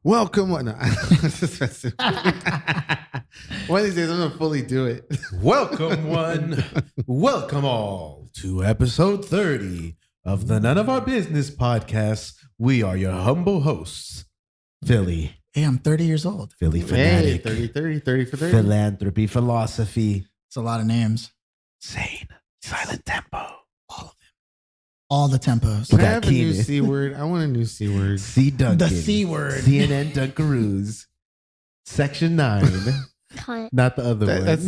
Welcome. No. One of these days I'm going to fully do it. Welcome welcome all to episode 30 of the None of Our Business podcast. We are your humble hosts, Philly. Hey, I'm 30 years old. Philly fanatic. 30 for 30. Philanthropy, philosophy. It's a lot of names. Sane. Silent tempo. All of them. All the tempos. Can I have a new C word? I want a new C word. C. Duncan. The C word. CNN Dunkaroos. Section 9. Not the other one. That's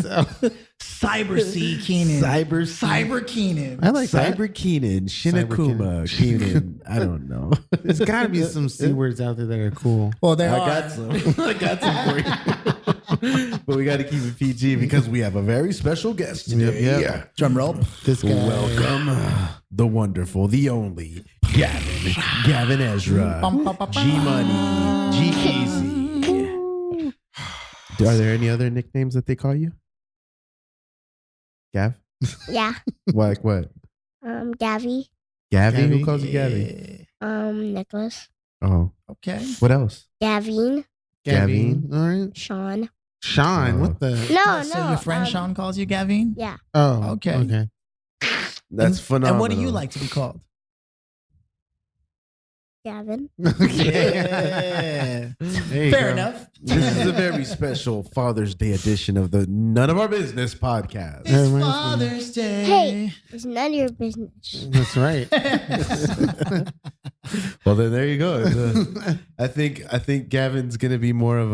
Cyber C Keenan. Cyber Keenan. I like Cyber Keenan. Shinakuma Keenan. I don't know. There's got to be some C words out there that are cool. Well, there I are. got some. I got some for you. But we got to keep it PG because we have a very special guest today. Yep. Drum roll. This guy. Welcome, the wonderful, the only Gavyn Ezra, G Money, G Easy. Are there any other nicknames that they call you? Gav? Yeah. Like what? Gavy. Gavy? Who calls you Gavy? Nicholas. Oh, Okay. what else? Gavyn. Gavyn. All right. Sean. Sean. What the? No, So your friend Sean calls you Gavyn? Yeah. Oh, Okay. That's phenomenal. And what do you like to be called? Gavyn. Yeah. There you Fair go. enough. This is a very special Father's Day edition of the None of Our Business podcast. It's Father's Day. Hey, it's none of your business. That's right. Well, then there you go. I think Gavin's gonna be more of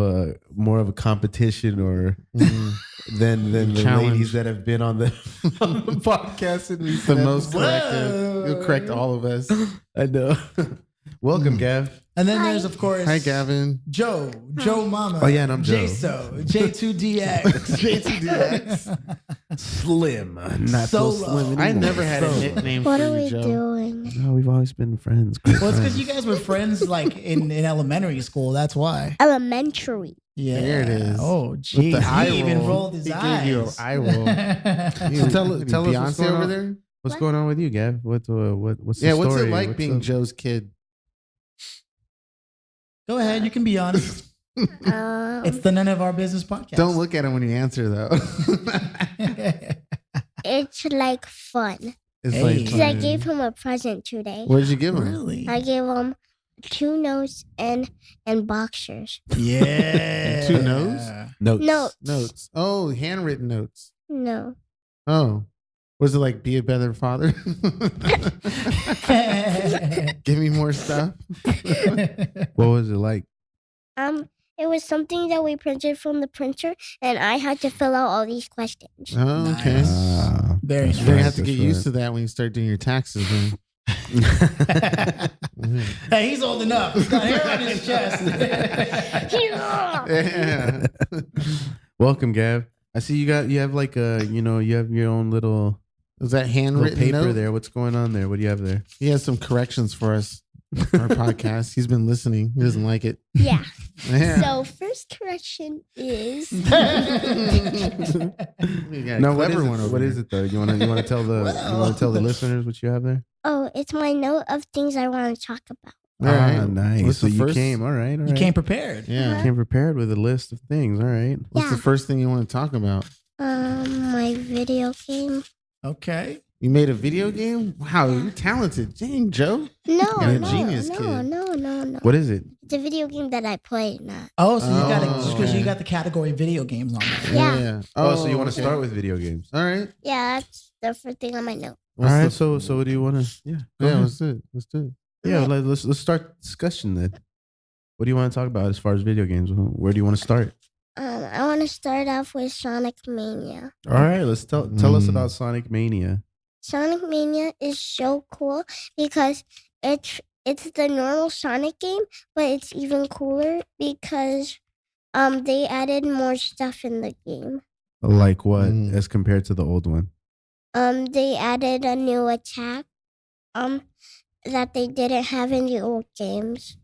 a competition or than the Challenge. ladies that have been on the podcast. And The most Whoa. corrective. You'll correct all of us. I know. Welcome, Gav. And then Hi. there's, of course, Hi, Gavyn. Joe Mama. Oh, yeah, and I'm Joe. J2DX. J2DX. Slim, not so Solo. slim. I anymore. never had a Solo. nickname What for are you, we Joe. doing? No, we've always been friends. Well, it's because you guys were friends like in elementary school. That's why. Elementary. Yeah. There it is. Oh, With geez. the eye He even roll. rolled his He eyes. gave you an eye roll. So tell us Beyonce what's going over on. there. What's What? going on with you, Gav? What's the Yeah, story? what's it like What's being up? Joe's kid? Go ahead. You can be honest. It's the None of Our Business podcast. Don't look at him when you answer, though. It's like fun. It's Hey. like, Because I gave him a present today. what did you give him? Really? I gave him 2 notes and boxers. Yeah. 2 notes? Notes. No. Notes. Oh, handwritten notes. No. Oh. Was it like be a better father? Give me more stuff. What was it like? It was something that we printed from the printer, and I had to fill out all these questions. Oh, okay. Nice. Very that's You're gonna right, have to get that's used right. to that when you start doing your taxes. Then. Hey, he's old enough. He's got hair on his chest. Yeah. Welcome, Gav. I see you have like you have your own little Was that handwritten paper note? there. What's going on there? What do you have there? He has some corrections for us. Our podcast. He's been listening. He doesn't like it. Yeah. Yeah. So first correction is We got a No, what clever is one it? over What here. is it though? You want to tell the listeners what you have there? it's my note of things I want to talk about. All right. Nice. What's So the you first- came. All right. You came prepared. Yeah. Came prepared with a list of things. All right. What's the Yeah. first thing you want to talk about? My video game. Okay. You made a video game? Wow, you're talented. Dang, Joe. No, You're a no, genius no, kid. no. What is it? It's a video game that I play, not. Oh, so you got Oh, because okay. you got the category video games on there. Yeah. Oh, so you want to okay. start with video games? All right. Yeah, that's the first thing on my note. All right. So what do you want to? Yeah. Go Yeah, ahead. let's do it. Let's do it. Yeah. Let's start discussion then. What do you want to talk about as far as video games? Where do you want to start? I want to start off with Sonic Mania. All right. Let's tell us about Sonic Mania. Sonic Mania is so cool because it's the normal Sonic game, but it's even cooler because they added more stuff in the game. Like what Mm. as compared to the old one? They added a new attack that they didn't have in the old games.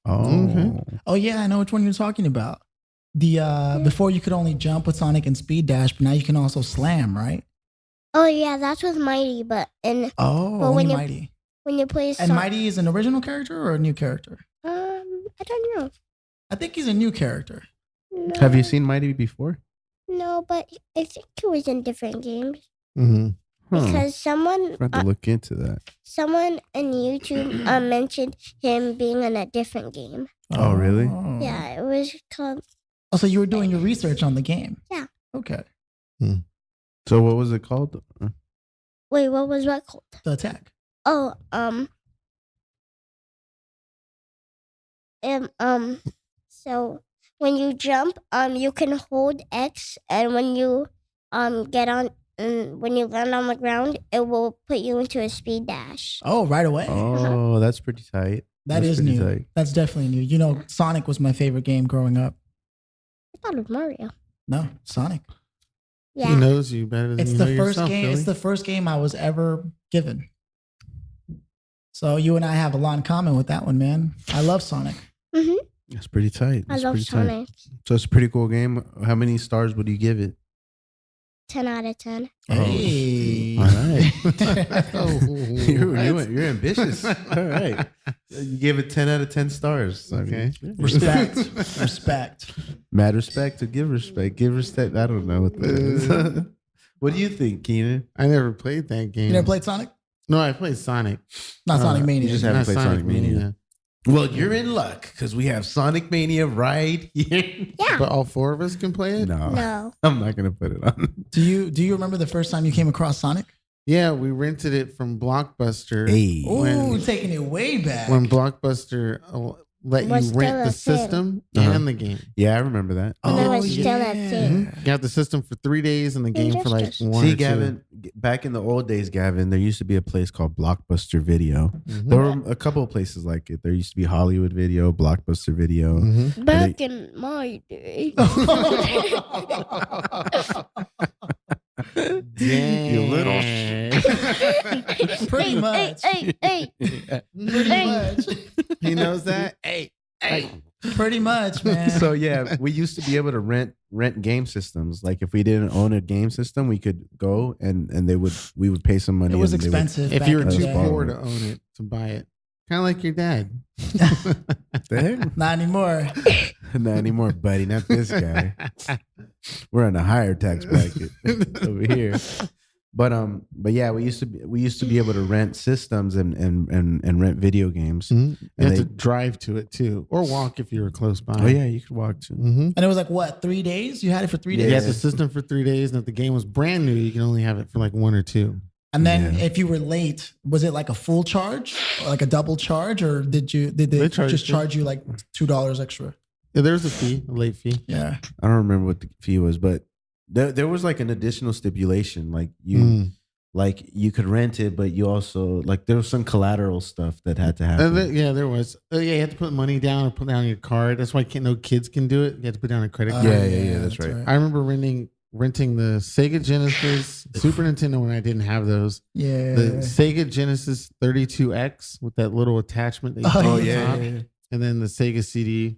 Oh. Mhm. Oh yeah, I know which one you're talking about. The before you could only jump with Sonic and Speed Dash, but now you can also slam, right? Oh yeah, that's with Mighty, but Oh, But only when you- Mighty. when you play And Mighty is an original character or a new character? I don't know. I think he's a new character. No, Have you seen Mighty before? No, but I think he was in different games Mm-hmm. because someone I had to look into that. someone on YouTube mentioned him being in a different game. Oh, really? Yeah, it was called. Oh, so you were doing your research on the game? Yeah. Okay. So what was it called? Wait, what was what called? The attack. Oh, so when you jump, you can hold X, and when you get on, when you land on the ground, it will put you into a speed dash. Oh, right away. Oh, that's pretty tight. That That's is pretty new. tight. That's definitely new. You know, Sonic was my favorite game growing up. I thought it was Mario. No, Sonic. Yeah. He knows you better than It's you the know first yourself, game. Billy. It's the first game I was ever given. So you and I have a lot in common with that one, man. I love Sonic. Mhm. That's pretty tight. I That's love pretty tight. Sonic. So it's a pretty cool game. How many stars would you give it? 10 out of 10. Hey. All right. Oh, You're ambitious. All right. You gave it 10 out of 10 stars. Okay. Respect. Respect. Mad respect to give respect. Give respect. I don't know what that is. What do you think, Keenan? I never played that game. You never played Sonic? No, I played Sonic. Not Sonic Mania. you just haven't Not played Sonic Mania. Well, you're in luck because we have Sonic Mania right here. Yeah. But all four of us can play it? No. I'm not going to put it on. Do you remember the first time you came across Sonic? Yeah, we rented it from Blockbuster. Hey. Ooh, When- taking it way back. When Blockbuster let Was you still rent a the thing. system Uh-huh. and the game. Yeah, I remember that. And it was still a thing. You got the system for 3 days and the game for like Injustice. 1 See, or Gavin, back in the old days, Gavin, there used to be a place called Blockbuster Video. 2. Mhm. There were a couple of places like it. There used to be Hollywood Video, Blockbuster Video. Mhm. Back in my day. You little Pretty much. Hey. Pretty much. He knows that. Hey. Pretty much, man. So yeah, we used to be able to rent game systems. Like if we didn't own a game system, we could go and we would pay some money. It was and they would- expensive. If back you were in the too day. poor to own it, to buy it. Kind of like your dad. The heck? Not anymore. Not anymore, buddy. Not this guy. We're on a higher tax bracket over here. But yeah, we used to be able to rent systems and rent video games. Mhm. You And have to they- drive to it too, or walk if you were close by. Oh yeah, you could walk too. Mm-hmm. And it was like, what, 3 days? You had it for 3 days? You had the system for 3 days, and if the game was brand new, you can only have it for like 1 or 2. And then Yeah. if you were late, was it like a full charge or like a double charge, or did they They charged just you. charge you like $2 extra? Yeah, there's a fee, a late fee. Yeah. I don't remember what the fee was, but there was like an additional stipulation, like you. Mm. Like you could rent it, but you also like there was some collateral stuff that had to happen. Yeah, there was. Yeah, you have to put money down or put down your card. That's why no kids can do it. You have to put down a credit card. Yeah, that's right. I remember renting the Sega Genesis, Super Nintendo when I didn't have those. Yeah. The Sega Genesis 32X with that little attachment. That you Oh, put on yeah. top. And then the Sega CD.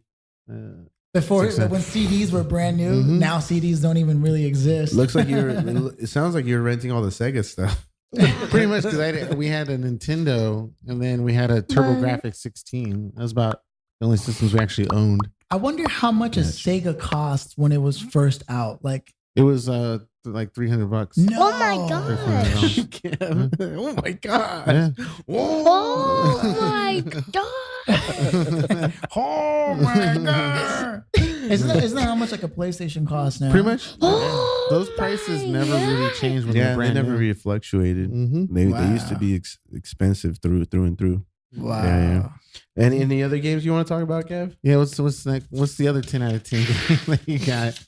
Before, Success. when CDs were brand new, Mhm. now CDs don't even really exist. Looks like it sounds like you're renting all the Sega stuff. Pretty much because we had a Nintendo and then we had a TurboGrafx 16. That was about the only systems we actually owned. I wonder how much a Sega cost when it was first out. Like, It was like $300. no. Oh my gosh. Oh my god! Yeah. Oh my god. Oh my god! Isn't that how much like a PlayStation costs now? Pretty much. Oh Those prices my never really changed when Yeah, they're they brand never new. really fluctuated. Mm-hmm. They used to Wow. be expensive through and through. Wow. Yeah. And any other games you want to talk about, Gav? Yeah, what's next? What's the other 10 out of 10 game that you got?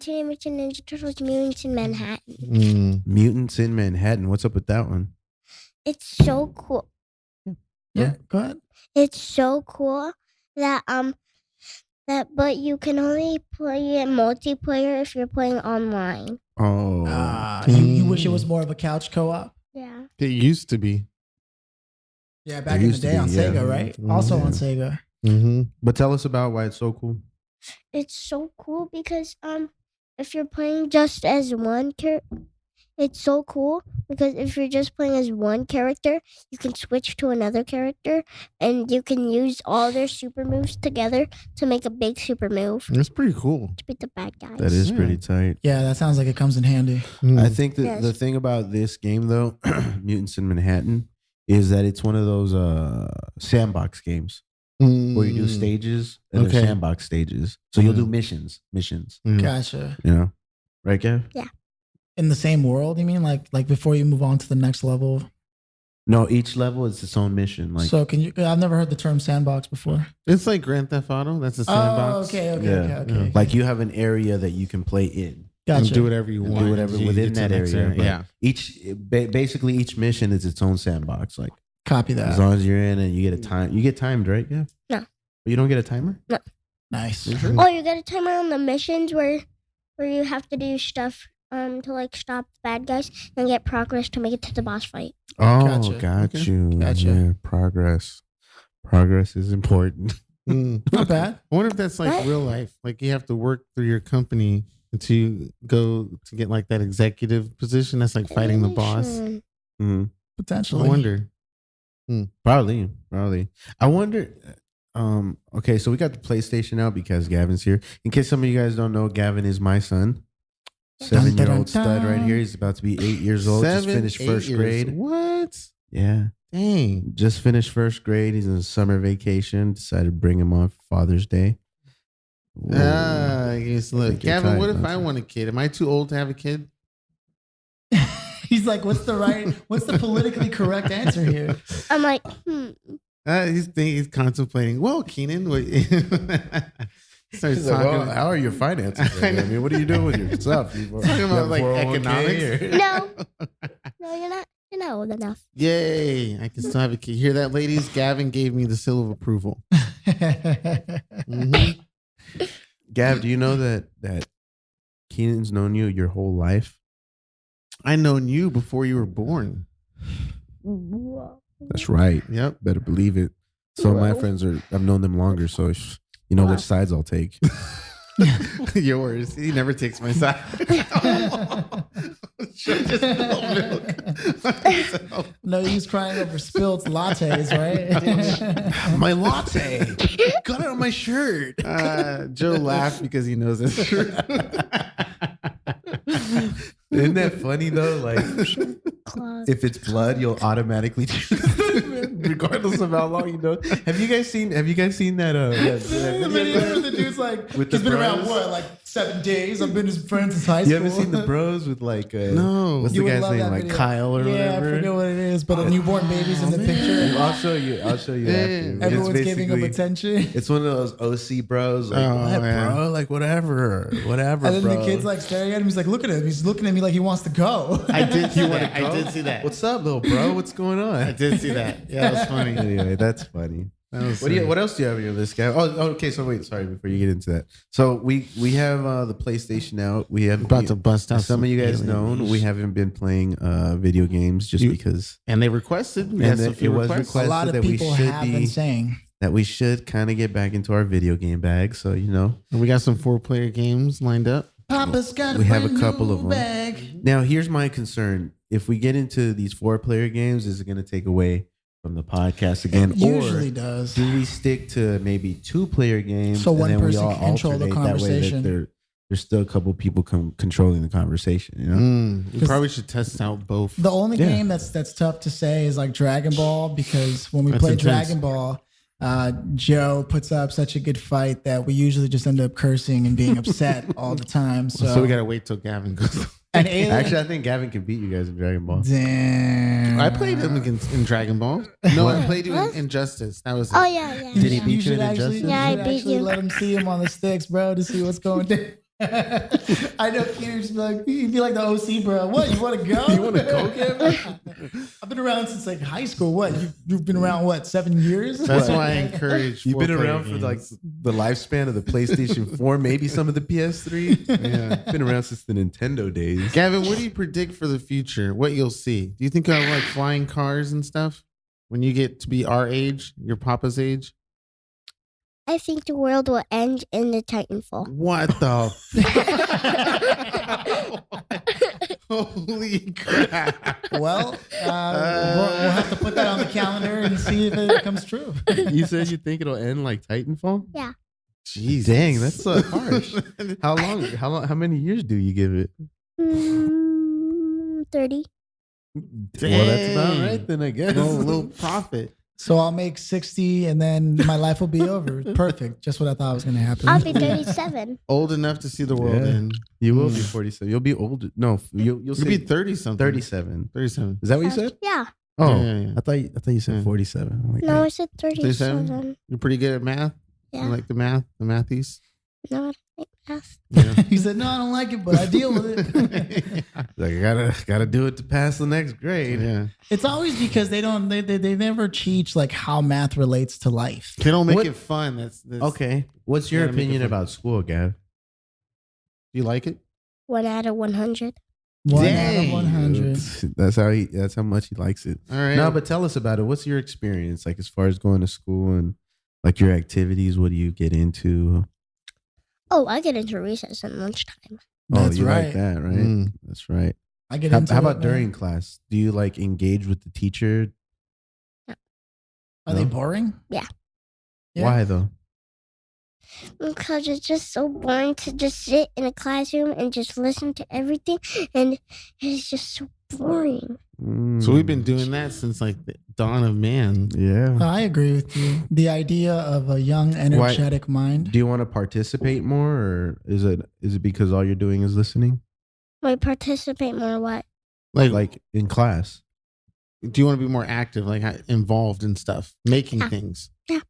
Teenage Mutant Ninja Turtles Mutants in Manhattan. Mm. Mutants in Manhattan. What's up with that one? It's so cool. Yeah, go ahead. It's so cool that but you can only play it multiplayer if you're playing online. Oh, You wish it was more of a couch co-op? Yeah. It used to be. Yeah, back It in the used to day be, on yeah. Sega, right? Mhm. Also Yeah. on Sega. Mm-hmm. but tell us about why it's so cool. It's so cool because if you're playing just as one character, it's so cool because if you're just playing as one character, you can switch to another character and you can use all their super moves together to make a big super move That's pretty cool. to beat the bad guys. That is Yeah. pretty tight. Yeah, that sounds like it comes in handy. I think that Yes. the thing about this game, though, Mutants in Manhattan, is that it's one of those sandbox games where you do stages and they're Okay. sandbox stages. So you'll do missions, Gotcha. you know? Right, Kev? In the same world, you mean? Like before you move on to the next level? No, each level is its own mission. Like, So can you? I've never heard the term sandbox before. It's like Grand Theft Auto. That's a sandbox. Oh, okay. yeah, like you have an area that you can play in. And Gotcha. do whatever you And want. do whatever You within get to that the next area. but Yeah. basically each mission is its own sandbox. Like Copy as that. long as you're in and you get a time, you get timed, right? Yeah. No. But you don't get a timer. Nice. Oh, you got a timer on the missions where you have to do stuff to like stop the bad guys and get progress to make it to the boss fight. Oh, Gotcha. got Okay. you. Gotcha. Yeah, progress is important. Mm. Not bad. I wonder if that's like What? real life. Like you have to work through your company to go to get like that executive position. That's like fighting the boss. Sure. Mhm. I Potentially. wonder. Probably. I wonder. Okay, so we got the PlayStation out because Gavin's here. In case some of you guys don't know, Gavin is my son. 7-year-old stud right here. He's about to be 8 years old. Just finished 8 first years. grade. What? Yeah. Dang. Just finished first grade. He's on summer vacation. Decided to bring him on for Father's Day. Ooh. I guess look. think you're Gavin, tight, what if don't I you? want a kid? Am I too old to have a kid? He's like, what's the politically correct answer here? I'm like, He's contemplating. Well, Keenan, what? Starts He's like, talking. well, how are your finances? I mean, what are you doing with your stuff? You Talking about, like, economics. no, you're not old enough. Yay! I can still have a kid. Hear that, ladies? Gavin gave me the seal of approval. Mhm. Gav, do you know that Keenan's known you your whole life? I known you before you were born. That's right. Yep. Better believe it. Some of my Wow. friends I've known them longer, so you know which sides I'll take. Yours. He never takes my side. Should just spill milk. No, he's crying over spilled lattes, right? My latte got it on my shirt. Joe laughed because he knows it's true. Isn't that funny though? Like, Claws. if it's blood, you'll automatically choose, regardless of how long you know. Have you guys seen that? The video where the dude's like, With he's the been around bros? what, like 7 days? I've been his friend since high You school. haven't seen the bros with like No. what's You the would guy's love name? that Like video. Kyle or Yeah, whatever. I forget what it is, but the newborn baby's in the picture. I'll show you. After. It's Everyone's giving him basically- attention. It's one of those OC bros, like, Oh, what, yeah. bro? Like, whatever. And then bro. the kid's like staring at him. He's like, look at him. He's looking at me like he wants to go. I did see wanna that. I go? did see that. What's up, little bro? What's going on? I did see that. Yeah, that was funny. Anyway, that's funny. That was What else do you have on your list, guy? Oh, okay. So wait, sorry. Before you get into that, so we have the PlayStation out. We have about to bust out. some of you guys alien know bees. we haven't been playing video games just because and they requested. And Yes, then a few it was requests. A requested lot of that we people should have been be- saying. that we should kind of get back into our video game bag. So And we got some 4-player games lined up. Papa's got We have a brand couple new of 'em. bag. now here's my concern: if we get into these 4-player games, is it going to take away from the podcast again, It usually or does. do we stick to maybe 2-player games So one and then we person all can control the alternate? That way conversation. that there's still a couple people controlling the conversation. You know, We probably should test out both. The only Yeah. game that's tough to say is like Dragon Ball, because when we That's play intense. Dragon Ball, Joe puts up such a good fight that we usually just end up cursing and being upset all the time. So we gotta wait till Gavin goes. and Alien, actually, I think Gavin can beat you guys in Dragon Ball. damn. I played him against in Dragon Ball. No, I played you in What? Injustice. That was it. Oh yeah. Did he You beat you should in actually, Injustice? Yeah, I you should beat actually you. let him see him on the sticks, bro, to see what's going down. I know Peter's like, he'd be like the OC, bro. What, you want to go? You wanna go, Kevin? I've been around since like high school. What, you've been around what, 7 years? That's why I encourage. You've been 4-player around for games. like the lifespan of the PlayStation 4, maybe some of the PS3. Yeah. Been around since the Nintendo days. Gavin, what do you predict for the future? What you'll see? Do you think you'll have like flying cars and stuff when you get to be our age, your papa's age? I think the world will end in the Titanfall. What the? Holy crap! Well, we'll have to put that on the calendar and see if it comes true. You said you think it'll end like Titanfall? Yeah. Jeez, Dang, that's so harsh. How long? How many years do you give it? 30. Well, that's about right then, I guess. Little profit. So I'll make 60 and then my life will be over. Perfect. Just what I thought was going to happen. I'll be 37. Old enough to see the world Yeah. in. You will be 47. You'll be old. No, you'll You'll say be 30 something. 37. 37. Is that what you said? Yeah. Oh, Yeah. I thought you said Yeah. 47. I'm like, No, hey. I said 37. 37? You're pretty good at math? Yeah. You like the mathies? No, I don't like math. Yeah. He said, no, I don't like it, but I deal with it. Like, I gotta do it to pass the next grade. Yeah. It's always because they never teach like how math relates to life. They don't make What- it fun. That's Okay. What's your Gotta make it opinion fun. about school, Gav? You like it? 1 out of 100. 1 out of Dang. 100. That's how much he likes it. All right. No, but tell us about it. What's your experience like as far as going to school and like your activities? What do you get into? Oh, I get into recess and lunchtime. Oh, That's you right. like that, right? Mm. That's right. I get How, into how it, about man. during class? Do you like engage with the teacher? Are they No? boring? Yeah. Yeah. Why though? Because it's just so boring to just sit in a classroom and just listen to everything. And it's just so boring. So we've been doing that since like the dawn of man. Yeah. I agree with you. The idea of a young, energetic mind. Do you want to participate more, or is it because all you're doing is listening? Wait, participate more what? Like in class? Do you want to be more active, like involved in stuff, making Yeah. things? Yeah.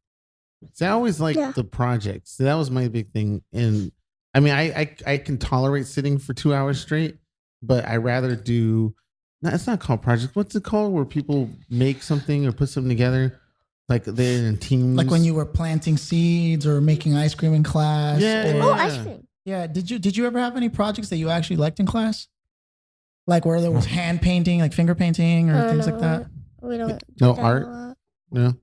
See, I always like Yeah. the projects. That was my big thing. And I mean, I can tolerate sitting for 2 hours straight, but I rather do. No, it's not called projects. What's it called? Where people make something or put something together, like they're in teams. Like when you were planting seeds or making ice cream in class. Yeah. or- Oh, ice cream. Yeah. Did you ever have any projects that you actually liked in class? Like where there was hand painting, like finger painting or things like that? We don't. No do that art? a lot. No.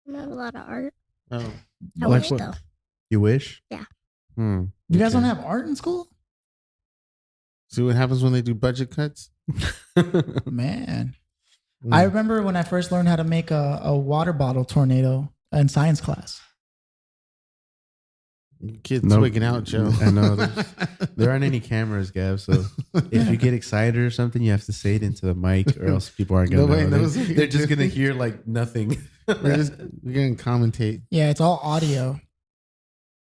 Not a lot of art. Oh. I Like wish what? though. You wish? Yeah. Hmm. You guys Okay. don't have art in school? See what happens when they do budget cuts? Man. Mm. I remember when I first learned how to make a water bottle tornado in science class. Kids No, wigging out, Joe. I know. There aren't any cameras, Gav. So if you get excited or something, you have to say it into the mic, or else people aren't gonna Nobody know. knows what They're you're just gonna doing. hear like nothing. we're gonna commentate. Yeah, it's all audio.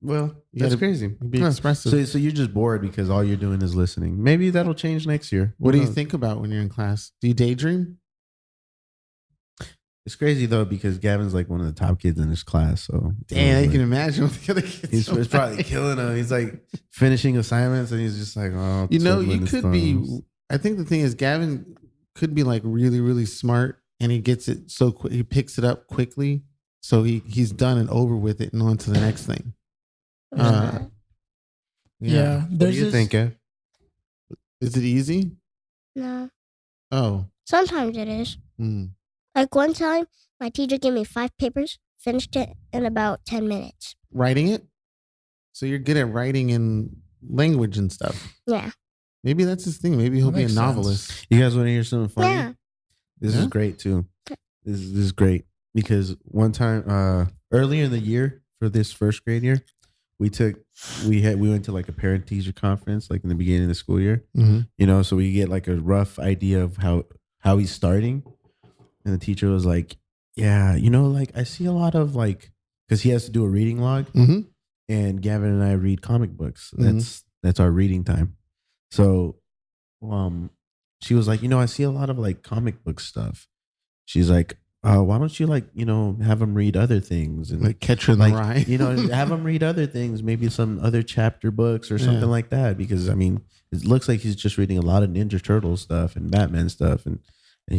Well, You that's gotta crazy. Be Huh. expressive. So you're just bored because all you're doing is listening. Maybe that'll change next year. What do you Who knows? think about when you're in class? Do you daydream? It's crazy though because Gavin's like one of the top kids in his class. So Damn, I like, can imagine what the other kids. he's are it's probably like. killing him. He's like finishing assignments and he's just like, oh, You know, twiddling you his could be. thumbs. I think the thing is, Gavin could be like really, really smart, and he gets it so quick. He picks it up quickly, so he's done and over with it, and on to the next thing. Yeah. What do There's you this, think, Gav? Is it easy? No. Oh. Sometimes it is. Hmm. Like one time, my teacher gave me 5 papers, finished it in about 10 minutes. Writing it. So you're good at writing in language and stuff. Yeah. Maybe that's his thing. Maybe he'll That be a makes sense. novelist. You guys want to hear something funny? Yeah. This Yeah? is great too. This is great because one time earlier in the year for this first grade year, we went to like a parent teacher conference like in the beginning of the school year. Mm-hmm. You know, so we get like a rough idea of how he's starting. And the teacher was like, yeah, you know, like I see a lot of like, because he has to do a reading log, Mm-hmm. and Gavin and I read comic books. That's our reading time. So she was like, you know, I see a lot of like comic book stuff. She's like, why don't you like, you know, have them read other things and Like Catcher in the like, Rye. you know, have them read other things, maybe some other chapter books or something Yeah. like that. Because I mean, it looks like he's just reading a lot of Ninja Turtle stuff and Batman stuff. And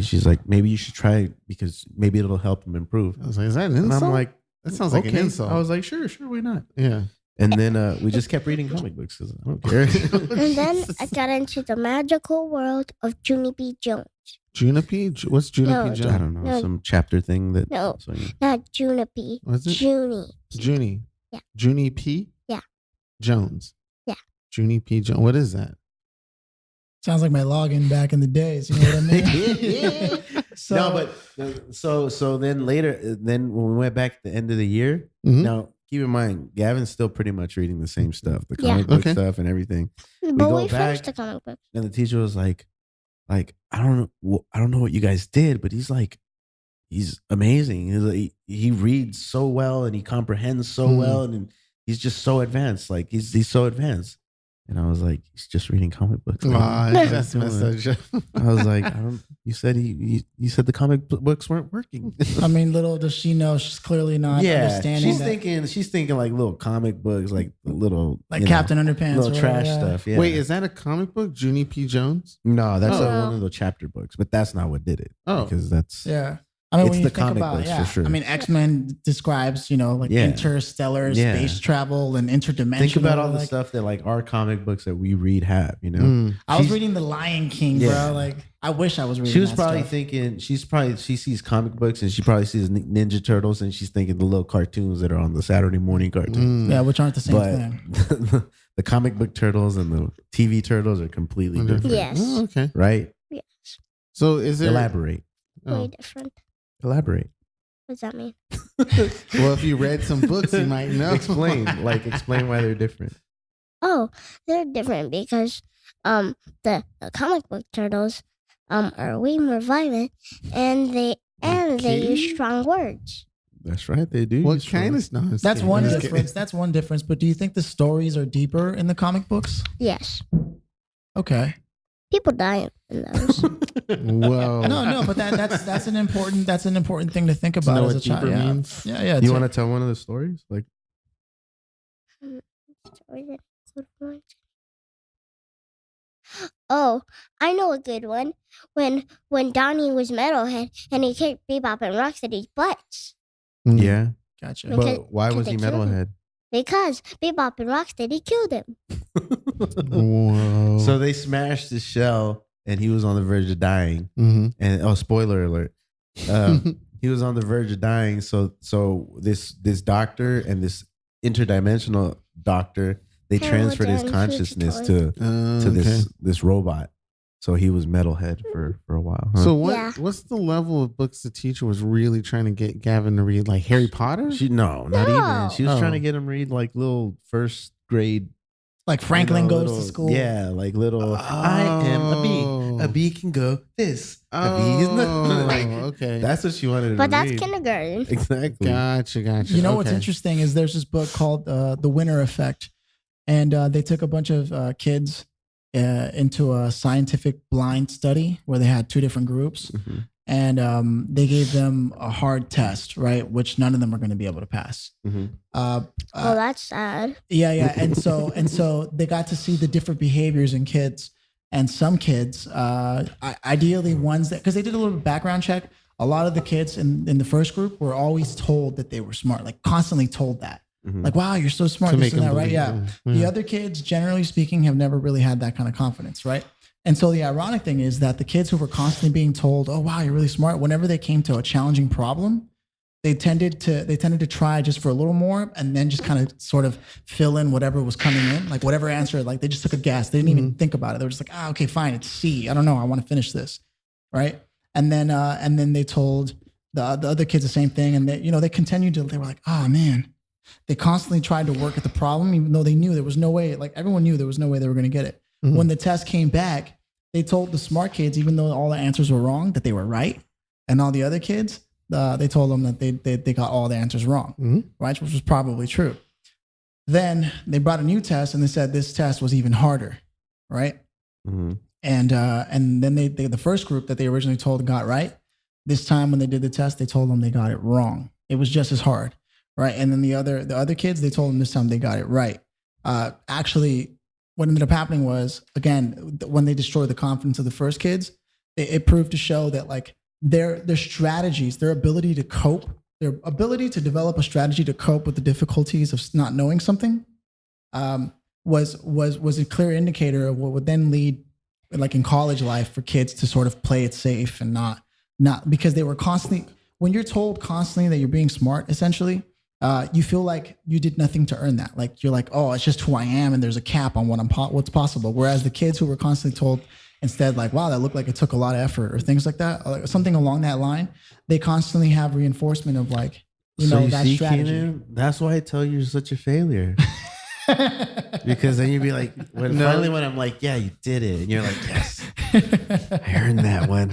she's like, maybe you should try it because maybe it'll help him improve. I was like, is that an And insult? I'm like, that sounds like okay. an insult. I was like, sure, why not? yeah. And then we just kept reading comic books because I don't care. And then I got into the magical world of Junie B. Jones. Junipe? What's Junipe No, I Jones? don't know, No. some chapter thing that. No. So, yeah. Not Junipe. Was it? Junie. Junie. Junie P. Yeah. Jones. Yeah. Junie P. Jones. What is that? Sounds like my login back in the days. You know what I mean? So, No, but so then later, then when we went back at the end of the year, Mhm. now keep in mind, Gavin's still pretty much reading the same stuff, the Yeah. comic book Okay. stuff and everything. But go we back- finished the comic book. And the teacher was like, I don't know what you guys did, but he's amazing. He's like, he reads so well and he comprehends so well, and he's just so advanced. Like he's so advanced. And I was like, he's just reading comic books. Aw, What that's are you messed doing? up. I was like, you said you said the comic books weren't working. I mean, little does she know, she's clearly not understanding she's thinking like little comic books, like little like Captain Underpants, little or trash whatever, stuff. Yeah. Wait, is that a comic book? Junie P. Jones? No, that's Oh. one of the chapter books, but that's not what did it. Oh. Because that's Yeah. I mean, It's when the you think comic about books, yeah. for sure. I mean, X-Men describes, like Yeah. interstellar Yeah. space travel and interdimensional. think about all the like, stuff that like our comic books that we read have. Mm. I was She's- reading The Lion King, Yeah. bro. Like, I wish I was reading She was that probably stuff. thinking she sees comic books and she probably sees Ninja Turtles and she's thinking the little cartoons that are on the Saturday morning cartoons. Mm. Yeah, which aren't the same But thing. the comic book turtles and the TV turtles are completely Okay. different. Yes. Oh, okay. Right? Yes. So is there? Elaborate. Oh. Way different. Elaborate. What does that mean? Well, if you read some books, you might know. Explain why they're different. Oh, they're different because the comic book turtles are way more violent and they Okay. use strong words. That's right. They do. What use kind strong- of? No, I'm That's kidding. one I'm just difference. That's one difference. But do you think the stories are deeper in the comic books? Yes. Okay. People die in those. kidding. Whoa. No, but that's an important thing to think To about know as what a child. deeper Yeah. means? Yeah. You want to tell one of the stories? Like, Oh, I know a good one. When Donnie was Metalhead and he kicked Bebop and Rocksteady's butts Mm. yeah. Gotcha. Okay. But why Could was they he kill him? metalhead? because Bebop and Rocksteady killed him. Whoa. So they smashed his shell and he was on the verge of dying. Mhm. And spoiler alert. He was on the verge of dying. So this doctor and this interdimensional doctor, they transferred his Heritage consciousness Toy. to this robot. So he was metalhead for a while. Huh? So Yeah. what's the level of books the teacher was really trying to get Gavyn to read? Like Harry Potter? Not No. even. She was Oh. trying to get him read like little first grade. Like Franklin you know, goes little- to school. Yeah, like little. I am a bee. A bee can go this. A bee is not. Oh, Like, okay. that's what she wanted to But that's read. kindergarten. Exactly. Gotcha. You know what's Okay. interesting is there's this book called The Winner Effect, and they took a bunch of kids into a scientific blind study where they had two different groups, Mhm. and they gave them a hard test, right, which none of them are going to be able to pass. Mhm. Uh, Oh, that's sad. yeah, and so they got to see the different behaviors in kids, and some kids, ideally ones that, because they did a little background check. A lot of the kids in the first group were always told that they were smart, like constantly told that, Mhm. like, "Wow, you're so smart," To this make and that, them right? believe, Yeah. yeah. The other kids, generally speaking, have never really had that kind of confidence, right? And so the ironic thing is that the kids who were constantly being told, "Oh, wow, you're really smart," whenever they came to a challenging problem, they tended to try just for a little more and then just kind of sort of fill in whatever was coming in, like whatever answer, like they just took a guess. They didn't even think about it. They were just like, okay, fine, it's C. I don't know. I want to finish this, right? And then they told the other kids the same thing, and they continued to. They were like, oh man, they constantly tried to work at the problem, even though they knew there was no way. Like everyone knew there was no way they were going to get it. Mhm. When the test came back, they told the smart kids, even though all the answers were wrong, that they were right, and all the other kids, they told them that they got all the answers wrong, Mhm. right? Which was probably true. Then they brought a new test, and they said this test was even harder, right? Mhm. And then they the first group that they originally told got right. This time when they did the test, they told them they got it wrong. It was just as hard, right? And then the other kids, they told them this time they got it right. Actually, what ended up happening was, again, when they destroyed the confidence of the first kids, it proved to show that like their strategies, their ability to cope, their ability to develop a strategy to cope with the difficulties of not knowing something, was a clear indicator of what would then lead, like in college life, for kids to sort of play it safe and not because they were constantly, when you're told constantly that you're being smart, essentially, you feel like you did nothing to earn that. Like you're like, oh, it's just who I am, and there's a cap on what's possible. Whereas the kids who were constantly told instead, like, wow, that looked like it took a lot of effort, or things like that, or something along that line, they constantly have reinforcement of like, you know, that strategy. Cianan, that's why I tell you you're such a failure. Because then you'd be like, finally when I'm like, yeah, you did it. And you're like, yes, I earned that one.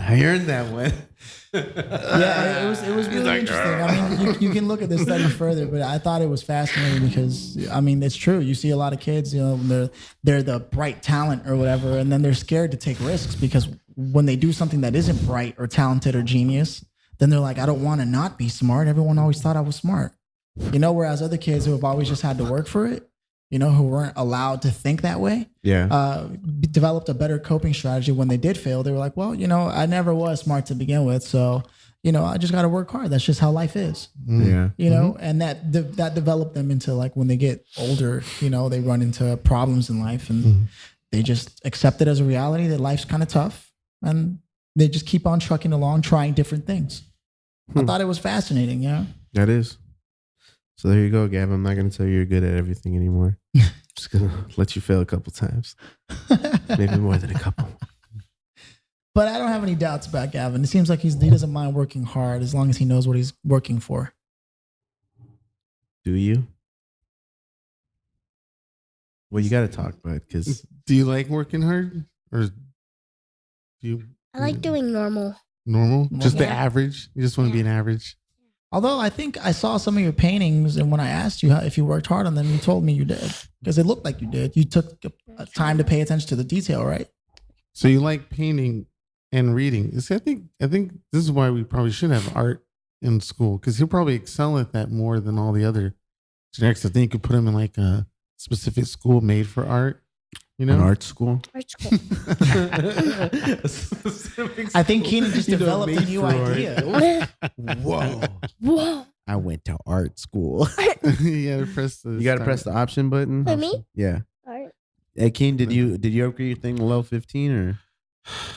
Yeah, it was really interesting. I mean, you can look at this study further, but I thought it was fascinating because, I mean, it's true. You see a lot of kids, you know, they're the bright talent or whatever, and then they're scared to take risks because when they do something that isn't bright or talented or genius, then they're like, I don't want to not be smart. Everyone always thought I was smart. You know, whereas other kids who have always just had to work for it, you know, who weren't allowed to think that way, developed a better coping strategy when they did fail. They were like, well, you know, I never was smart to begin with. So, you know, I just got to work hard. That's just how life is. Yeah. You know, and that developed them into like when they get older, you know, they run into problems in life and they just accept it as a reality that life's kind of tough and they just keep on trucking along, trying different things. I thought it was fascinating. Yeah. That is. So there you go, Gavin. I'm not going to tell you you're good at everything anymore. Just going to let you fail a couple times. Maybe more than a couple. But I don't have any doubts about Gavin. It seems like he doesn't mind working hard as long as he knows what he's working for. Do you? Well, you got to talk, bud, because... Do you like working hard? Or do you... I like doing normal. Normal? Just the Yeah. average? You just want to be an average? Although I think I saw some of your paintings, and when I asked you if you worked hard on them, you told me you did because it looked like you did. You took time to pay attention to the detail, right? So you like painting and reading. See, I think this is why we probably should have art in school because he'll probably excel at that more than all the other generics. I think you could put him in like a specific school made for art. You know, an art school. Art school. I think Keenan just developed a new idea. Whoa. I went to art school. You gotta press the option button. For me? Yeah. Art. Hey, Keen, did you upgrade your thing to level 15 or?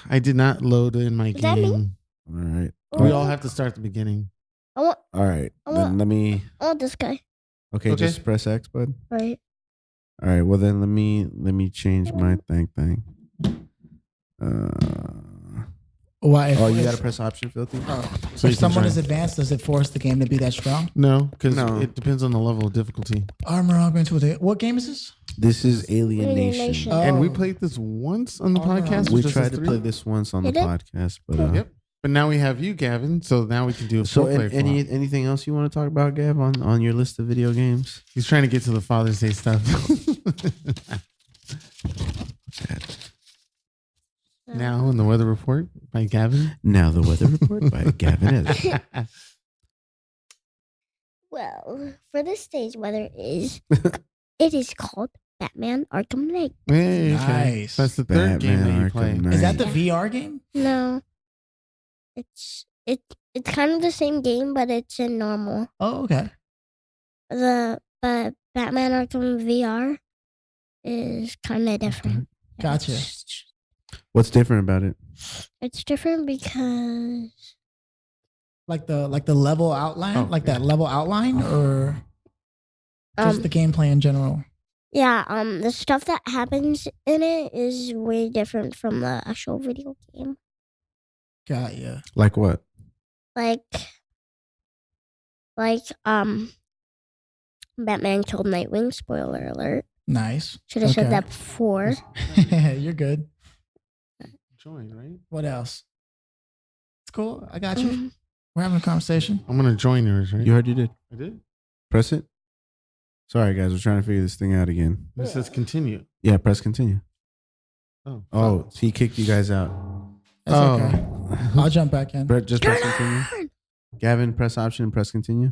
I did not load in my Is that me? game. All right. We all have to start at the beginning. All right. Then let me. I want this guy. Okay, just press X, bud. Right. All right. Well, then let me change my thing. Why? You got to press option, filthy. So if someone is advanced, does it force the game to be that strong? No, because it depends on the level of difficulty. Armor augmented. What game is this? This is Alienation. And we played this once on the podcast. We tried to play this once on the podcast, but yep. But now we have you, Gavin. So now we can do a four-player. Anything else you want to talk about, Gav, on your list of video games? He's trying to get to the Father's Day stuff. Now in the weather report by Gavin. Now the weather report by Gavin. Well, for this day's weather it is called Batman Arkham Knight. Hey, nice. That's the third game that you play. Is that the VR game? No. It's kind of the same game, but it's in normal. Oh, okay. But Batman Arkham VR is kind of different. Gotcha. What's different about it? It's different because like the level outline, that level outline, or just the gameplay in general. Yeah, the stuff that happens in it is way different from the actual video game. Got ya. Like what? Like Batman killed Nightwing. Spoiler alert. Nice. Should have said that before. You're good. Join, right? What else? It's cool. I got you. We're having a conversation. I'm gonna join yours, right? You heard you did. I did. Press it. Sorry, guys. We're trying to figure this thing out again. This says continue. Yeah, press continue. Oh, he kicked you guys out. That's okay. I'll jump back in. Just press continue. Gavin, press option and press continue.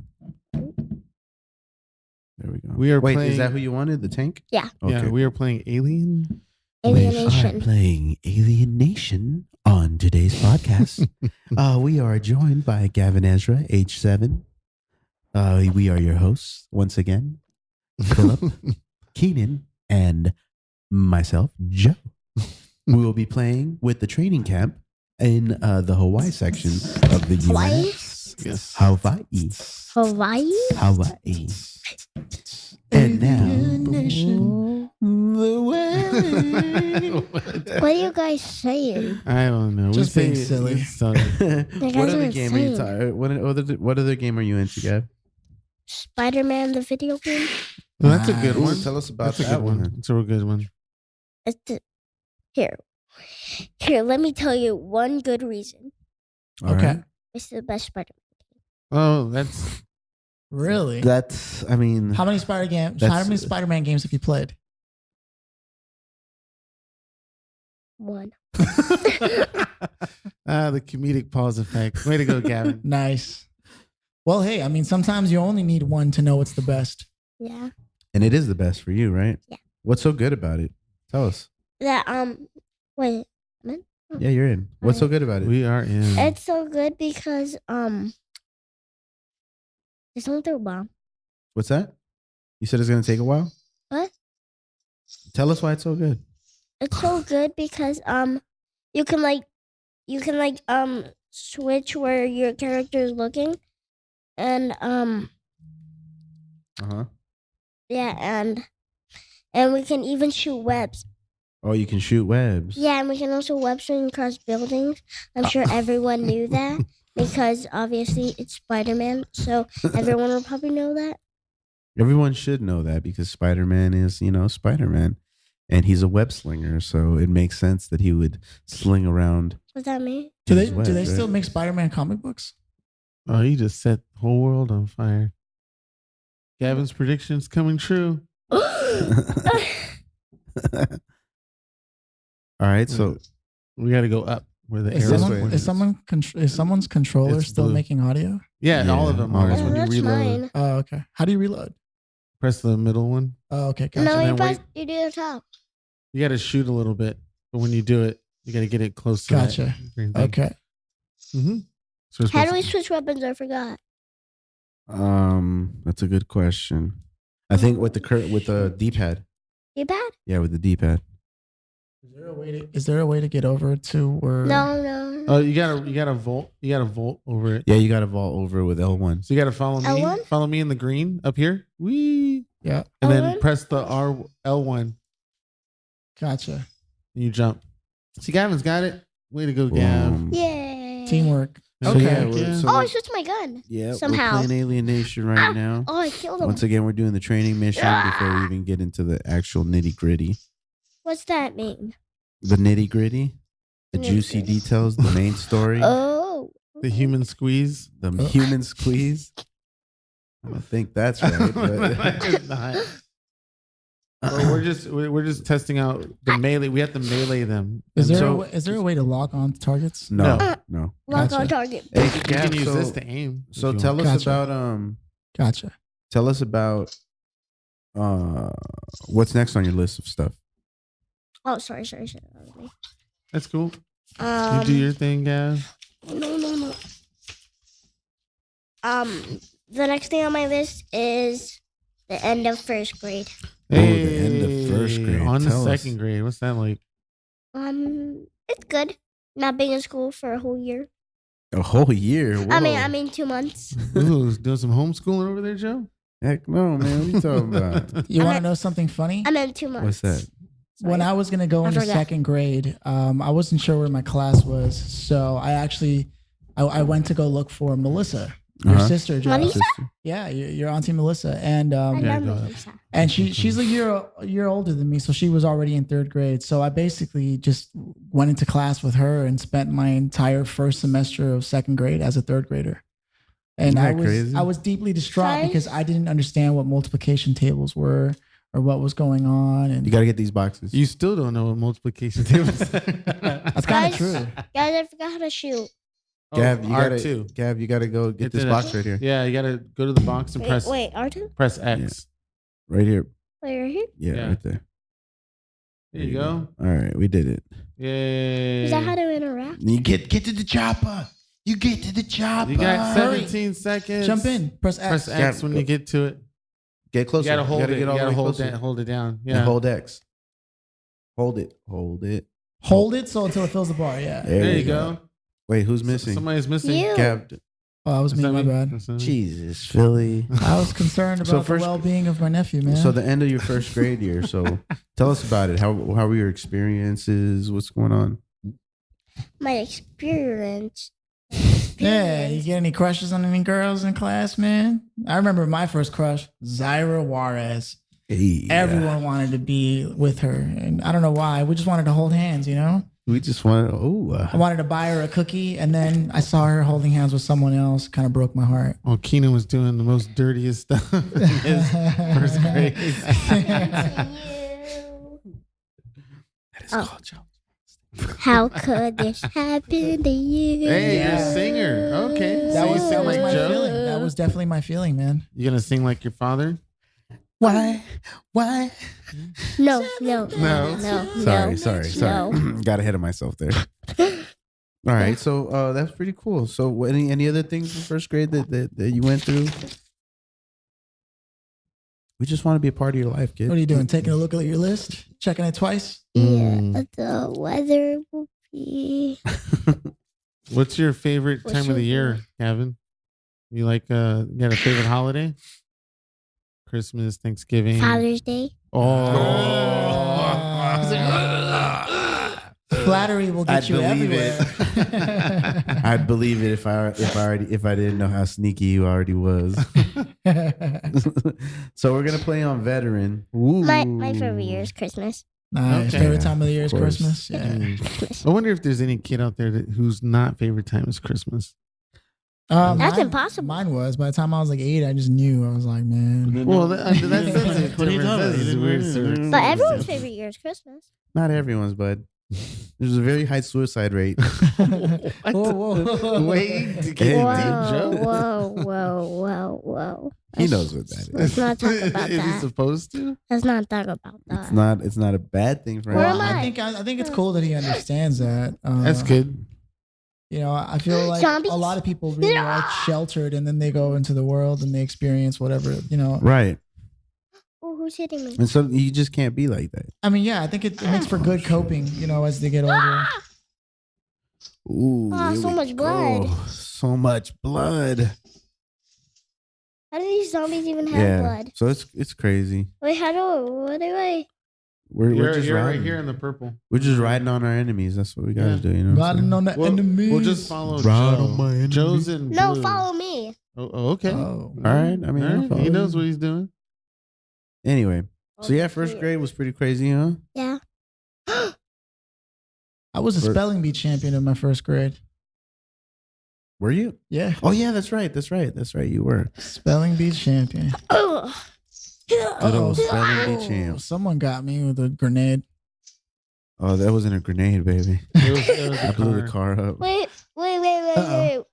There we go. Wait, is that who you wanted? The tank? Yeah. Okay. Yeah, we are playing Alienation. We are playing Alienation on today's podcast. We are joined by Gavin Ezra, age 7. We are your hosts once again, Philip, Keenan, and myself, Joe. We will be playing with the training camp in the Hawaii section of the Hawaii? US. Yes. Hawaii. Hawaii? Hawaii. And now the way. What are you guys saying? I don't know. Just we being say silly. What guys other are game are you insane. What other game are you into, Gav? Spider-Man, the video game. Well, that's a good Nice. one. Ooh, tell us about That's a that good one. one. It's a real good one. It's the, here. Let me tell you one good reason. All Okay. right. It's the best Spider-Man. Oh, that's Really? That's, I mean, How many Spider-Man games have you played? One. the comedic pause effect. Way to go, Gavin. Nice. Well, hey, I mean, sometimes you only need one to know what's the best. Yeah. and it is the best for you, right? Yeah. What's so good about it? Tell us. That wait. Yeah, you're in. What's so good about it? We are in. It's so good because it's not their bomb. What's that? You said it's gonna take a while. What? Tell us why it's so good. It's so good because you can switch where your character is looking, and Uh-huh. yeah, and we can even shoot webs. Oh, you can shoot webs. Yeah, and we can also web swing across buildings. I'm sure everyone knew that because obviously it's Spider-Man, so everyone will probably know that. Everyone should know that because Spider-Man is, Spider-Man. And he's a web slinger, so it makes sense that he would sling around. What's that mean? Do they his webs, right? still make Spider-Man comic books? Oh, you just set the whole world on fire. Gavin's predictions coming true. All right, so We got to go up where the Is arrows someone- point is someone's controller It's still blue. making audio? Yeah, all of Yeah, them all are. of When them. you That's reload, mine. Oh, okay. How do you reload? press the middle one. Oh, okay. Gotcha. No, And you then press. wait. You do the top. You got to shoot a little bit, but when you do it, you got to get it close to Gotcha. that green thing. Okay. Mm-hmm. So How do we switch weapons? I forgot. that's a good question. I think with the D-pad. You bad? Yeah, with the D-pad. Is there a way to get over to where? No. Oh, you gotta vault. You gotta vault over it. Yeah, you got to vault over with L1. So you gotta follow me. L1? Follow me in the green up here. Wee. Yeah. And then L1? press the L1. Gotcha. And you jump. See, Gavin's got it. Way to go, Gav. Boom. Yay. Teamwork. So, Okay. yeah, yeah. so Oh, I switched my gun. yeah, somehow. we're playing Alienation right Ah, now. Oh, I killed him. Once again, we're doing the training mission before we even get into the actual nitty gritty. What's that mean? The nitty gritty, the juicy Nitty-gritty. details, the main story, Oh. The human squeeze. the human squeeze. I don't think that's right, but It's not. Well, we're just testing out the melee. We have to melee them. Is And there so, is there a way to lock on to targets? no. Lock Gotcha. on target. Hey, you Gav, can use so, this to aim. if so you tell want. us Gotcha. about Gotcha. tell us about what's next on your list of stuff. Oh, sorry. That's cool. You do your thing, Gav. No. The next thing on my list is the end of first grade. Oh, the end of first grade. On the Tell us. second grade. What's that like? It's good. Not being in school for a whole year. A whole year. Whoa. I mean 2 months. Ooh, doing some homeschooling over there, Joe? Heck no, man. What are you talking about? You I want to meant- know something funny? I meant 2 months. What's that? When I was gonna go I into forgot. second grade, I wasn't sure where my class was, so I went to go look for Melissa, your Uh-huh. sister, Joe. Melissa? Yeah, your auntie Melissa, and I Yeah, love go ahead. Melissa. and she's a year older than me, so she was already in third grade. So I basically just went into class with her and spent my entire first semester of second grade as a third grader. And Isn't that crazy? I was deeply distraught Guys? because I didn't understand what multiplication tables were or what was going on. And You got to get these boxes. You still don't know what multiplication tables are. that's kind Guys? of true. Guys, I forgot how to shoot. Gav, you gotta R2. Gav, you gotta go get Get this to box the- right here. Yeah, you gotta go to the box and press Wait, R2? press X. Right here. Wait, right here? Yeah, Yeah. right there. There you go. All right, we did it. Yay. Is that how to interact? You get to the chopper. You get to the chopper. You got Hurry. 17 seconds. Jump in, press X. Press X Gav, when go. you get to it. Get You closer. gotta hold it. get You all the gotta way hold closer. that. Hold it down. And Yeah. hold X. Hold it. Hold it. Hold it so until it fills the bar. Yeah. There you go. Wait, who's missing? Somebody's missing. You. Gav. Oh, that was me. My bad. Jesus, Philly. I was concerned about the well-being of my nephew, man. So the end of your first grade year. So tell us about it. How were your experiences? What's going on? My experience. Yeah, you get any crushes on any girls in class, man? I remember my first crush, Zaira Juarez. Hey, Everyone wanted to be with her, and I don't know why. We just wanted to hold hands, you know? we just wanted. I wanted to buy her a cookie, and then I saw her holding hands with someone else. Kind of broke my heart. Oh, Cianan was doing the most dirtiest stuff in his first grade. That is called child. How could this happen to you? Hey, you're a singer. Okay. That So was you sing my like Joe? feeling. That was definitely my feeling, man. You gonna sing like your father? Why? No. Sorry. Got ahead of myself there. All right, so that's pretty cool. So, any other things in first grade that you went through? We just want to be a part of your life, kid. What are you doing? Taking a look at your list? Checking it twice? Yeah, the weather will be. What's your favorite time of the year, Gavyn? You like you got a favorite holiday? Christmas, Thanksgiving, Father's Day. Flattery will get you everywhere. I'd believe it if I didn't know how sneaky you already was. So we're gonna play on veteran. Ooh. My favorite year is Christmas. Nice. Okay. Favorite time of the year is Of course. Christmas. Yeah. I wonder if there's any kid out there whose not favorite time is Christmas. That's Mine- impossible. Mine was. By the time I was like 8, I just knew. I was like, man. Well, that's What are you talking about? That's weird. But everyone's favorite year is Christmas. Not everyone's, bud. There's a very high suicide rate. Whoa. Wait, to get Whoa. He knows what that is. Let's not talk about Is he that. supposed to? Let's not talk about that. It's not a bad thing for Where him. am I think it's cool that he understands that. That's good. You know, I feel like Zombies? a lot of people really are sheltered, and then they go into the world and they experience whatever. You know, Right. Oh, who's hitting me? And so you just can't be like that. I mean, yeah, I think it makes for good coping. You know, as they get older. Ooh, here so we much blood. go. So much blood. How do these zombies even have blood? So it's crazy. Wait, what do I? We're just You're right riding. here in the purple. We're just riding on our enemies. That's what we gotta Yeah. do. You know. What I'm Riding saying? on the enemies. We'll just follow Ride Joe. on my enemy. Joe's in blue. No, follow me. Oh, okay. Oh. All right. I mean, All I'll right. follow He you. knows what he's doing. Anyway, so yeah, first grade was pretty crazy, huh? Yeah. I was a spelling bee champion in my first grade. Were you? Yeah, Oh yeah, that's right. You were. spelling bee champion. Oh. Good old spelling bee champ. Someone got me with a grenade. Oh, that wasn't a grenade, baby. It was I blew the car up. Wait. Uh-oh.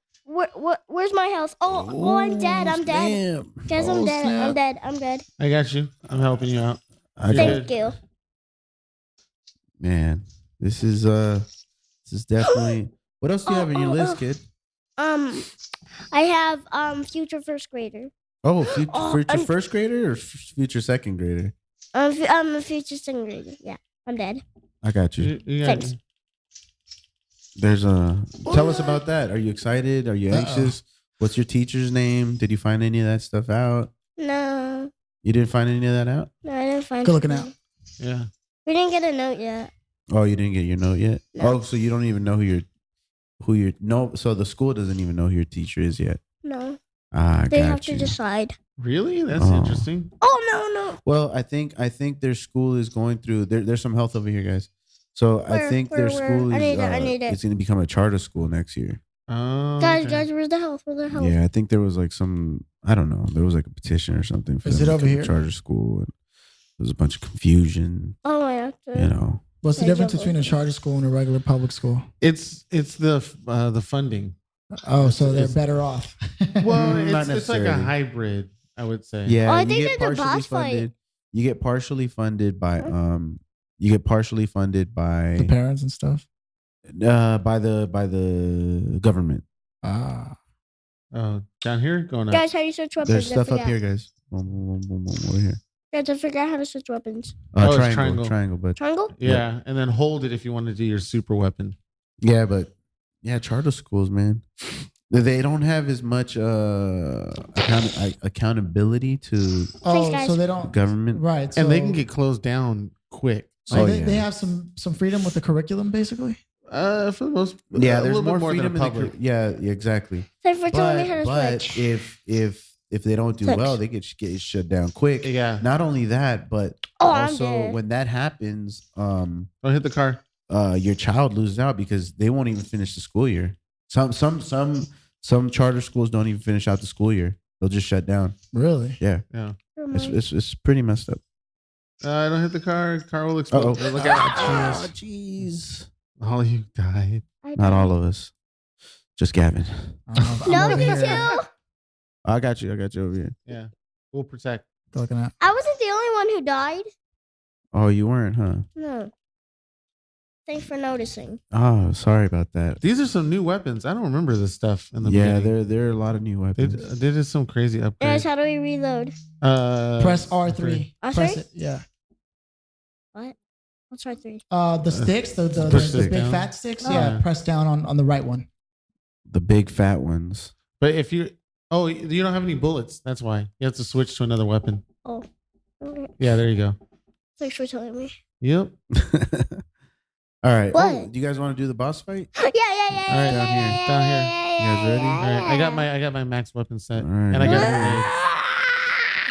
Where's my house? Oh, I'm dead. I'm dead. Damn. Guys, Oh, I'm dead. snap. I'm dead. I'm dead. I got you. I'm helping you out. I Thank got, Thank you. man, this is definitely. What else do you have in your list, kid? I have future first grader. Oh, Oh, future I'm- first grader or future second grader? I'm a future second grader. Yeah, I'm dead. I got you. You got Thanks. me. There's a. Tell us about that. Are you excited? Are you anxious? What's your teacher's name? Did you find any of that stuff out? No, You didn't find any of that out? I didn't find. Good looking anything. out. Yeah. We didn't get a note yet. Oh, you didn't get your note yet? No. Oh, so you don't even know who your no. So the school doesn't even know who your teacher is yet. No, Ah, they got have to you. decide. Really? That's Oh. interesting. Oh no. Well, I think their school is going through. There's some health over here, guys. So I Where? think their Where? school I is need it, I need it. it's going to become a charter school next year. Oh, Guys, okay. where's the health? Where's the health? Yeah, I think there was like some. I don't know. There was like a petition or something for Is them it to over become a here? charter school. And there was a bunch of confusion. Oh, I have to. You know. What's the Okay, difference jump between a over. charter school and a regular public school? It's the funding. Oh, so they're It's- better off. Well, Not it's like a necessarily. hybrid, I would say. Yeah, Oh, I you think get there's a partially boss fight. funded. You get partially funded by You get partially funded by the parents and stuff. by the government. Ah, Oh, down here going up. Guys, how do you switch weapons? There's I stuff up forgot. here, guys. Boom, boom, boom, boom, boom, over here. Guys, I forgot how to switch weapons. Oh, it's Triangle, triangle. but Triangle? Yeah, and then hold it if you want to do your super weapon. yeah, charter schools, man. They don't have as much accountability to Oh, so they don't government, right? So, And they can get closed down quick. so Oh, they, yeah. they have some freedom with the curriculum, basically. For the most, Yeah, a there's little more bit more freedom than in the the public. yeah, exactly. So for telling me how to But switch. if they don't do Switch. well, they get shut down quick. Yeah, Not only that, but Oh, I'm also dead. when that happens, don't hit the car. your child loses out because they won't even finish the school year. Some charter schools don't even finish out the school year. They'll just shut down. Really? Yeah, Yeah. it's pretty messed up. Don't hit the car. Car will explode. Uh-oh. Look out! Oh, jeez. All you died. Not all of us. Just Gavin. I'm No, over you here too. I got you over here. Yeah, we'll protect. looking at. I wasn't the only one who died. Oh, you weren't, huh? No. Thanks for noticing. Oh, sorry about that. These are some new weapons. I don't remember this stuff in the Yeah, beginning. there are a lot of new They weapons. did some crazy Guys, upgrades. how do we reload? Press R3. R3? Press it. Yeah. What? What's R3? The sticks, the push the stick big down. fat sticks. Oh. Yeah. Press down on the right one. The big fat ones. But if you, you don't have any bullets. That's why you have to switch to another weapon. Oh. Okay. Yeah, there you go. Thanks for telling me. Yep. All right. What? Oh, do you guys want to do the boss fight? Yeah. All right, down here, down here. You guys ready? All right, I got my max weapon set, All right. and I got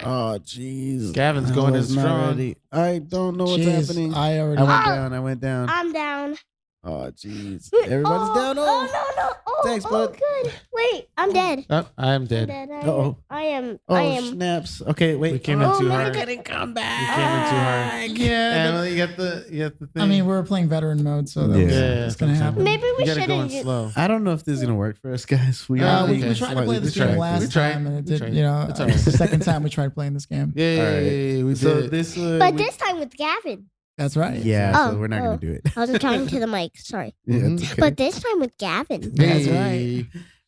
Oh, jeez. Gavin's I going in was not strong. ready. I don't know what's Jeez, happening. I already. I went down. I'm down. Oh, jeez. Everybody's down. Oh, Oh. no. Oh, Thanks, oh, bud. good. Wait, I'm dead. Oh, I am I'm dead. dead. Uh-oh. I am. Oh, snaps. Okay, wait. We came in Oh, too my hard. God. Didn't come back. We came in too hard. Yeah. And well, you got the thing. I mean, we're playing veteran mode, so that Yeah. was, yeah, it's gonna happen. Maybe we you gotta go in shouldn't. slow. I don't know if this is gonna work for us, guys. We okay. tried to play We this tried. game We last tried. time, and it We did. tried. You know, It's all right. it's the second time we tried playing this game. Yay, we So did it. this, But this time with Gavin. That's right. yeah. Oh, so we're not oh. gonna do it. I was talking to the mic. Sorry. Yeah, Mhm. it's okay. But this time with Gavin. That's Hey.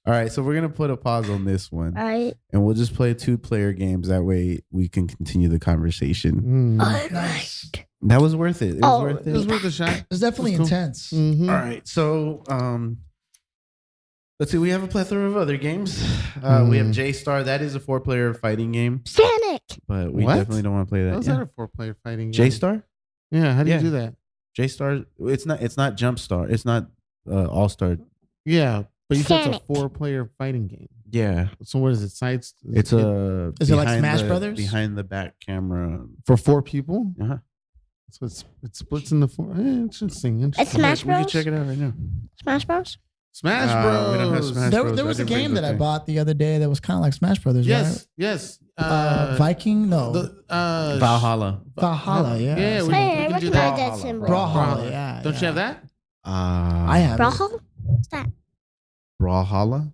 All right, so we're gonna put a pause on this one, I. and we'll just play 2-player games. That way, we can continue the conversation. Mm. Nice. That was worth it. It was Oh, worth It was it. worth a shot. It's definitely That's cool. intense. Mhm. All right, so let's see. We have a plethora of other games. We have J Star. That is a 4-player fighting game, Sonic. but we What? definitely don't want to play that. How's Yeah. that a 4-player fighting game? J Star. Yeah, how do you Yeah. do that? J Star. It's not Jump Star. It's not All Star. Yeah, but you said it's Sonic. a 4-player fighting game. Yeah, So what is it? Sides? it's a. Is it like behind Smash the- Brothers? Behind the back camera. for 4 people. Uh-huh. So it splits into 4. Interesting. It's Interesting. Smash We can Bros. check it out right now. Smash Bros. Smash We don't have Bros. Smash There, Bros. there was I a didn't bring game the that I thing. bought the other day that was kind of like Smash Brothers, Yes, right? yes. Viking? No. Valhalla. Valhalla, yeah. Yeah, we, Hey, I we can do recognize that. that symbol. Brawlhalla, yeah. Don't you have that? I have it. Brawlhalla? What's that? Brawlhalla.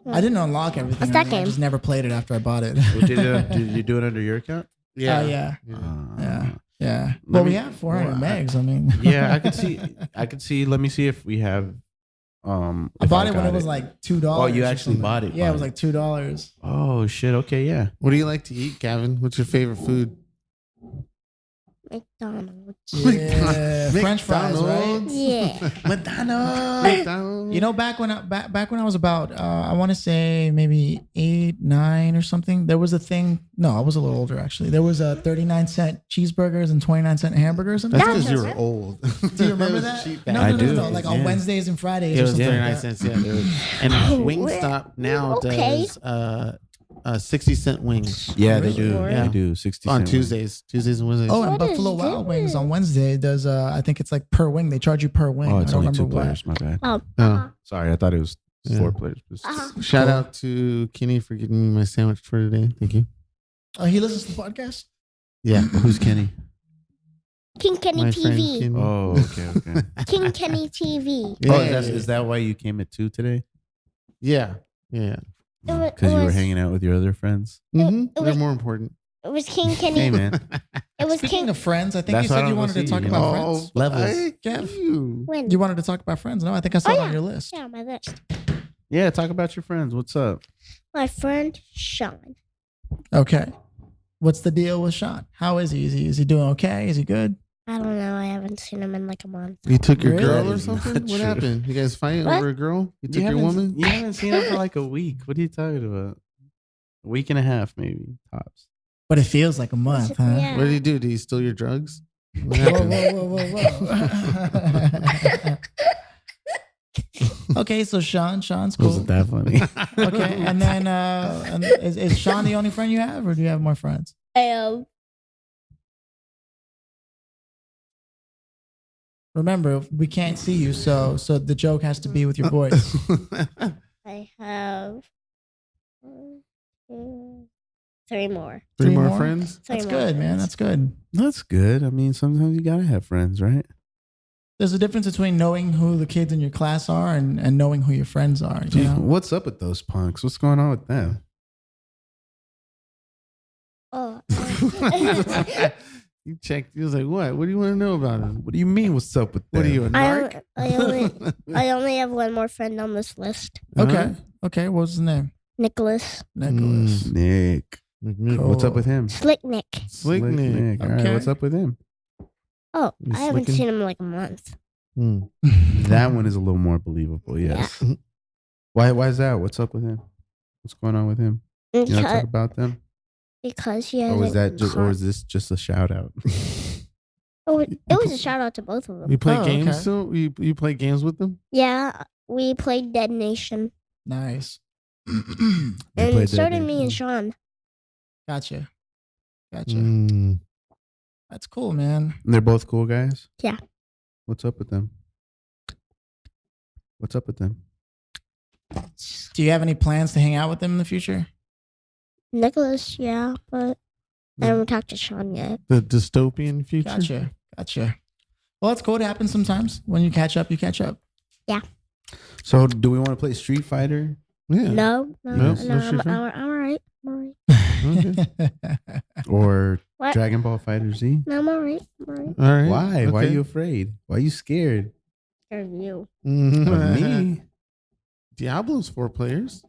I didn't unlock everything. What's that on it. I game? just never played it after I bought it. Did you do it under your account? Yeah. Yeah. Yeah. Let Well, we me- have 400 well, megs. I mean, Yeah, I could see. Let me see if we have. I if bought it when got it was like $2. Oh, you or actually something. bought it, Yeah, it was bought like $2. Oh shit! Okay, yeah. What do you like to eat, Gavin? What's your favorite food? McDonald's. Yeah, French fries, right? McDonald's. Yeah. McDonald's. McDonald's. You know, back when I was about, I want to say maybe 8, 9 or something. There was a thing. No, I was a little older actually. There was a 39-cent cheeseburgers and 29-cent hamburgers. That's That's because you were right. old. Do you remember that? No, I no, do, no. Like on yeah. Wednesdays and Fridays It or was something. 39 like that. cents, yeah. And Oh, Wingstop now okay. does 60-cent wings Yeah, they do. Really? They do 60 on cent Tuesdays and Wednesdays. Oh, and What is Buffalo Wild Wings this? on Wednesday does. I think it's like per wing. They charge you per wing. wings. Oh, I it's don't only 2 remember why. players. My bad. Oh. Oh. Sorry, I thought it was Yeah. 4 players. Shout out to Kenny for getting me my sandwich for today. Thank you. Oh, he listens to the podcast. Yeah. Who's Kenny? King Kenny My friend TV. Kenny. Oh, okay. King Kenny TV. Yeah. Oh, is that why you came at 2 today? Yeah. Yeah. Because you were hanging out with your other friends. Mm-hmm. it They're was- more important. It was King Kenny. Hey, man. It was Speaking King. of friends, I think That's you what said I you wanna wanted to see, talk you about know. friends. Levels. Gav. You. When? You wanted to talk about friends? No, I think I saw Oh, it yeah. on your list. Yeah, on my list. Yeah, talk about your friends. What's up? My friend Sean. Okay. What's the deal with Sean? How is he? Is he doing okay? Is he good? I don't know. I haven't seen him in like a month. You took your Really? girl That or is not something? What true. happened? You guys fight What? over a girl? You took your haven't- woman? You haven't seen him for like a week. What are you talking about? A week and a half, maybe tops. But it feels like a month, huh? Yeah. What did he do? Did he steal your drugs? What Whoa, happened? whoa. Okay, so Sean's cool. Wasn't that funny? Okay, and then is Sean the only friend you have, or do you have more friends? Remember, we can't see you, so the joke has to be with your voice. I have 1, 2, 3 more. Three Three more more? friends? Three That's more good, man. friends. That's good. That's good. I mean, sometimes you gotta have friends, right? There's a difference between knowing who the kids in your class are and knowing who your friends are. You know? What's up with those punks? What's going on with them? Oh. You checked. He was like, what? What do you want to know about him? What do you mean? What's up with them? What are you, a narc? I only have one more friend on this list. Okay. Okay. What's his name? Nicholas. Nicholas. Nick. Cool. What's up with him? Slick Nick. Slick Nick. All right, Okay. what's up with him? Oh, You I haven't slicking? seen him in like a month. Hmm. That one is a little more believable. Yes. Why is that? What's up with him? What's going on with him? You want to talk about them? Because he Or has. was that just, or is this just a shout out? It was a shout out to both of them. You play Oh, games okay. still? You play games with them? Yeah, we played Dead Nation, Nice. You and played so Dead did me Nation? and Sean. Gotcha. Mm. That's cool, man. They're both cool guys? Yeah. What's up with them? What's up with them? Do you have any plans to hang out with them in the future? Nicholas, yeah, but I haven't talked to Sean yet. The dystopian future? Gotcha. Well, that's cool. It happens sometimes. When you catch up, you catch up. So, do we want to play Street Fighter? Yeah. No, No, I'm, no Street Fighter? I'm all right. I'm all right. Okay. Or What? Dragon Ball Fighter Z? No, I'm all right. I'm all right. All right. Why? Why are Okay. you afraid? Why are you scared Scared of you. Mhm. of me? Diablo's 4 players.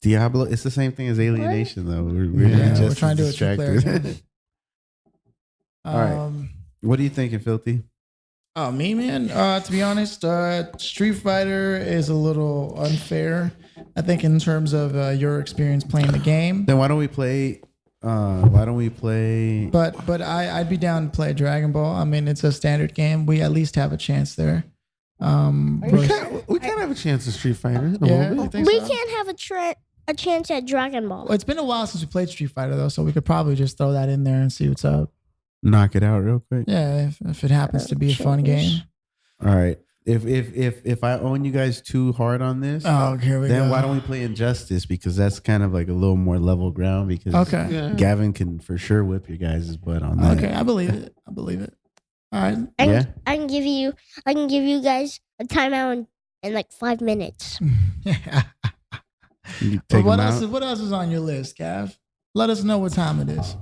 Diablo, it's the same thing as Alienation, though. We're Yeah, just we're trying to do a distracted. two-player game. All right. What are you thinking, Filthy? Oh, me, man. To be honest, Street Fighter is a little unfair. I think in terms of your experience playing the game. Then why don't we play? But I'd be down to play Dragon Ball. I mean, it's a standard game. We at least have a chance there. We kind of have a chance at Street Fighter. A Yeah, little I bit. think We so. can't have a chance at Dragon Ball. Well, it's been a while since we played Street Fighter though, so we could probably just throw that in there and see what's up. Knock it out real quick. Yeah, if it happens to be a fun game. All right. If I own you guys too hard on this, Oh, here we go. then why don't we play Injustice? Because that's kind of like a little more level ground. Because Okay. Yeah. Gavin can for sure whip your guys' butt on that. Okay, I believe it. All right. Yeah. I can give you guys a timeout in like 5 minutes. You But take what them else? out. What else is on your list, Gav? Let us know what time it is.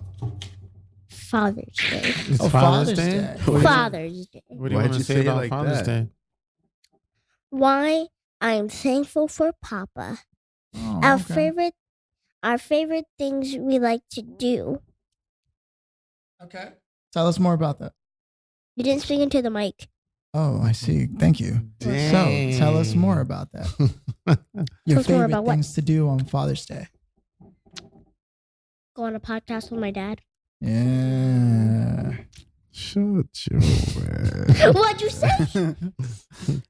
Father's Day. It's Oh, Father's Day. Father's Day. What do you Why'd want to you say say it about like Father's that? Day? Why I'm thankful for Papa. Oh, Our okay. favorite things we like to do. Okay. Tell us more about that. You didn't speak into the mic. Oh, I see. Thank you. Dang. So, tell us more about that. Your Tell us more favorite about what? things to do on Father's Day. Go on a podcast with my dad. Yeah. Shut your ass. What'd you say?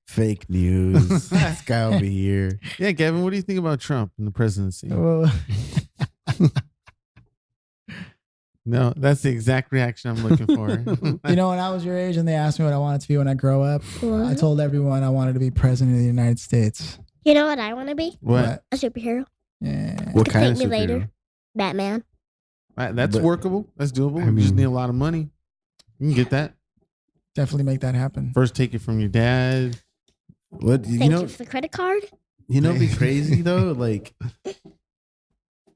Fake news. This guy over here. Yeah, Gavin, what do you think about Trump and the presidency? Well, No, that's the exact reaction I'm looking for. you know, when I was your age and they asked me what I wanted to be when I grow up, I What? told everyone I wanted to be president of the United States. You know what I want to be? What? A superhero. Yeah. What To kind of take me superhero? later. Batman. That's But- workable. That's doable. I You just mean- need a lot of money. You can get that. Definitely make that happen. First, take it from your dad. What Thank you for the credit card. You know, be crazy though. Like,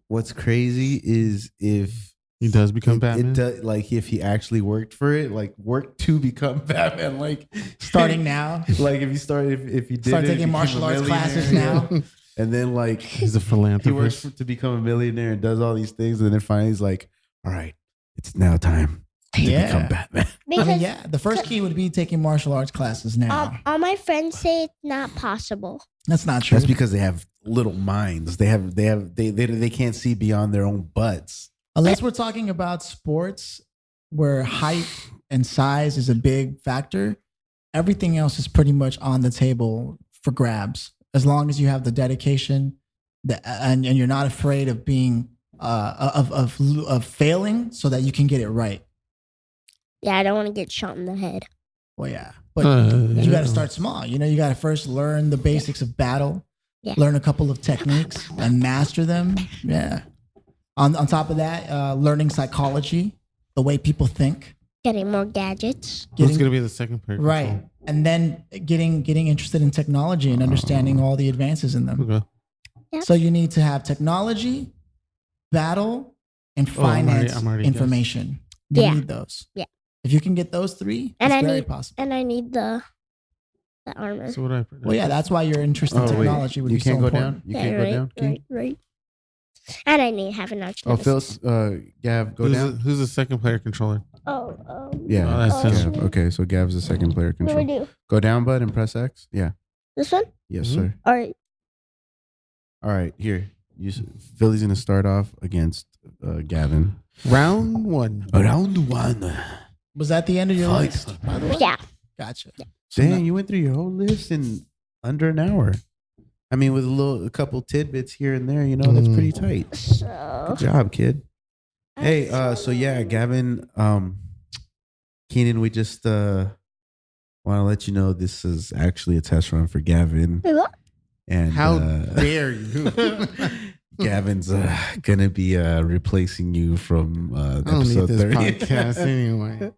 what's crazy is if He does become Batman. It does, like if he actually worked for it, like worked to become Batman. Like Starting now. like if you started, if you did Start it, taking became martial a arts classes millionaire, now. and then like He's a he philanthropist. works to become a millionaire and does all these things, and then finally he's like, "All right, it's now time Yeah. Become Batman. Because I mean, yeah, the first key would be taking martial arts classes now. all my friends say it's not possible. That's not true. That's because they have little minds. They can't see beyond their own butts. Unless we're talking about sports where height and size is a big factor, everything else is pretty much on the table for grabs. As long as you have the dedication and you're not afraid of being of failing so that you can get it right. Yeah, I don't want to get shot in the head. Well, yeah. But you got to start small. You know, you got to first learn the basics of battle, learn a couple of techniques and master them. Yeah. On top of that, learning psychology, the way people think. Getting more gadgets. Who's going to be the second player? Right. Control? And then getting interested in technology and understanding all the advances in them. Okay. Yep. So you need to have technology, battle, and finance I'm already information. You Yeah. need those. Yeah. If you can get those three, And it's I very need- possible. And I need the armor. So what do I predict? Well, yeah, that's why your interest in Oh, wait. technology would You be so can't go important. down? You can't go down? King? Right. And I need to have an arch. Oh, Phil's, Gav, go down. Who's the second player controller? Yeah. Oh, that's Gav. Okay, so Gav's the second player What do I control. do? Go down, bud, and press X. Yeah. This one? Yes, Mhm. sir. All right. All right, here. Philly's going to start off against Gavin. Round one. Round one. Was that the end of your Fight. list? By the way? Yeah. Gotcha. Dang, you went through your whole list in under an hour. I mean, with a couple tidbits here and there, you know, that's pretty tight. So. Good job, kid. Hey, so yeah, Gavin, Keenan, we just want to let you know this is actually a test run for Gavin. Wait, what? And How dare you? Gavin's gonna be replacing you from I don't need episode this 30. podcast anyway.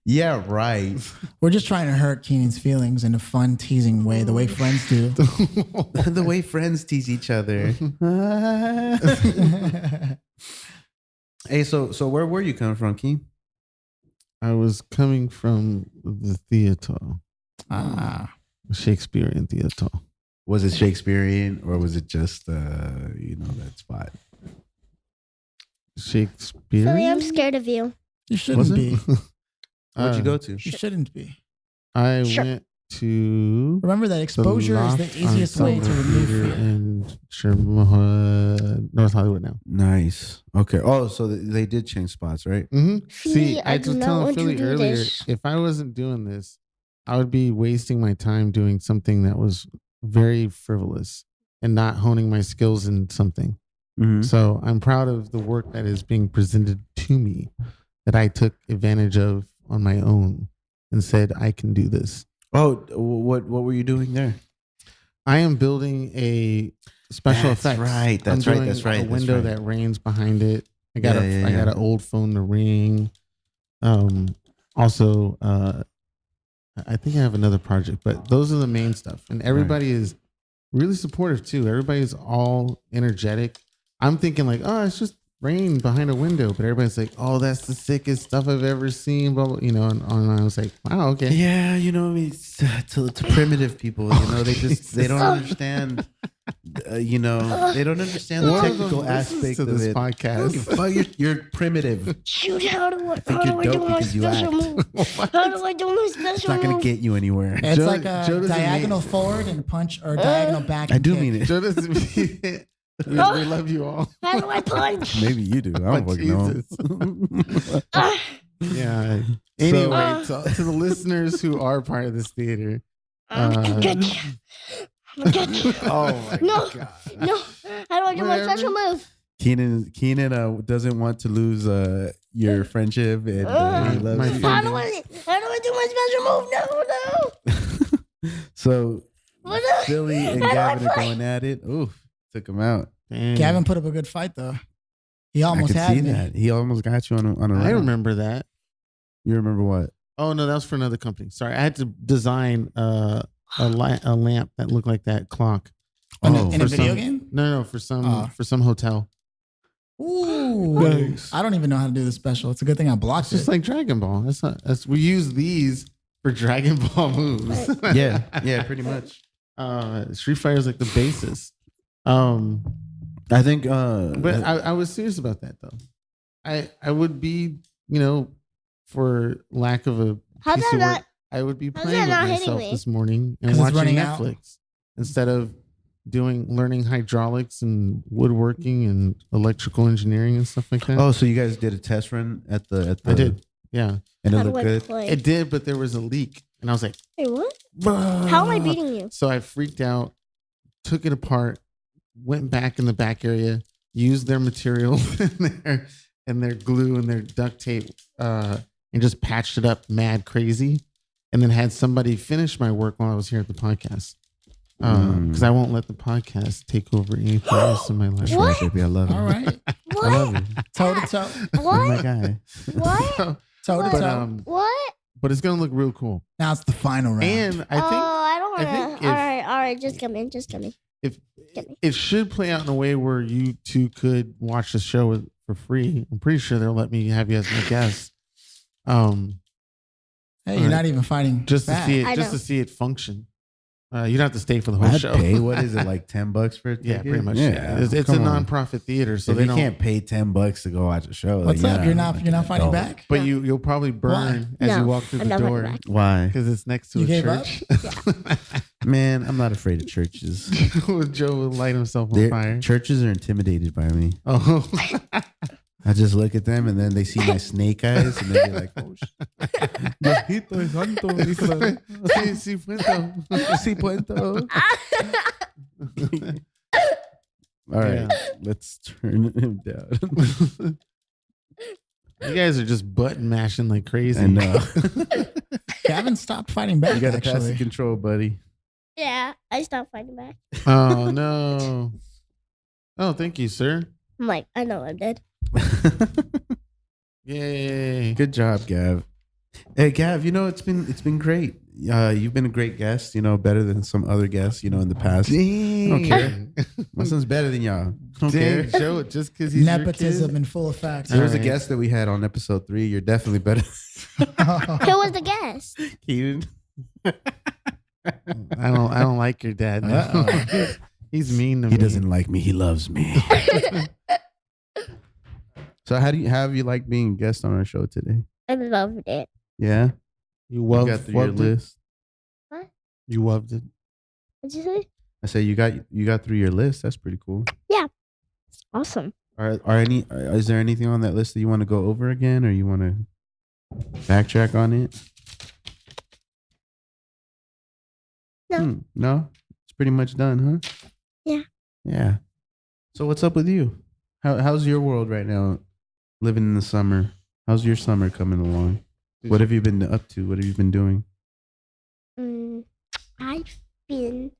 Yeah, right. We're just trying to hurt Keenan's feelings in a fun, teasing way, the way friends do. The way friends tease each other. Hey, so where were you coming from, Keen? I was coming from the theater, Shakespearean theater. Was it Shakespearean or was it just that spot? Shakespeare. Philly, I'm scared of you. You shouldn't be. Where'd you go to? You shouldn't be. I Sure. went to Remember that exposure is the easiest way to remove fear. in Sherman, North Hollywood now. Nice. Okay. Oh, so they did change spots, right? Mm-hmm. Philly, See, I I do was not telling want to Philly do earlier, this. if I wasn't doing this, I would be wasting my time doing something that was very frivolous and not honing my skills in something. Mm-hmm. So I'm proud of the work that is being presented to me that I took advantage of on my own and said, I can do this. Oh, what were you doing there? I am building a special That's effects. right. That's I'm right. doing That's right. A that's window right. that rains behind it. I got Yeah, I got an old phone to ring. Also, I think I have another project, but those are the main stuff. And everybody is really supportive too. Everybody's all energetic. I'm thinking like, oh, it's just rain behind a window, but everybody's like, oh, that's the sickest stuff I've ever seen. Blah, blah, and I was like, wow, okay. Yeah, it's to primitive people. They don't understand. They don't understand the One of them technical listens aspect to of this it. podcast. You're primitive. Shoot, how do I think you're do dope my because you special act. move? How do I do my It's special not going move? to get you anywhere. It's Joe- like a Joe doesn't diagonal mean- forward and a punch, or diagonal back. I and do kick. mean it. Joe doesn't mean it. We love you all. How do I punch? Maybe you do. I don't Oh, fucking know. Ah, Yeah. Anyway, to the listeners who are part of this theater, I'm gonna get you. I'm gonna get you. Oh my No. god. No. How do I do my Whatever. special move? Keenan doesn't want to lose your friendship, and he loves My you. friend. How do I do my special move? No. So What the- Philly and How do I Gavin are play? going at it. Oof, took him out. Dang. Gavin put up a good fight though. He almost I had could see me. that. He almost got you on a I round. remember that. You remember what? Oh no, that was for another company. Sorry, I had to design a lamp that looked like that clock. In Oh, a for video some- game? No, for some hotel. Ooh. Nice. I don't even know how to do the special. It's a good thing I blocked It's just it. like Dragon Ball. That's we use these for Dragon Ball moves. Yeah, pretty much. Street Fighter is like the basis. I think. But I was serious about that though. I would be, for lack of a How's piece that of not? work, I would be how's playing that with not hitting myself me? this morning and 'Cause it's watching running out. Netflix instead of learning hydraulics and woodworking and electrical engineering and stuff like that. Oh, so you guys did a test run at the I did. Yeah, and it How looked do I good. play? it did, but there was a leak, and I was like, Wait, what? How am I beating you? So I freaked out, took it apart, went back in the back area, used their material and their glue and their duct tape, and just patched it up mad crazy, and then had somebody finish my work while I was here at the podcast. Because I won't let the podcast take over anything else in my life. That's What? right, baby. I love it. All right. I What? love it. Toe to toe. You're my What? guy. What? So, Toe to but toe. What? but it's gonna look real cool, Now it's the final round. and I think I don't I want think to. if- All right. Just come in. Just come in. if Get me. it should play out in a way where you two could watch the show for free. I'm pretty sure they'll let me have you as my guest. Hey, you're not even fighting Just to back. see it, I just know. to see it function. You don't have to stay for the whole I'd show. pay. What is it, like $10 for a ticket? Yeah, pretty much. Yeah, It's a come on. non-profit theater, so So they you don't. can't pay $10 to go watch a show. What's like, up? You're not fighting back? But No. you'll probably burn as No, you walk through I'm the not door running back. Why? because it's next to You a gave church. Man, I'm not afraid of churches. Joe will light himself on They're- fire. Churches are intimidated by me. Oh, I just look at them and then they see my snake eyes and they're like, oh, Diosito santo, hijo de- sí, puedo. Sí puedo. All right, Yeah. let's turn him down. You guys are just button mashing like crazy. I know. Gavin stopped fighting back. You got to pass the actually. control, buddy. Yeah, I stopped fighting back. Oh no. Oh, thank you, sir. I'm like, I know I'm dead. Yay. Good job, Gav. Hey, Gav, it's been great. You've been a great guest, better than some other guests, in the past. Dang. don't care. My son's better than y'all. Don't Dang, care. Joe, just because he's Nepotism your kid? in full effect. There was a Alright. guest that we had on episode 3. You're definitely better. Who was the guest? Keaton. I don't like your dad. No. Uh-oh. He's mean to me. He doesn't like me. He loves me. So how have you liked being a guest on our show today? I loved it. Yeah? You You loved, got through your loved it? list. You loved it. What'd you say? I say you got through your list. That's pretty cool. Awesome. Is there anything on that list that you want to go over again or you want to backtrack on it? No. No? It's pretty much done, huh? Yeah. Yeah. So what's up with you? How's your world right now living in the summer? How's your summer coming along? What have you been up to? What have you been doing? I've been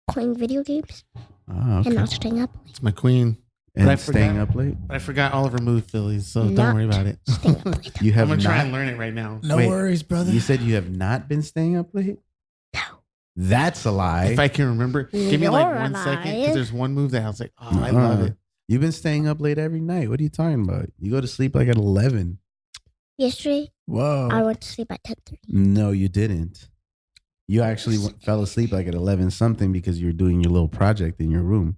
playing video games Ah, okay. and not staying up. It's my queen. And I staying forgot. up late? But I forgot all of her move Phillies, so don't Not worry about it. staying up late. You I'm have gonna try not. and learn it right now. No Wait, worries, brother. You said you have not been staying up late? No. That's a lie. If I can remember, give me like You're 1 second alive. because there's one move that I was like, oh, I love Uh-uh. it. You've been staying up late every night. What are you talking about? You go to sleep like at 11. Yesterday, Whoa. I went to sleep at 10:30. No, you didn't. You actually fell asleep like at 11 something because you were doing your little project in your room.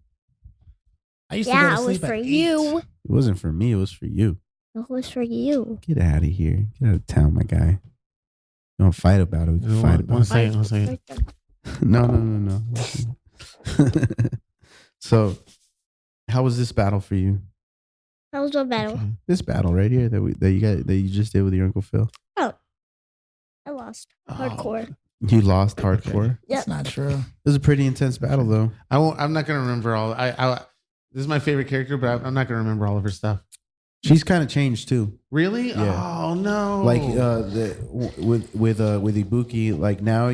I used to go Yeah, to it was sleep for at 8. you. It wasn't for me. It was for you. It was for you. Get out of here. Get out of town, my guy. Don't fight about it. We can fight about it. One second. No. So, how was this battle for you? That was a battle. Okay. This battle right here that you just did with your Uncle Phil. I lost. Oh. Hardcore. You lost hardcore. That's not true. It was a pretty intense battle, though. I won't. I'm not gonna remember all. This is my favorite character, but I'm not gonna remember all of her stuff. She's kind of changed too. Really? Yeah. Oh no. Like with Ibuki, like now,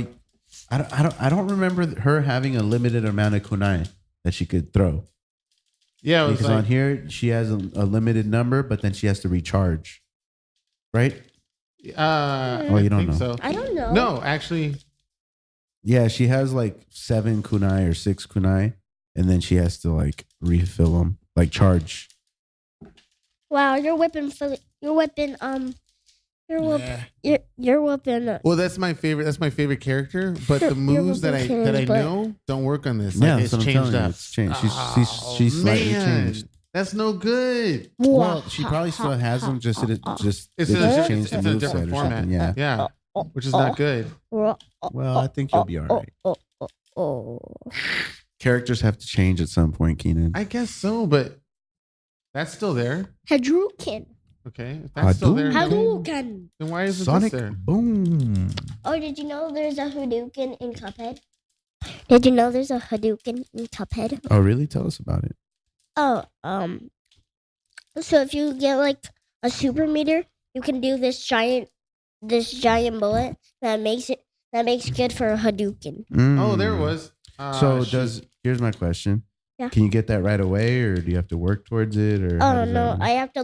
I don't remember her having a limited amount of kunai that she could throw. yeah, it was Because like, on here she has a limited number, but then she has to recharge. Right? Oh, you don't know. So. I don't know. No, actually, Yeah, she has like 7 kunai or 6 kunai, and then she has to like refill them, like charge. Wow, your weapon. Your weapon. Your weapon. well, that's my favorite. That's my favorite character. But the You're moves that I ridiculous, but- know don't work on this. Yeah, Like, that's it's what I'm changed telling you. up. It's changed. Oh, She's slightly man. changed. That's no good. Well, she probably still has them. Just It's they a just changed the it's a moveset different or format. something. Yeah. Yeah, which is not good. Well, I think you'll be all right. Characters have to change at some point, Keenan. I guess so, but that's still there. Hadouken. Okay, if that's still there, Hadouken. then why isn't Sonic this there? Boom. Oh, did you know there's a Hadouken in Cuphead? Did you know there's a Hadouken in Cuphead? Oh, really? Tell us about it. Oh, so if you get like a super meter, you can do this giant bullet that makes good for a Hadouken. Oh, there it was. So here's my question. Yeah. Can you get that right away, or do you have to work towards it? Or Oh no, I have to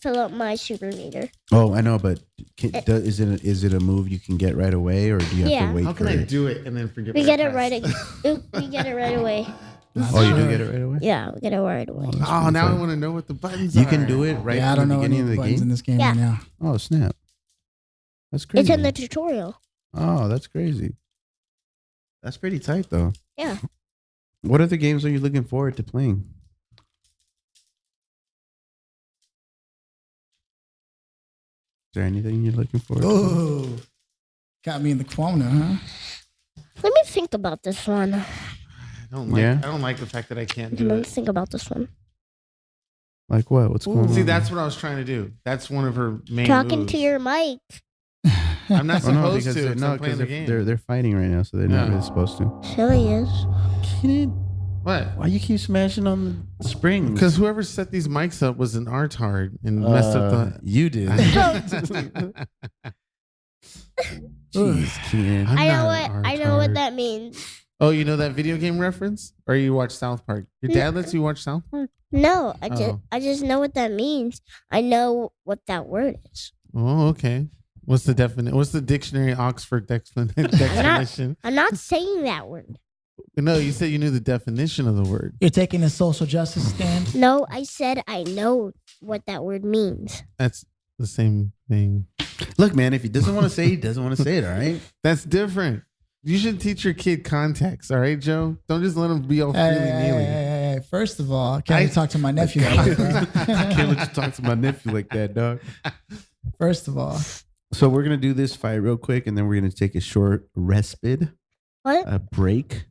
fill up my super meter. Oh, I know, but is it a move you can get right away, or do you have to wait? How can for I it? do it and then forget? We get it right. We get it right away. Oh, you do get it right away. Yeah, we get it right away. Oh, now I want to know what the buttons are. You can do it right Yeah, I from don't the know any beginning of of the the buttons in game. this game Yeah. right now. Oh snap! That's crazy. It's in the tutorial. Oh, that's crazy. That's pretty tight, though. Yeah. What other games are you looking forward to playing? Is there anything you're looking forward to? Oh, got me in the corner, huh? Let me think about this one. I don't like. Yeah? I don't like the fact that I can't do Let me it. think about this one. Like what? What's going on? See, that's what I was trying to do. That's one of her main Talking moves. to your mic. I'm not Oh, no, supposed because to. they're, It's no, I'm playing because the game. they're fighting right now, so they're not Yeah. really supposed to. Silly is. Keenan, What? why you keep smashing on the springs? Because whoever set these mics up was an artard and messed up the. You did. Jeez, Keenan. I'm I know not an I know what artard. that means. Oh, you know that video game reference? Or you watch South Park? Your dad lets you watch South Park? No, Oh. I just know what that means. I know what that word is. Oh, okay. What's the definition? What's the dictionary Oxford definition? I'm not saying that word. No, you said you knew the definition of the word. You're taking a social justice stand. No, I said I know what that word means. That's the same thing. Look, man, if he doesn't want to say it, he doesn't want to say it, all right? That's different. You should teach your kid context, all right, Joe? Don't just let him be all Hey, freely-neely. hey, first of all, can't talk to my nephew like that, bro. I can't let you talk to my nephew like that, dog. First of all, So we're going to do this fight real quick, and then we're going to take a short respite, What? a break,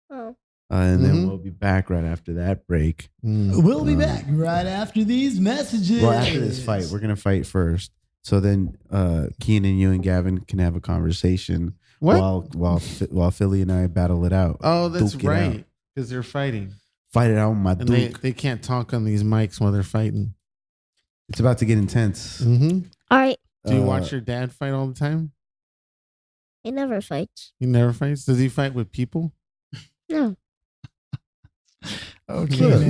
Oh. and then Mhm. we'll be back right after that break. we'll be back right after these messages. Well, after this fight, we're going to fight first. So then Cianan, you and Gavin can have a conversation What? while Philly and I battle it out. Oh, that's Duke it out. right. Because they're fighting. Fight it out with my And they, Duke. they can't talk on these mics while they're fighting. It's about to get intense. Mm-hmm. All right. Do you Uh, watch your dad fight all the time? He never fights. He never fights? Does he fight with people? No. Okay.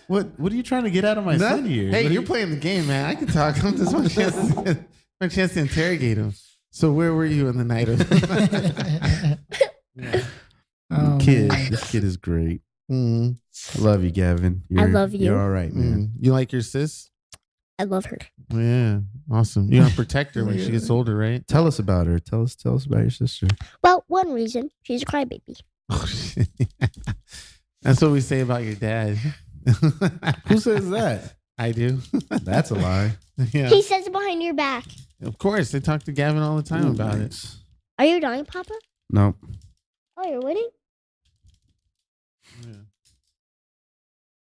What are you trying to get out of my son here? Hey, What are you're you- playing the game, man. I can talk. I'm just my chance to interrogate him. So where were you in the night of? Yeah. Oh, kid. man. This kid is great. Mm, I love you, Gavin. I love you. You're all right, man. You like your sis? I love her. Yeah, awesome. You're gonna protect her when she gets older, right? Tell us about her. Tell us about your sister. Well, one reason she's a crybaby. Oh shit. That's what we say about your dad. Who says that? I do. That's a lie. Yeah. He says it behind your back. Of course, they talk to Gavin all the time about it. Are you dying, Papa? No. Oh, you're winning? Yeah.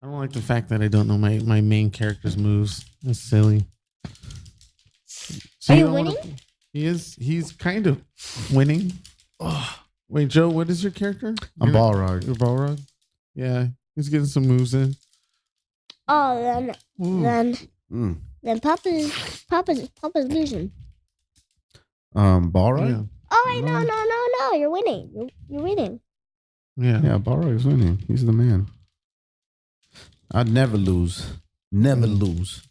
I don't like the fact that I don't know my main character's moves. That's silly. So Are you don't wanna- winning? He's kind of winning. Oh. Wait, Joe, what is your character? I'm Balrog. You're Balrog? Yeah. He's getting some moves in. Oh, then Mm. Papa's losing. Balrog? Yeah. Oh, wait, no, you're winning. You're winning. Yeah. Yeah, Balrog is winning. He's the man. I'd never lose. Never lose.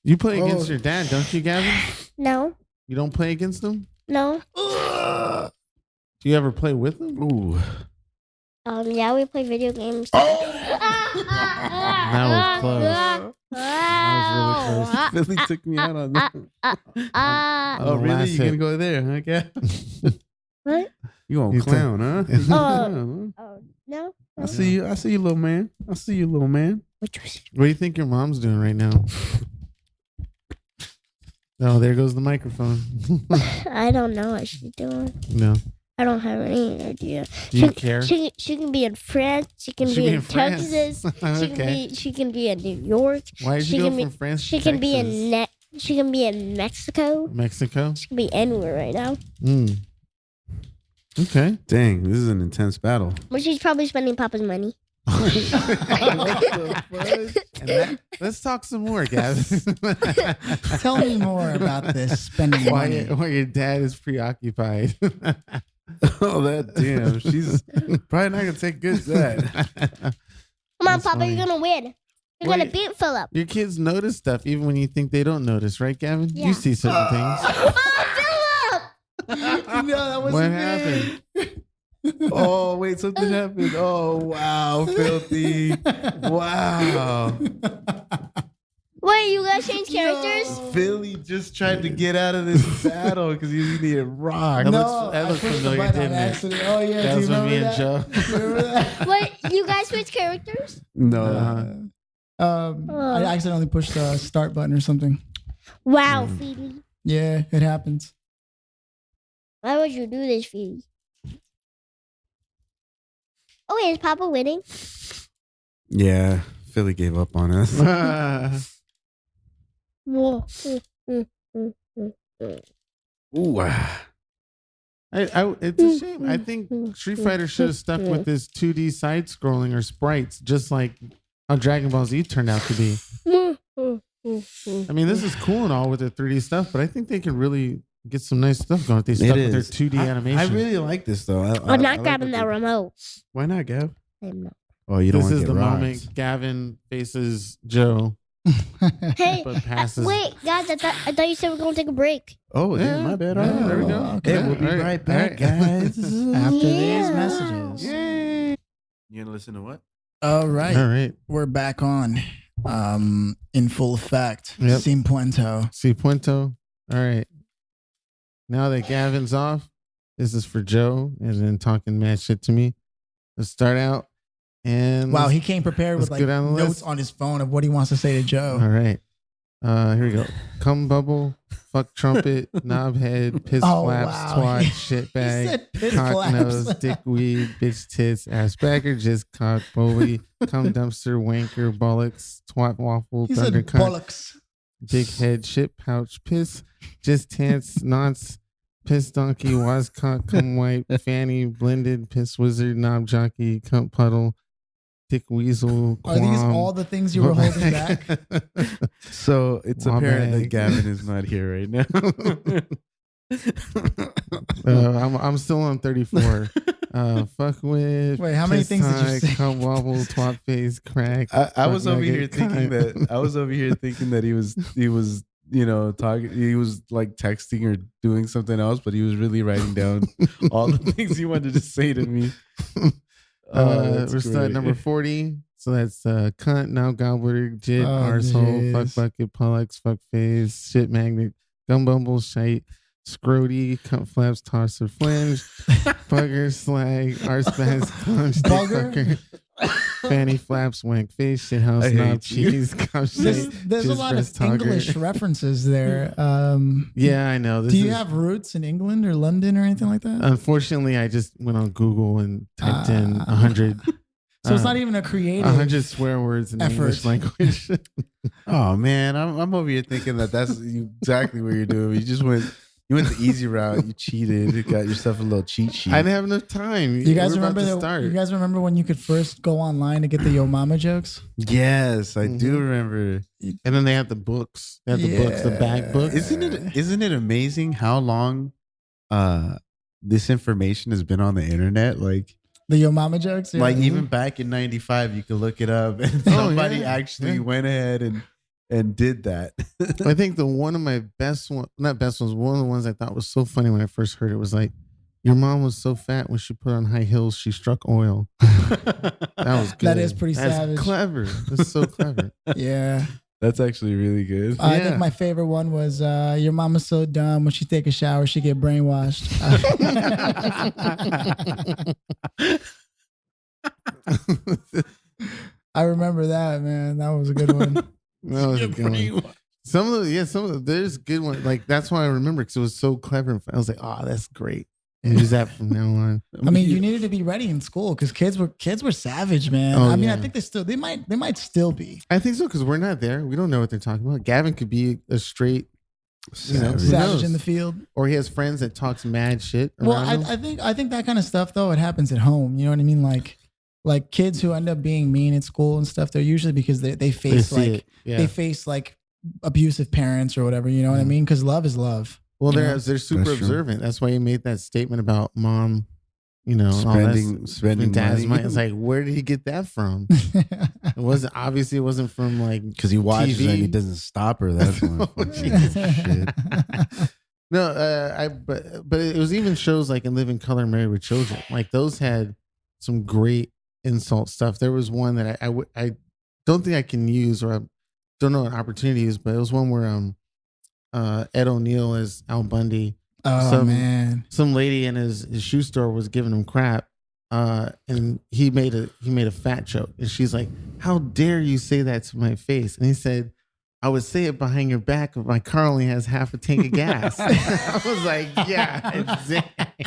You play Oh. against your dad, don't you, Gavin? No, You don't play against him? no. Do you ever play with him? Ooh. Yeah, we play video games. That was close. That was really close. Philly took me out on that. On Oh, the really? last You gonna hit. go there, okay? What? You gonna You clown, huh? think- Clown, Oh, no. That I see you. I see you, little man. I see you, little man. What do you think your mom's doing right now? Oh, there goes the microphone. I don't know what she's doing. No. I don't have any idea. Do you care? She can be in France. She can be in Texas. Okay. She can be in New York. Why did you go from France to She can be Texas? She can be in Mexico. Mexico? She can be anywhere right now. Okay. Dang, this is an intense battle. But she's probably spending Papa's money. Let's talk some more, Gavin. Tell me more about this spending money. Why your dad is preoccupied. Oh, that damn. She's probably not going to take good to that. Come on, That's Papa, funny. you're going to win. You're going to beat Philip. Your kids notice stuff even when you think they don't notice, right, Gavin? Yeah. You see certain things. Oh, Philip! No, that wasn't What me. happened? Oh, wait, something happened. Oh, wow, filthy. Wow. Wait, you guys change characters? Philly just tried to get out of this battle because he needed rock. No, that I looked pushed the familiar, button on didn't it? accident. Oh yeah, That do was you with me remember and that? Joe. Remember that? Wait, you guys switch characters? No. I accidentally pushed the start button or something. Wow, Phoebe. Yeah, it happens. Why would you do this, Phoebe? Oh, wait, is Papa winning? Yeah, Philly gave up on us. Whoa. Ooh. It's a shame. I think Street Fighter should have stuck with this 2D side scrolling or sprites, just like how Dragon Ball Z turned out to be. I mean, this is cool and all with the 3D stuff, but I think they can really get some nice stuff going if they stuck with their 2D animation. I really like this though. I'm not grabbing that remote. Why not, Gav? I'm not. Oh, you don't This want is to the get rocked. moment Gavin faces Joe, Hey, but passes. wait, guys, I thought you said we're going to take a break. Oh, Yeah. my bad. Yeah, All right. there we go. Okay. Hey, we'll be All right. right back, All right. guys. After Yeah. these messages. Yay! You gonna listen to what? All right. All right. We're back on in full effect. Yep. Sin Puento. See Puento. All right. Now that Gavin's off, this is for Joe and then talking mad shit to me. Let's start out. And Wow, he came prepared with let's like go down the notes list. on his phone of what he wants to say to Joe. All right. Here we go. Cum bubble, fuck trumpet, knob head, piss Oh, flaps, wow. twat, He shit bag, said piss cock flaps. nose, dick weed, bitch tits, ass bagger, just cock, bully, cum dumpster, wanker, bollocks, twat waffle, He said thunder cunt, bollocks. big head, shit pouch, piss, just tants, nonce, piss donkey, wascock, cum wipe, fanny, blended, piss wizard, knob jockey, cunt puddle, dick weasel, Are these qualm. all the things you were holding back? So it's My apparent that bag. Gavin is not here right now. I'm still on 34. Fuck with. Wait, how many piss things did you high, say? Cum wobble, twat face, crack. I was fuck over here nugget, thinking cunt. that he was talking, he was like texting or doing something else, but he was really writing down all the things he wanted to say to me. That's We're still at great. number 40. So that's cunt, now gobbler, jit, Oh, arsehole, fuck jeez. bucket, pullux, fuck face, shit magnet, gum bumble, shite, scrotty, cunt flaps, tosser, flange, bugger, slag, arse bass, conch, dick Bugger? fucker, fanny flaps, wank face, shit house, I knob, hate you. cheese, cup There's, shit, there's a jizz lot breast of togger. English references there. Yeah, I know. This Do you is, have roots in England or London or anything like that? Unfortunately, I just went on Google and typed in 100. So it's not even a creative. 100 swear words in the English effort. language. Oh man, I'm over here thinking that's exactly what you're doing. You went the easy route. You cheated. You got yourself a little cheat sheet. I didn't have enough time. You guys We're about remember to that? start. You guys remember when you could first go online to get the Yo Mama jokes? Yes, I do Mhm. remember. And then they had the books. They had the books, the bag book. Isn't it amazing how long this information has been on the internet? Like The Yo Mama jokes? Yeah. even back in '95, you could look it up, and Oh, somebody yeah. actually Yeah. went ahead and did that. I think one of my best one, not best ones, one of the ones I thought was so funny when I first heard it was like, your mom was so fat when she put on high heels, she struck oil. That was good. That is pretty That's savage. clever. That's so clever. Yeah. That's actually really good. I Yeah. think my favorite one was your mama's so dumb when she take a shower she get brainwashed. I remember that, man. That was a good one. That was a good one. Some of the there's good ones. Like that's why I remember because it was so clever. And fun. I was like, oh, that's great. Use that from now on. I mean, you needed to be ready in school because kids were savage, man. Oh, I mean, yeah. I think they might still be. I think so because we're not there. We don't know what they're talking about. Gavyn could be a straight Savage in the field, or he has friends that talks mad shit. Well, around him. I think that kind of stuff though it happens at home. You know what I mean? Like kids who end up being mean at school and stuff. They're usually because they face they face like abusive parents or whatever. You know what I mean? Because love is love. Well, they're super observant. That's why he made that statement about mom. You know, spending dad's money. It's like, where did he get that from? It wasn't from like because he watches TV. and he doesn't stop her. That's one shit. No, but it was even shows like In Living Color, Married with Children. Like those had some great insult stuff. There was one that I don't think I can use or I don't know an opportunity to use, but it was one where Ed O'Neill as Al Bundy. Oh man! Some lady in his shoe store was giving him crap, and he made a fat joke, and she's like, "How dare you say that to my face?" And he said, "I would say it behind your back if my car only has half a tank of gas." I was like, "Yeah, exactly."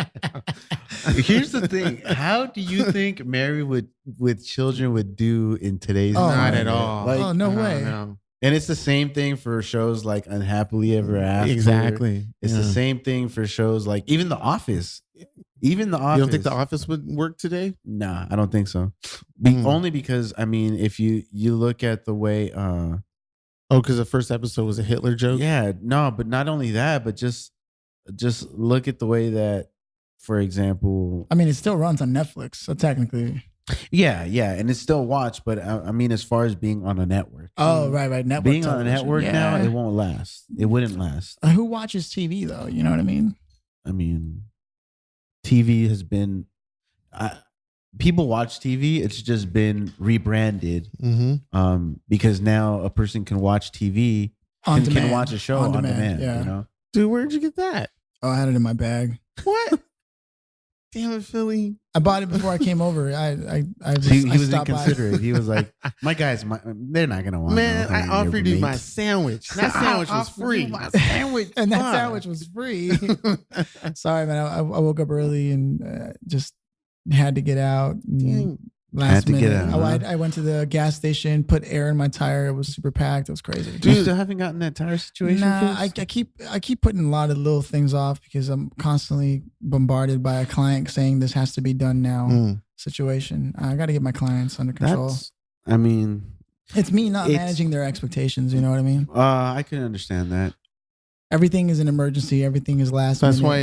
Here's the thing: how do you think Married with Children would do in today's? Not at all. Like, no way. No. And it's the same thing for shows like Unhappily Ever After. Exactly. It's the same thing for shows like even The Office. Even The Office. You don't think The Office would work today? Nah, I don't think so. Only because I mean, if you look at the way, because the first episode was a Hitler joke. Yeah, no, but not only that, but just look at the way that, for example, I mean, it still runs on Netflix, so technically. Yeah, and it's still watched, but I mean, as far as being on a network. Oh, right, network. Being television. on a network now, it won't last. It wouldn't last. Who watches TV though? You know what I mean? I mean, TV has been. People watch TV. It's just been rebranded. Because now a person can watch TV can watch a show on demand. Yeah. You know, dude, where'd you get that? Oh, I had it in my bag. What? Damn it, Philly! I bought it before I came over. He was inconsiderate. He was like, "My guys, they're not gonna want." Man, I offered you my sandwich. That sandwich was free. My sandwich, and that sandwich was free. Sorry, man. I woke up early and just had to get out. Last minute, get out, I went to the gas station, put air in my tire. It was super packed. It was crazy. Dude, you still haven't gotten that tire situation? Nah, I keep putting a lot of little things off because I'm constantly bombarded by a client saying this has to be done now. Situation. I got to get my clients under control. It's me not managing their expectations. You know what I mean? I can understand that. Everything is an emergency. Everything is last minute. That's why I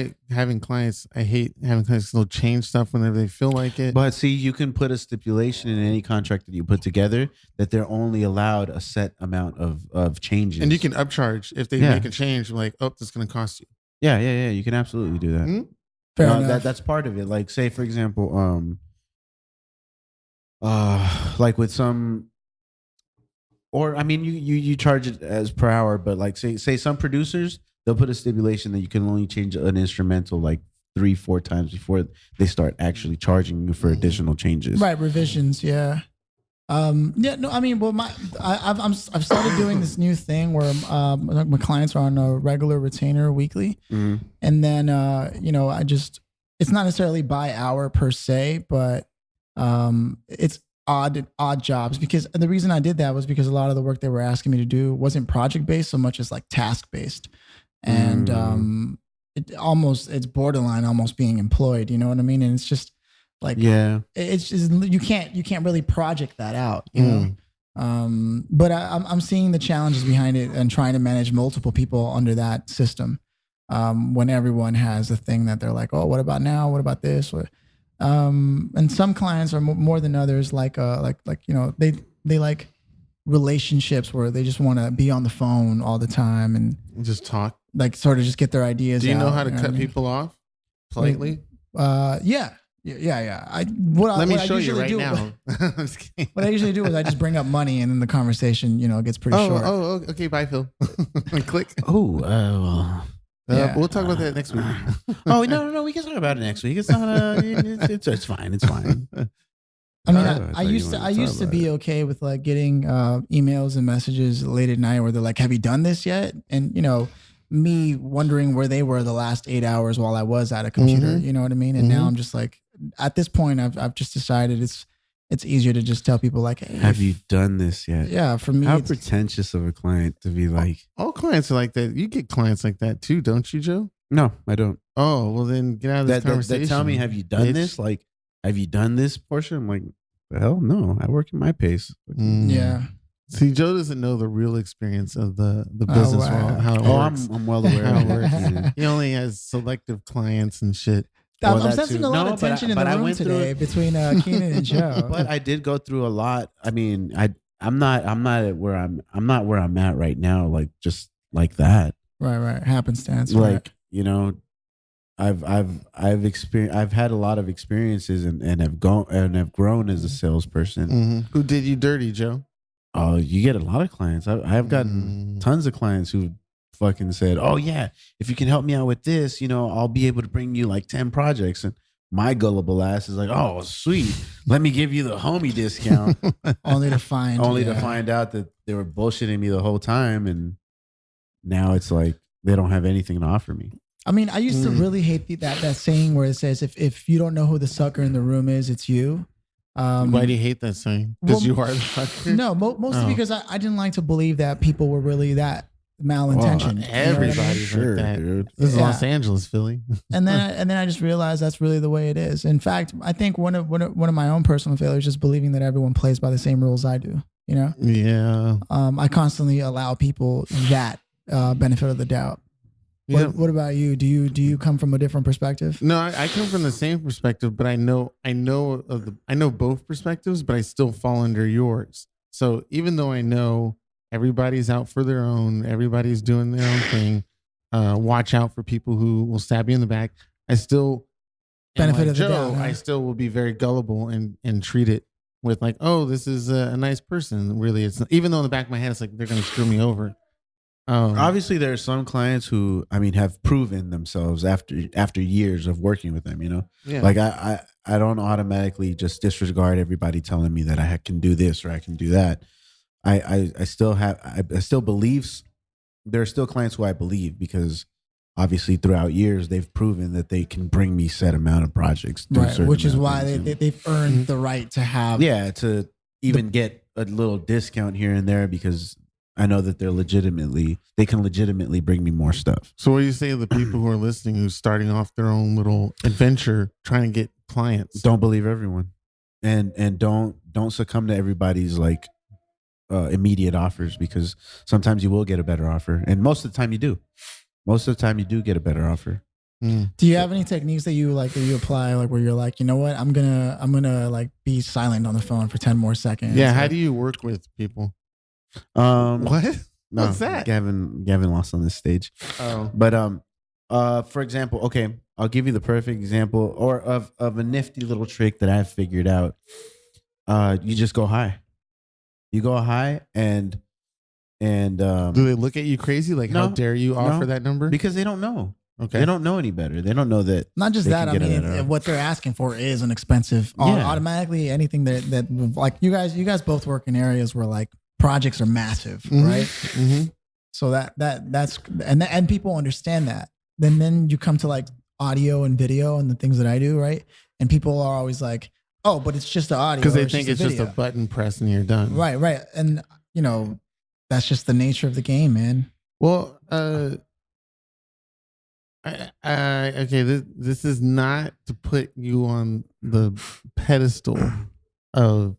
hate having clients. They'll change stuff whenever they feel like it. But see, you can put a stipulation in any contract that you put together that they're only allowed a set amount of changes. And you can upcharge if they make a change. Like, oh, this is going to cost you. Yeah. You can absolutely do that. Fair enough. That's part of it. Like, say for example, like with some. Or I mean, you charge it as per hour, but like say some producers, they'll put a stipulation that you can only change an instrumental like 3-4 times before they start actually charging you for additional changes. Right, revisions. Yeah. Yeah. No, I mean, well, I've started doing this new thing where my clients are on a regular retainer weekly, and then it's not necessarily by hour per se, but it's odd jobs, because the reason I did that was because a lot of the work they were asking me to do wasn't project based so much as like task based, and it's borderline almost being employed. You know what I mean? And it's just like it's just you can't really project that out. You know. But I'm seeing the challenges behind it and trying to manage multiple people under that system. When everyone has a thing that they're like, oh, what about now? What about this? And some clients are more than others. Like they like relationships where they just want to be on the phone all the time and just talk, like sort of just get their ideas. Do you out, know how to cut people off politely? Yeah. Let me show you right now. What I usually do is I just bring up money, and then the conversation, gets pretty short. Oh, okay. Bye, Phil. Click. Yeah. We'll talk about that next week. No. We can talk about it next week. It's not. It's fine. It's fine. I mean, Oh, I thought you used to wanted I to used talk to about be it. okay with like getting emails and messages late at night where they're like, "Have you done this yet?" And me wondering where they were the last 8 hours while I was at a computer. Mhm. You know what I mean? And now Mhm. I'm just like, at this point, I've just decided it's easier to just tell people like, "Hey, Have you done this yet? Yeah, for me, How it's, pretentious of a client to be like, All clients are like that. You get clients like that too, don't you, Joe? no, I don't. Oh, well then get out of this That conversation. tell me, have you done bitch. this? Like, have you done this portion? I'm like, the hell no. I work at my pace. Mm. yeah." See, Joe doesn't know the real experience of the Oh, business wow. world, how it Oh, works. I'm well aware How of it works. it. He only has selective clients and shit. Well, I'm that sensing too. a lot No, of but I- tension in but the I room went through today it. between Keenan and Joe. But I did go through a lot. I mean, I'm not at where I'm not where I'm at right now. Like just like that. right, happenstance. Like Right. I've experienced. I've had a lot of experiences and have grown as a salesperson. Mhm. Who did you dirty, Joe? Oh, you get a lot of clients. I've gotten tons of clients who fucking said, "Oh yeah, if you can help me out with this, I'll be able to bring you like 10 projects." And my gullible ass is like, "Oh, sweet. Let me give you the homie discount." Only to find to find out that they were bullshitting me the whole time, and now it's like they don't have anything to offer me. I mean, I used to really hate that saying where it says if you don't know who the sucker in the room is, it's you. Why do you hate that saying? Because well, you are the sucker? No, mostly Oh. because I didn't like to believe that people were really that malintentioned. Well, everybody's Sure, like that. dude. This is Yeah. Los Angeles, Philly. And then I just realized that's really the way it is. In fact, I think one of my own personal failures is just believing that everyone plays by the same rules I do. Yeah. I constantly allow people that benefit of the doubt. Yeah. What about you? Do you come from a different perspective? No, I come from the same perspective, but I know both perspectives, but I still fall under yours. So even though I know everybody's out for their own, everybody's doing their own thing, watch out for people who will stab you in the back. I still am Benefit like of the Joe. doubt, huh? I still will be very gullible and treat it with like, oh, this is a nice person. Really, it's not, even though in the back of my head it's like they're gonna screw me over. Obviously, there are some clients who, I mean, have proven themselves after years of working with them. Yeah. Like I don't automatically just disregard everybody telling me that I can do this or I can do that. I still believe there are still clients who I believe because obviously throughout years they've proven that they can bring me set amount of projects, do a Right, certain which is amount of why things, they've earned the right to have. yeah, to even get a little discount here and there because I know that they can legitimately bring me more stuff. So what do you say to the people who are listening who's starting off their own little adventure trying to get clients? Don't believe everyone, and don't succumb to everybody's like immediate offers because sometimes you will get a better offer, and most of the time you do. Most of the time you do get a better offer. Mm. Do you have any techniques that you apply, like where you're like, you know what, I'm gonna like be silent on the phone for 10 more seconds? Yeah, how Like, do you work with people? What? No, what's that? Gavyn lost on this stage. Oh, But for example, okay, I'll give you the perfect example or of a nifty little trick that I've figured out. You just go high. You go high and do they look at you crazy? Like, how No, dare you offer that number? because they don't know. Okay. They don't know any better. They don't know that. not just they that. can I get mean, it at all. what they're asking for is an expensive. Yeah. Automatically, anything that like you guys both work in areas where like projects are massive, Mhm. right? Mm-hmm. So that's and people understand that. Then you come to like audio and video and the things that I do, right? And people are always like, "Oh, but it's just the audio," Because or they think it's just a video." button press and you're done. Right. And that's just the nature of the game, man. Well, okay. This is not to put you on the pedestal of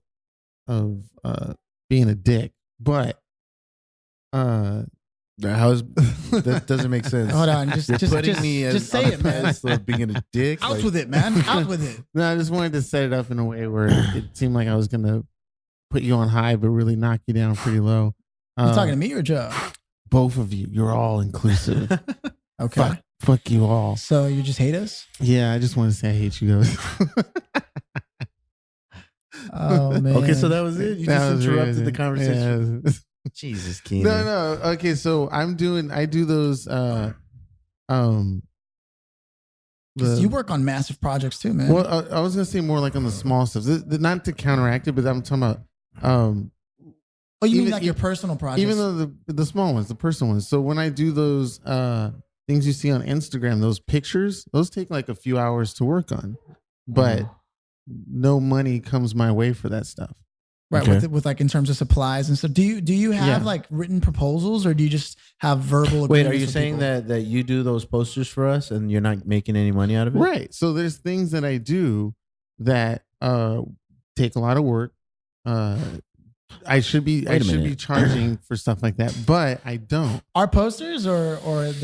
being a dick, but That doesn't make sense. Hold on, just Putting me as just say on it, the man. pedestal of being a dick. Out like- with it, man. Out with it. No, I just wanted to set it up in a way where it seemed like I was gonna put you on high, but really knock you down pretty low. You talking to me or Joe? Both of you. You're all inclusive. Okay. Fuck you all. So you just hate us? Yeah, I just want to say I hate you guys. Oh man. Okay, so that was it. You That just was interrupted really- the conversation. Yeah. Jesus, Keenan. No. Okay, so I do those Because you work on massive projects too, man. Well, I was gonna say more like on the small stuff, not to counteract it, but I'm talking about. Oh, you mean like your personal projects? Even though the small ones, the personal ones. So when I do those things you see on Instagram, those pictures, those take like a few hours to work on, but no money comes my way for that stuff. Right, okay. with like in terms of supplies and stuff. Do you have like written proposals, or do you just have verbal? Wait, are you saying that you do those posters for us and you're not making any money out of it? Right. So there's things that I do that take a lot of work. I should be charging for stuff like that, but I don't. Our posters or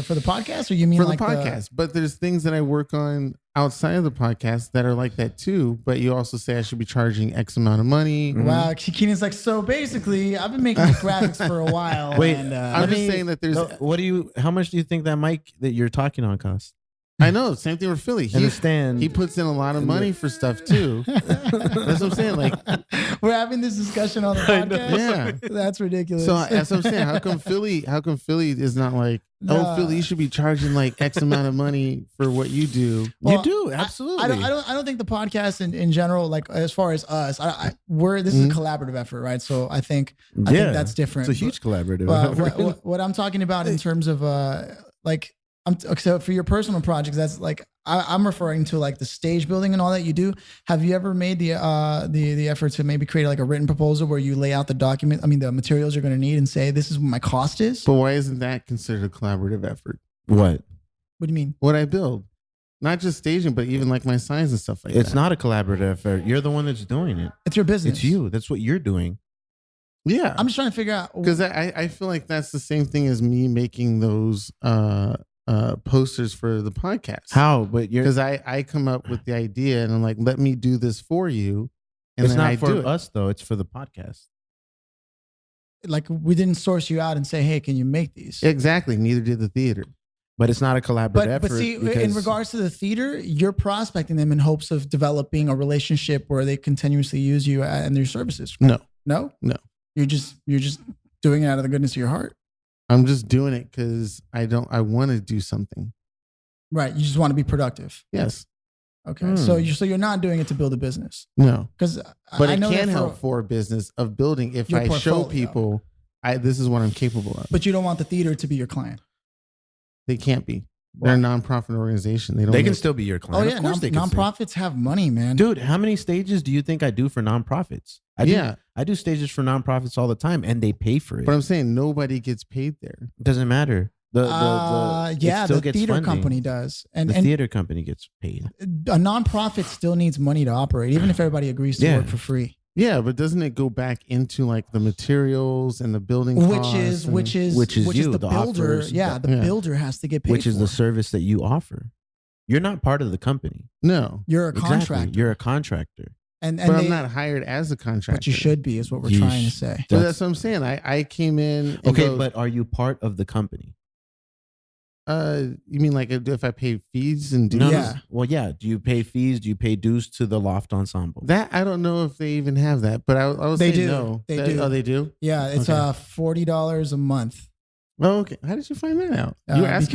for the podcast, or you mean for like the podcast? But there's things that I work on outside of the podcast that are like that too. But you also say I should be charging X amount of money. Wow, Cianan's like, so basically, I've been making the graphics for a while. Wait, and, I'm just saying that there's. How much do you think that mic that you're talking on costs? I know. Same thing with Philly. He puts in a lot of money for stuff too. That's what I'm saying. Like, we're having this discussion on the podcast. Yeah, that's ridiculous. So that's what I'm saying. How come Philly is not like, Philly, you should be charging like X amount of money for what you do. Well, you do, absolutely. I don't think the podcast in general, like as far as us, this is a collaborative effort, right? So I think that's different. It's a huge collaborative effort. What I'm talking about in terms of so for your personal projects, that's like I'm referring to like the stage building and all that you do. Have you ever made the effort to maybe create like a written proposal where you lay out the materials you're going to need and say this is what my cost is? But why isn't that considered a collaborative effort? What do you mean? What I build, not just staging, but even like my signs and stuff like that. It's not a collaborative effort. You're the one that's doing it. It's your business. It's you. That's what you're doing. Yeah, I'm just trying to figure out because I feel like that's the same thing as me making those posters for the podcast. How? But because I come up with the idea and I'm like, let me do this for you. And it's not for us though. It's for the podcast. Like we didn't source you out and say, hey, can you make these? Exactly. Neither did the theater. But it's not a collaborative effort. But see, in regards to the theater, you're prospecting them in hopes of developing a relationship where they continuously use you and their services. No. You're just doing it out of the goodness of your heart. I'm just doing it because I want to do something. Right. You just want to be productive. Yes. Okay. So you're not doing it to build a business. No. But it can help for a business of building if I show people this is what I'm capable of. But you don't want the theater to be your client. They can't be. They're a nonprofit organization. They can still be your client. Oh yeah, of course they can. Nonprofits have money, man. Dude, how many stages do you think I do for nonprofits? I do stages for nonprofits all the time, and they pay for it. But I'm saying nobody gets paid there. It doesn't matter. The theater company does, and the theater company gets paid. A nonprofit still needs money to operate, even if everybody agrees to work for free. Yeah, but doesn't it go back into like the materials and the building costs? Which is the builder. The builder has to get paid. Which is the service that you offer. You're not part of the company. No, you're a contractor. You're a contractor. But I'm not hired as a contractor. But you should be, is what we're trying to say. So that's what I'm saying. I came in. But are you part of the company? You mean like if I pay fees and dues? No, yeah. Well, yeah. Do you pay fees? Do you pay dues to the Loft Ensemble? That I don't know if they even have that, but I would say no. They do. Oh, they do? Yeah, it's $40 a month. Oh, okay. How did you find that out? You asked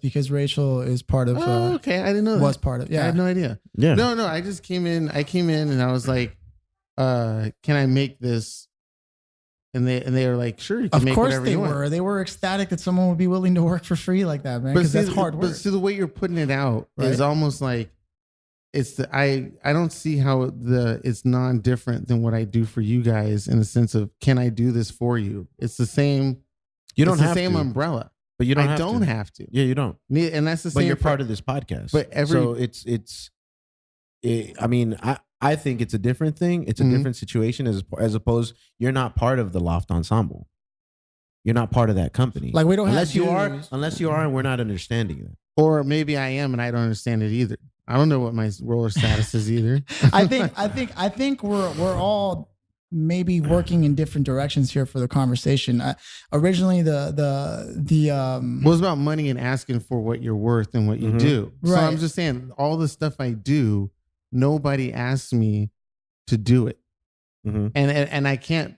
because Rachel is part of. Okay, I didn't know that. Was part of. Yeah, I had no idea. Yeah. No. I just came in. I came in and I was like, "Can I make this?" And they were like, "Sure, you can make whatever you want." Of course they were ecstatic that someone would be willing to work for free like that, man. Because that's hard work. But see, the way you're putting it out is almost like it's I don't see how it's non-different than what I do for you guys in the sense of, can I do this for you? It's the same. You don't have the same umbrella, but you don't. I don't have to. Yeah, you don't. And that's the same. But you're part of this podcast. But so I mean, I think it's a different thing. It's a different situation as opposed. You're not part of the Loft Ensemble. You're not part of that company. Like we don't unless you are, and we're not understanding that. Or maybe I am, and I don't understand it either. I don't know what my role or status is either. I think we're all maybe working in different directions here for the conversation. Originally, it was about money and asking for what you're worth and what you do. Right. So I'm just saying, all the stuff I do, nobody asks me to do it. And I can't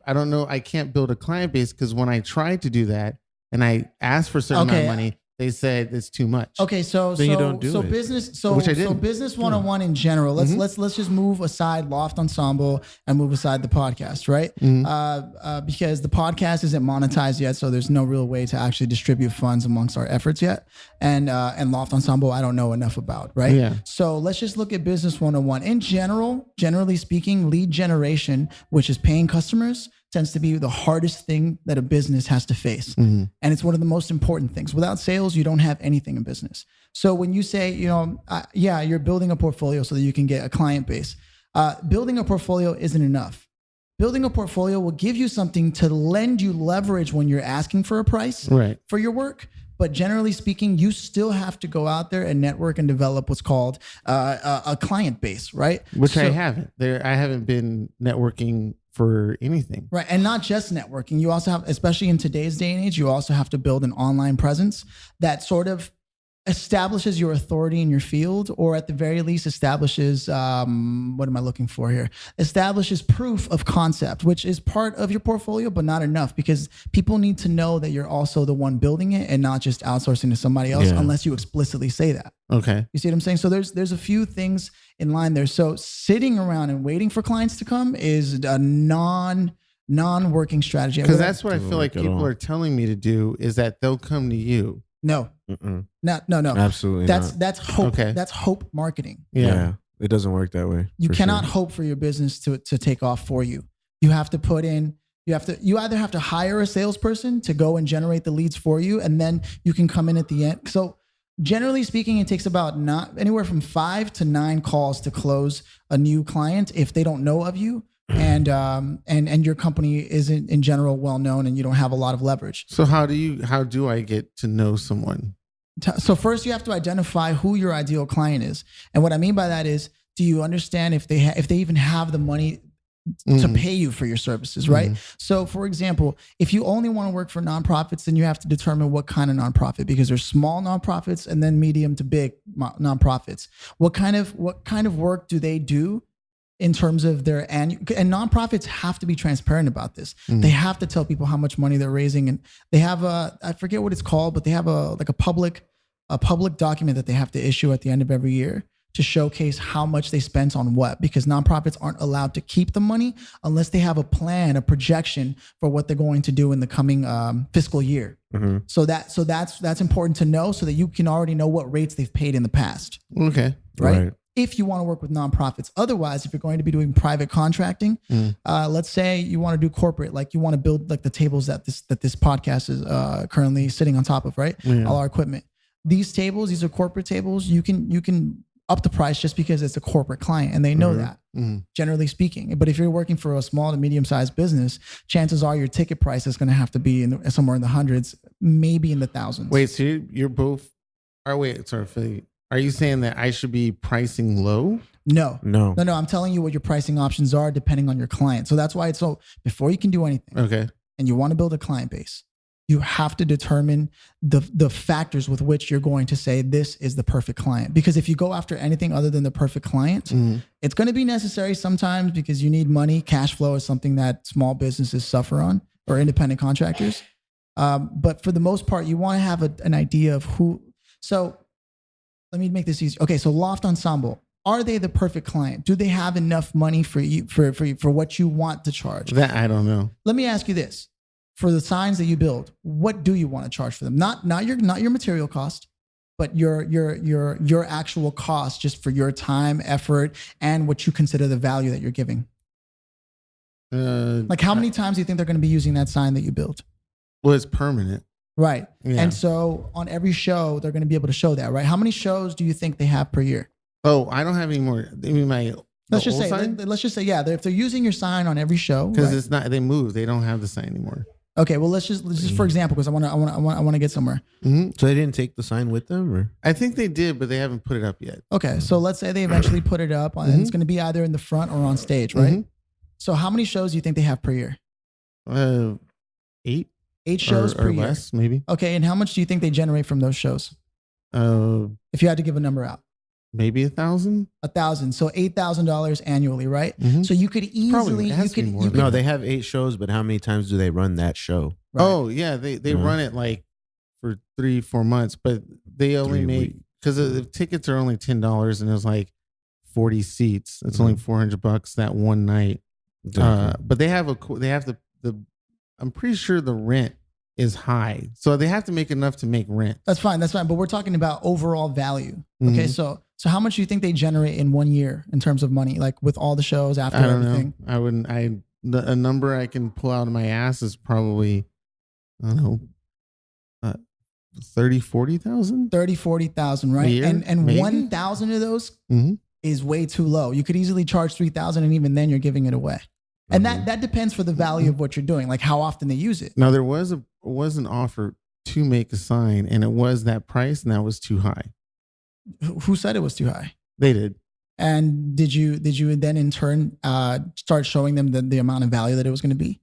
build a client base because when I tried to do that and I asked for a certain amount of money, they said it's too much. Okay, so Then you don't do it. business Which I so didn't. business 101 in general. Let's just move aside Loft Ensemble and move aside the podcast, right? Because the podcast isn't monetized yet, so there's no real way to actually distribute funds amongst our efforts yet. And Loft Ensemble, I don't know enough about, right? Yeah. So let's just look at business 101 in general. Generally speaking, lead generation, which is paying customers, tends to be the hardest thing that a business has to face. And it's one of the most important things. Without sales, you don't have anything in business. So when you say, you're building a portfolio so that you can get a client base, building a portfolio isn't enough. Building a portfolio will give you something to lend you leverage when you're asking for a price for your work. But generally speaking, you still have to go out there and network and develop what's called a client base, right? Which I haven't. I haven't been networking for anything. Right. And not just networking. You also have, especially in today's day and age, you also have to build an online presence that sort of establishes your authority in your field, or at the very least establishes, what am I looking for here? Establishes proof of concept, which is part of your portfolio, but not enough, because people need to know that you're also the one building it and not just outsourcing to somebody else unless you explicitly say that. Okay. You see what I'm saying? So there's a few things in line there. So sitting around and waiting for clients to come is a non-working strategy. Because that's what I feel like people are telling me to do, is that they'll come to you. No. No. Absolutely not. That's hope. Okay. That's hope marketing. Yeah. It doesn't work that way. You cannot hope for your business to take off for you. You have to put in, you either have to hire a salesperson to go and generate the leads for you, and then you can come in at the end. So generally speaking, it takes about not anywhere from 5 to 9 calls to close a new client if they don't know of you. And your company isn't in general well known, and you don't have a lot of leverage. So how do I get to know someone? So first you have to identify who your ideal client is. And what I mean by that is, do you understand if they even have the money to pay you for your services, right? So for example, if you only want to work for nonprofits, then you have to determine what kind of nonprofit, because there's small nonprofits and then medium to big nonprofits. What kind of work do they do in terms of their annual? And nonprofits have to be transparent about this. They have to tell people how much money they're raising, and they have I forget what it's called, but they have a public document that they have to issue at the end of every year to showcase how much they spent on what, because nonprofits aren't allowed to keep the money unless they have a plan, a projection for what they're going to do in the coming fiscal year. So that's important to know, so that you can already know what rates they've paid in the past. Okay. Right. If you want to work with nonprofits. Otherwise, if you're going to be doing private contracting, let's say you want to do corporate, like you want to build like the tables that this podcast is currently sitting on top of, right? All our equipment. These tables, these are corporate tables. You can up the price just because it's a corporate client, and they know that, generally speaking. But if you're working for a small to medium-sized business, chances are your ticket price is going to have to be somewhere in the hundreds, maybe in the thousands. Wait, so you're both? Are you saying that I should be pricing low? No. I'm telling you what your pricing options are depending on your client. So that's why before you can do anything, and you want to build a client base, you have to determine the factors with which you're going to say this is the perfect client. Because if you go after anything other than the perfect client, it's going to be necessary sometimes, because you need money. Cash flow is something that small businesses suffer on, or independent contractors. But for the most part, you want to have an idea of who. So let me make this easy. Okay, so Loft Ensemble, are they the perfect client? Do they have enough money for you for what you want to charge? That I don't know. Let me ask you this. For the signs that you build, what do you want to charge for them? Not your material cost, but your actual cost, just for your time, effort, and what you consider the value that you're giving. Like how many times do you think they're going to be using that sign that you built? Well, it's permanent. Right. Yeah. And so on every show, they're going to be able to show that, right? How many shows do you think they have per year? Oh, I don't have any more. I mean, let's just say, yeah, if they're using your sign on every show, because it's not, they move, they don't have the sign anymore. Okay, well let's just for example, because I want to get somewhere. So they didn't take the sign with them, or I think they did, but they haven't put it up yet. Okay, so let's say they eventually put it up, and it's going to be either in the front or on stage, right? So how many shows do you think they have per year? 8. 8 shows per year, less, maybe. Okay, and how much do you think they generate from those shows? If you had to give a number out. Maybe 1,000. 1,000, so $8,000 annually, right? So you could easily, no, they have 8 shows, but how many times do they run that show? Right. Oh yeah, they run it like for 3-4 months, but they only 3 make weeks. because the tickets are only $10 and it was like 40 seats. It's only $400 that one night. But they have the I'm pretty sure the rent is high, so they have to make enough to make rent. That's fine. But we're talking about overall value. Okay, so how much do you think they generate in 1 year in terms of money, like with all the shows after I don't everything? know. I wouldn't. A number I can pull out of my ass is probably, I don't know, 30,000-40,000. 30,000-40,000, right? year, And maybe? 1,000 of those Mhm. is way too low. You could easily charge 3,000, and even then you're giving it away. And that depends for the value of what you're doing, like how often they use it. Now there was an offer to make a sign, and it was that price, and that was too high. Who said it was too high? They did. And did you then in turn start showing them the amount of value that it was going to be?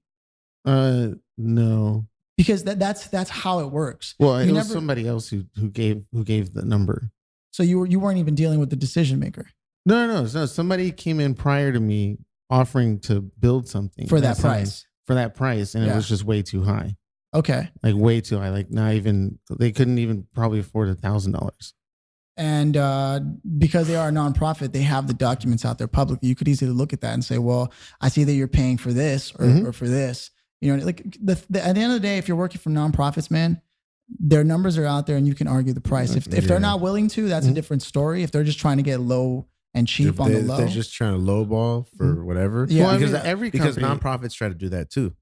No. Because that's how it works. Well, it You was never- somebody else who gave the number. So you weren't even dealing with the decision maker No. Somebody came in prior to me offering to build something for that sign, price. For that price, and it Yeah. was just way too high. Okay. Like way too high. Like not even they couldn't even probably afford $1,000. And because they are a nonprofit, they have the documents out there publicly. You could easily look at that and say, well, I see that you're paying for this or for this. You know, like at the end of the day, if you're working for nonprofits, man, their numbers are out there and you can argue the price. If they're not willing to, that's a different story. If they're just trying to get low and cheap on the low. They're just trying to lowball for whatever. Yeah. Well, I because mean, because nonprofits try to do that too.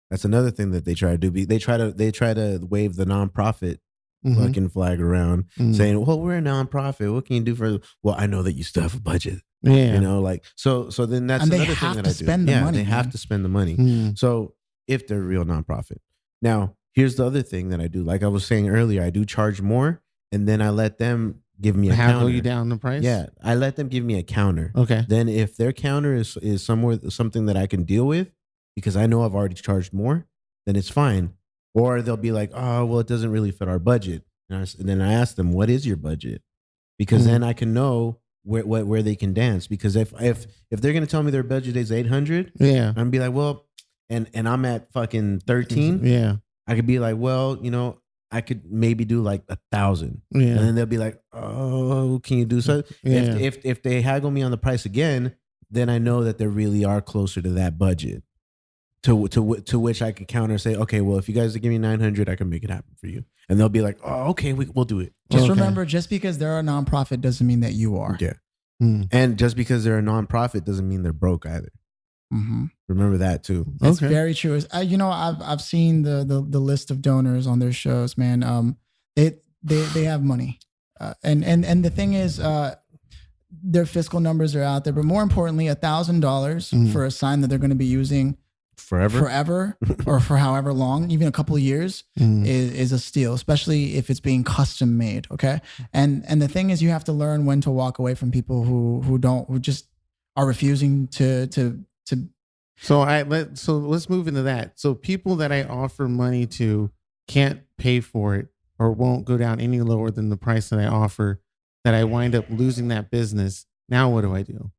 That's another thing that they try to do. They try to wave the nonprofit fucking flag around, saying, "Well, we're a nonprofit. What can you do for?" Well, I know that you still have a budget. Yeah. You know, like so. Then that's And they another have thing that to I do. spend the money, They have man. to spend the money. Mm. So if they're a real nonprofit, now here's the other thing that I do. Like I was saying earlier, I do charge more, and then I let them give me a Haggle counter. you down the price? Yeah, I let them give me a counter. Okay. Then if their counter is something that I can deal with, because I know I've already charged more, then it's fine. Or they'll be like, oh, well, it doesn't really fit our budget. And then I ask them, what is your budget? Because then I can know where they can dance. Because if they're gonna tell me their budget is 800, Yeah. I'm be like, well, and I'm at fucking 13. Yeah. I could be like, well, you know, I could maybe do like 1,000. Yeah. And then they'll be like, oh, can you do so? Yeah. If they haggle me on the price again, then I know that they really are closer to that budget. To which I could counter say, okay, well, if you guys give me 900, I can make it happen for you. And they'll be like, oh, okay, we'll do it. Just Okay. remember, just because they're a nonprofit doesn't mean that you are. Yeah. Mm. And just because they're a nonprofit doesn't mean they're broke either. Mm-hmm. Remember that too. It's Okay. very true. I've seen the list of donors on their shows, man. They have money, and the thing is, their fiscal numbers are out there. But more importantly, $1,000 for a sign that they're going to be using forever or for however long, even a couple of years, is a steal, especially if it's being custom made. Okay, and the thing is, you have to learn when to walk away from people who just are refusing to. So let's move into that. So people that I offer money to can't pay for it or won't go down any lower than the price that I offer, that I wind up losing that business. Now what do I do?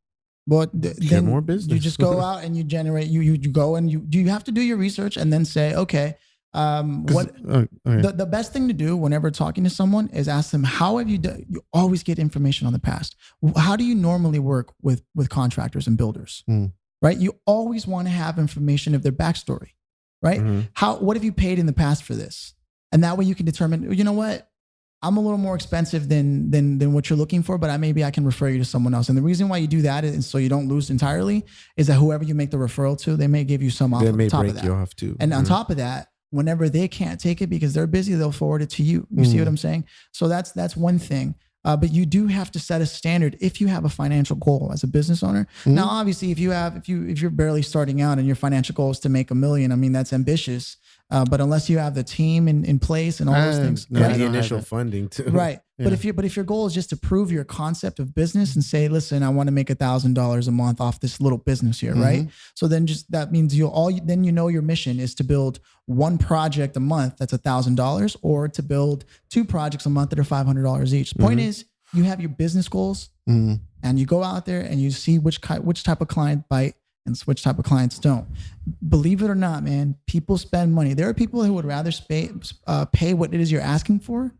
Well, then more business. You just go out and you generate. You go and you have to do your research and then say, okay, what Okay. the best thing to do whenever talking to someone is ask them, how have you done? You always get information on the past. How do you normally work with contractors and builders? Right? You always want to have information of their backstory, right? What have you paid in the past for this? And that way you can determine, you know what? I'm a little more expensive than what you're looking for, but maybe I can refer you to someone else. And the reason why you do that is so you don't lose entirely, is that whoever you make the referral to, they may give you some off They on may top of break that. you off too. And on top of that, whenever they can't take it because they're busy, they'll forward it to you. You see what I'm saying? So that's one thing. But you do have to set a standard if you have a financial goal as a business owner. Now, obviously, if you're barely starting out and your financial goal is to make $1 million, I mean, that's ambitious. But unless you have the team in place and all those things, no, right? I the don't have initial that. funding too. Right. Yeah. But if your goal is just to prove your concept of business and say, listen, I want to make $1,000 a month off this little business here, right? So then that means then you know your mission is to build one project a month that's $1,000, or to build 2 projects a month that are $500 each. Point is, you have your business goals and you go out there and you see which type of client bite and which type of clients don't. Believe it or not, man, people spend money. There are people who would rather pay what it is you're asking for,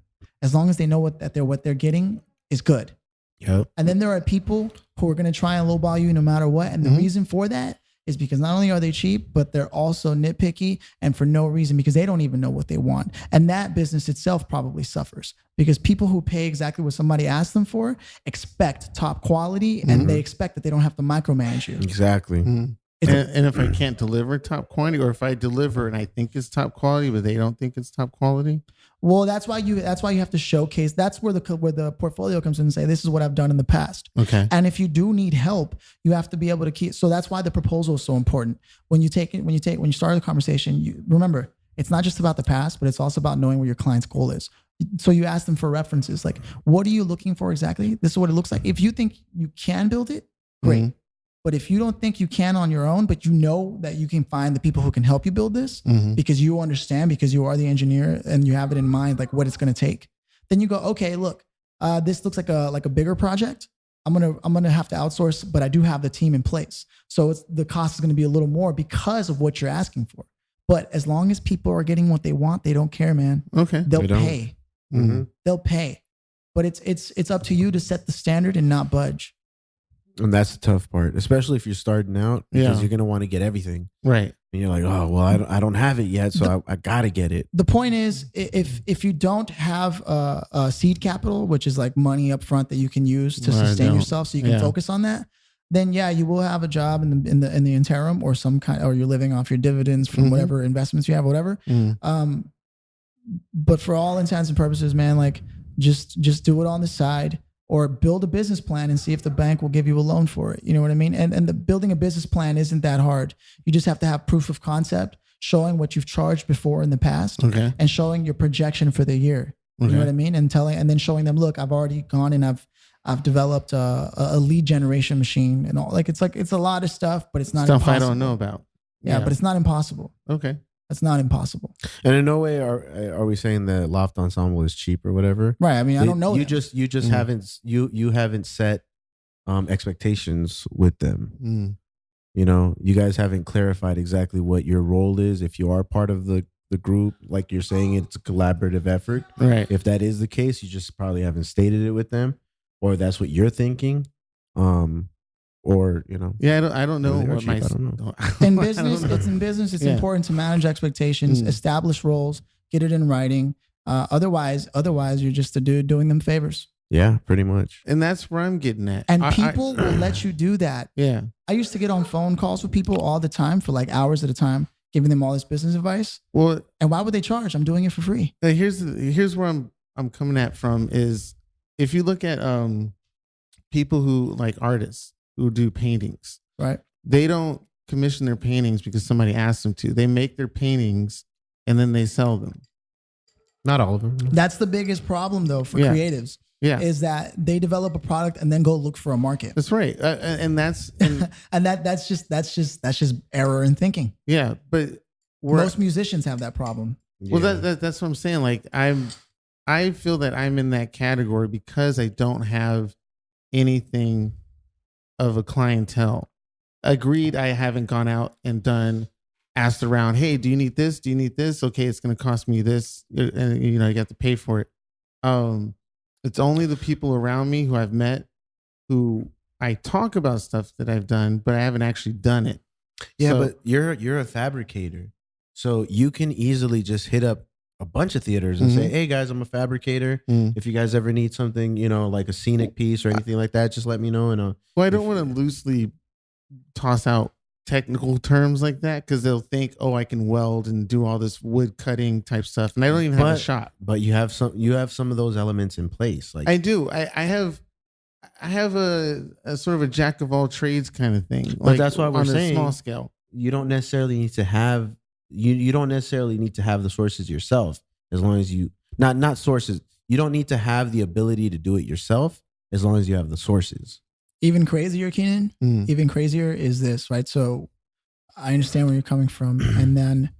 as long as they know what they're getting is good. Yep. And then there are people who are going to try and lowball you no matter what. And the reason for that is because not only are they cheap, but they're also nitpicky and for no reason, because they don't even know what they want. And that business itself probably suffers because people who pay exactly what somebody asked them for expect top quality and they expect that they don't have to micromanage you. Exactly. And if I can't deliver top quality, or if I deliver and I think it's top quality, but they don't think it's top quality. Well, that's why you have to showcase. That's where the portfolio comes in and say, this is what I've done in the past. Okay. And if you do need help, you have to be able to keep. So that's why the proposal is so important. When you start the conversation, you remember it's not just about the past, but it's also about knowing what your client's goal is. So you ask them for references, like, what are you looking for exactly? This is what it looks like. If you think you can build it, great. But if you don't think you can on your own, but you know that you can find the people who can help you build this because you understand, because you are the engineer and you have it in mind, like what it's going to take, then you go, okay, look, this looks like a bigger project. I'm going to have to outsource, but I do have the team in place. So the cost is going to be a little more because of what you're asking for. But as long as people are getting what they want, they don't care, man. Okay. They'll pay. They'll pay. But it's up to you to set the standard and not budge. And that's the tough part, especially if you're starting out, because you're going to want to get everything. Right. And you're like, oh, well, I don't have it yet, so I got to get it. The point is, if you don't have a seed capital, which is like money up front that you can use to sustain yourself so you can focus on that, then you will have a job in the interim or or you're living off your dividends from whatever investments you have, whatever. But for all intents and purposes, man, like just do it on the side. Or build a business plan and see if the bank will give you a loan for it. You know what I mean? And the building a business plan isn't that hard. You just have to have proof of concept, showing what you've charged before in the past, and showing your projection for the year. You know what I mean? And then showing them, look, I've already gone and I've developed a lead generation machine and all. It's a lot of stuff, but it's not stuff impossible. I don't know about. Yeah, but it's not impossible. Okay. That's not impossible. And in no way are we saying that Loft Ensemble is cheap or whatever. Right. I mean, I don't know. You just haven't set expectations with them. You know, you guys haven't clarified exactly what your role is. If you are part of the group, like you're saying, it's a collaborative effort. Right. If that is the case, you just probably haven't stated it with them, or that's what you're thinking. Or, you know. Yeah, I don't know what cheap, my... I don't know. In business, it's important to manage expectations, establish roles, get it in writing. Otherwise, you're just a dude doing them favors. Yeah, pretty much. And that's where I'm getting at. And people will let you do that. Yeah. I used to get on phone calls with people all the time for like hours at a time, giving them all this business advice. Well, and why would they charge? I'm doing it for free. Here's where I'm coming at from is if you look at people who like artists who do paintings, right? They don't commission their paintings because somebody asked them to. They make their paintings and then they sell them. Not all of them. That's the biggest problem though for creatives. Yeah, is that they develop a product and then go look for a market. That's right, and that's and that's just error in thinking. Yeah, but most musicians have that problem. Well, that's what I'm saying. Like I feel that I'm in that category because I don't have anything of a clientele. Agreed, I haven't gone out and asked around, hey, do you need this? Do you need this? Okay, it's going to cost me this. And, you have to pay for it. It's only the people around me who I've met who I talk about stuff that I've done, but I haven't actually done it. Yeah, but you're a fabricator. So you can easily just hit up a bunch of theaters and say, hey guys, I'm a fabricator. If you guys ever need something, like a scenic piece or anything like that, just let me know. And well, I don't want to loosely toss out technical terms like that because they'll think, oh, I can weld and do all this wood cutting type stuff, and I don't even have a shop. But you have some of those elements in place. Like I do. I have a sort of a jack of all trades kind of thing. But that's why we're saying on a small scale. You don't necessarily need to have you don't necessarily need to have the sources yourself, as long as you not sources. You don't need to have the ability to do it yourself as long as you have the sources. Even crazier, Cianan, even crazier is this, right? So I understand where you're coming from. And then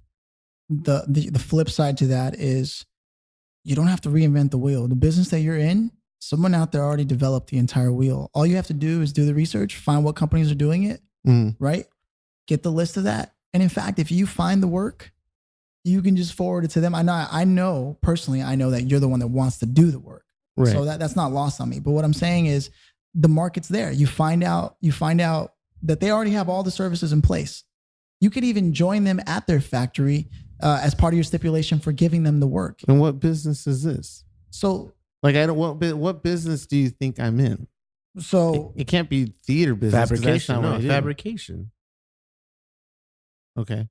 the flip side to that is you don't have to reinvent the wheel. The business that you're in, someone out there already developed the entire wheel. All you have to do is do the research, find what companies are doing it, right? get the list of that. And in fact, if you find the work, you can just forward it to them. I know personally, I know that you're the one that wants to do the work. Right. So that's not lost on me. But what I'm saying is the market's there. You find out that they already have all the services in place. You could even join them at their factory as part of your stipulation for giving them the work. And what business is this? So, like, what business do you think I'm in? So it can't be theater business. Fabrication. No, fabrication. Okay.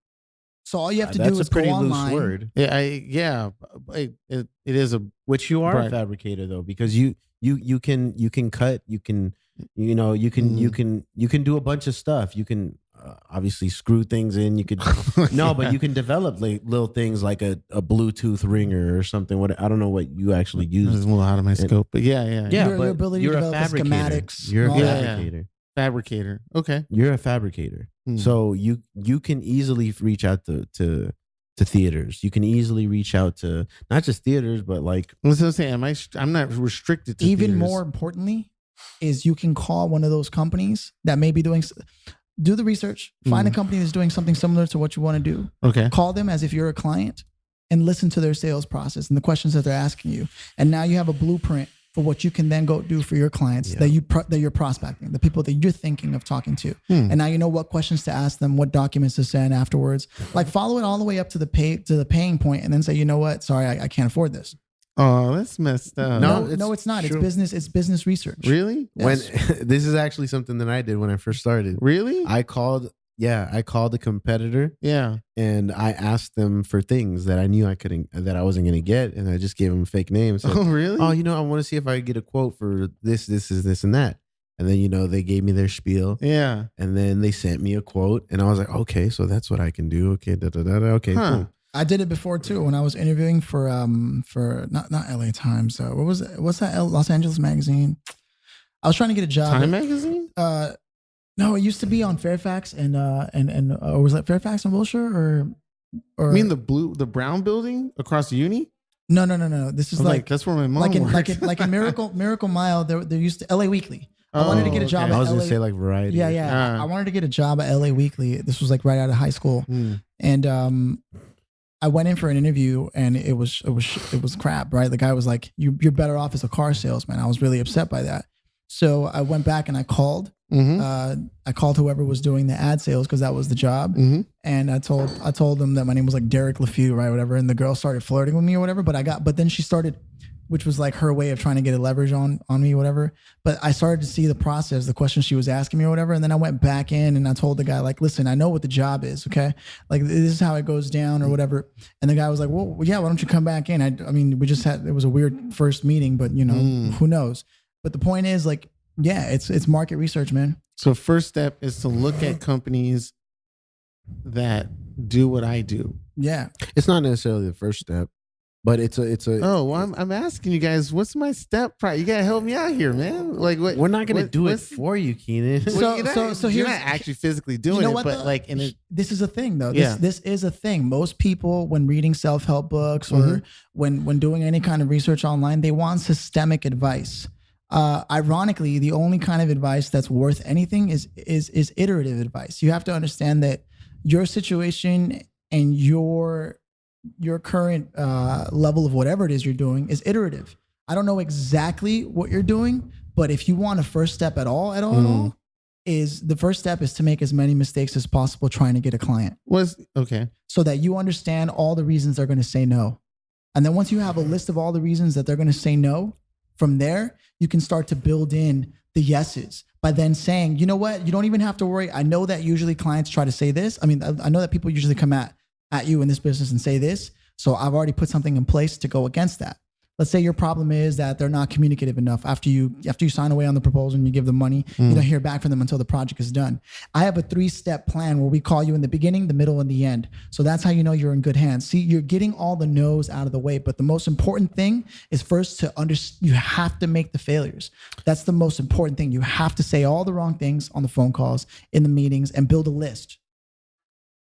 So all you have to That's do is a pretty go loose online. word. Yeah, it is a Which you are Right. a fabricator though, because you can cut, you can do a bunch of stuff. You can obviously screw things in. You could no, but you can develop little things like a Bluetooth ringer or something. What I don't know what you actually It's use. a little out of my scope, but yeah. Your but ability to you're a develop the fabricator. schematics You're a and all that. fabricator. Fabricator. Okay. You're a fabricator. So you can easily reach out to theaters. You can easily reach out to not just theaters, but like That's what I'm saying. I'm not restricted to Even theaters. more importantly, is you can call one of those companies that may be do the research, find a company that's doing something similar to what you want to do. Okay. Call them as if you're a client and listen to their sales process and the questions that they're asking you. And now you have a blueprint for what you can then go do for your clients that you're prospecting, the people that you're thinking of talking to. And now you know what questions to ask them, what documents to send afterwards. Like follow it all the way up to the paying point, and then say, you know what? Sorry, I can't afford this. Oh, that's messed up. No, it's not. true. It's business research. Really? Yes. when this is actually something that I did when I first started. Really? I called a competitor Yeah. and I asked them for things that I knew that I wasn't going to get. And I just gave them fake names. Said, Oh, really? oh, I want to see if I could get a quote for this, and that. And then, they gave me their spiel. Yeah. And then they sent me a quote and I was like, okay, so that's what I can do. Okay. Okay. Huh. Cool. I did it before too when I was interviewing for not LA Times. What was it? What's that? Los Angeles magazine. I was trying to get a job. Time magazine? No, it used to be on Fairfax and or was that Fairfax and Wilshire or You mean the brown building across the uni? No. This is like that's where my mom like in worked. like in Miracle Mile. There used to LA Weekly. I wanted to get a job. okay. At I was going LA. to say like Variety. Yeah. I wanted to get a job at LA Weekly. This was like right out of high school, and I went in for an interview and it was crap, right? The guy was like, "You're better off as a car salesman." I was really upset by that, so I went back and I called. I called whoever was doing the ad sales because that was the job, and I told them that my name was like Derek LeFew, right, whatever. And the girl started flirting with me or whatever, but then she started, which was like her way of trying to get a leverage on me, whatever. But I started to see the process, the questions she was asking me or whatever. And then I went back in and I told the guy, like, listen, I know what the job is, okay? Like, this is how it goes down or whatever. And the guy was like, well, yeah, why don't you come back in? I mean, it was a weird first meeting, but who knows? But the point is, like, yeah, it's market research, man. So first step is to look at companies that do what I do. Yeah. It's not necessarily the first step, but it's a. Oh, well, I'm asking you guys, what's my step? You gotta help me out here, man. Like, what? We're not going to do it what's- for you, Keenan. So- you're not, so you're here's- not actually physically doing You know it, what, but though? like in it. This is a thing, though. Yeah. This is a thing. Most people, when reading self-help books or when doing any kind of research online, they want systemic advice. Ironically, the only kind of advice that's worth anything is iterative advice. You have to understand that your situation and your current level of whatever it is you're doing is iterative. I don't know exactly what you're doing, but if you want a first step at all, is the first step is to make as many mistakes as possible trying to get a client, Okay. so that you understand all the reasons they're going to say no. And then once you have a list of all the reasons that they're going to say no, from there, you can start to build in the yeses by then saying, you know what, you don't even have to worry. I know that usually clients try to say this. I mean, I know that people usually come at you in this business and say this. So I've already put something in place to go against that. Let's say your problem is that they're not communicative enough. After you sign away on the proposal and you give them money, you don't hear back from them until the project is done. I have a 3-step plan where we call you in the beginning, the middle, and the end. So that's how you know you're in good hands. See, you're getting all the no's out of the way, but the most important thing is first to you have to make the failures. That's the most important thing. You have to say all the wrong things on the phone calls, in the meetings, and build a list.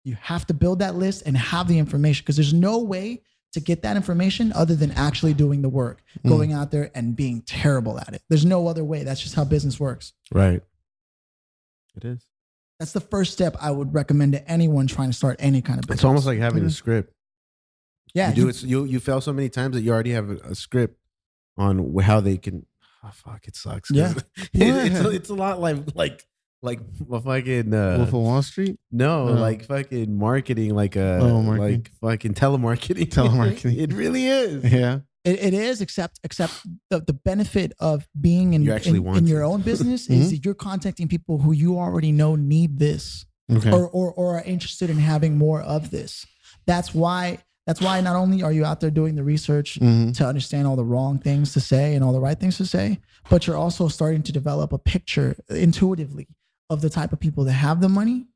You have to build that list and have the information, because there's no way to get that information other than actually doing the work, going out there and being terrible at it. There's no other way. That's just how business works. Right. It is. That's the first step I would recommend to anyone trying to start any kind of business. It's almost like having a script. Yeah, you do it. You fail so many times that you already have a script on how they can. Oh fuck! It sucks. Yeah. It's a lot like a fucking Wolf of Wall Street. no, like fucking marketing, like marketing. like fucking telemarketing. Telemarketing. It really is. Yeah. It is, except the benefit of being in, You actually want your to. own business is that you're contacting people who you already know need this Okay. or are interested in having more of this. That's why not only are you out there doing the research to understand all the wrong things to say and all the right things to say, but you're also starting to develop a picture intuitively of the type of people that have the money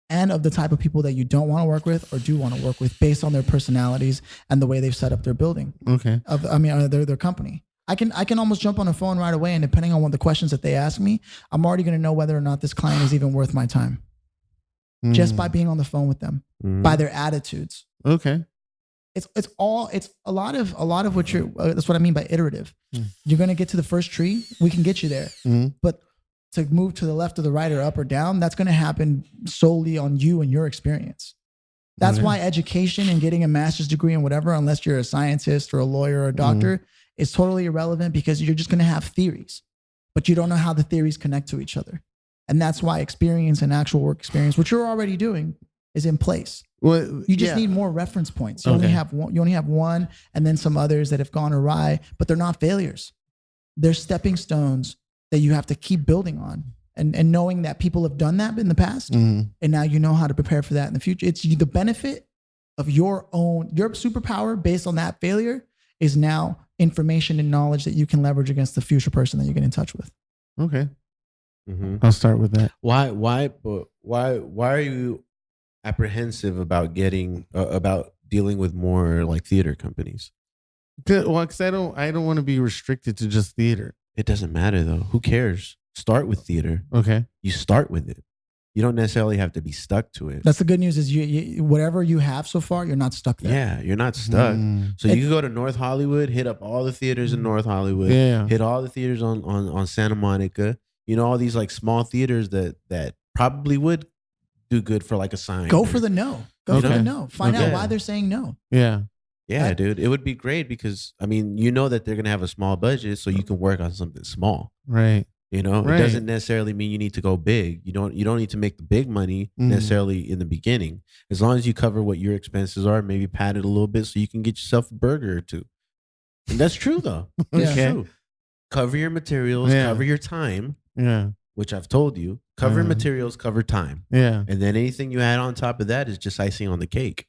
and of the type of people that you don't want to work with or do want to work with based on their personalities and the way they've set up their building. Okay. Their company. I can almost jump on a phone right away, and depending on what the questions that they ask me, I'm already going to know whether or not this client is even worth my time just by being on the phone with them, by their attitudes. Okay. It's a lot of what you're. That's what I mean by iterative. You're going to get to the first tree. We can get you there, but to move to the left or the right or up or down, that's going to happen solely on you and your experience. That's why education and getting a master's degree and whatever, unless you're a scientist or a lawyer or a doctor, is totally irrelevant because you're just going to have theories, but you don't know how the theories connect to each other. And that's why experience and actual work experience, which you're already doing, is in place. Well, You just need more reference points. You only have one. You only have one, and then some others that have gone awry, but they're not failures. They're stepping stones that you have to keep building on, and knowing that people have done that in the past, and now you know how to prepare for that in the future. It's the benefit of your superpower based on that failure is now information and knowledge that you can leverage against the future person that you get in touch with. Okay. I'll start with that. Why are you apprehensive about about dealing with more like theater companies? Because I don't want to be restricted to just theater. It doesn't matter though. Who cares? Start with theater. Okay. You start with it. You don't necessarily have to be stuck to it. That's the good news is you whatever you have so far, you're not stuck there. Yeah, you're not stuck. So you can go to North Hollywood, hit up all the theaters in North Hollywood, hit all the theaters on Santa Monica. You know, all these like small theaters that probably would do good for like a sign. Go for the no. Go for the no. Find out why they're saying no. Yeah. Yeah, dude. It would be great because, I mean, you know that they're going to have a small budget, so you can work on something small. Right. You know, Right. It doesn't necessarily mean you need to go big. You don't need to make the big money necessarily in the beginning. As long as you cover what your expenses are, maybe pad it a little bit so you can get yourself a burger or two. And that's true though. That's Okay. true. Cover your materials, cover your time, which I've told you. Cover materials, cover time. Yeah. And then anything you add on top of that is just icing on the cake.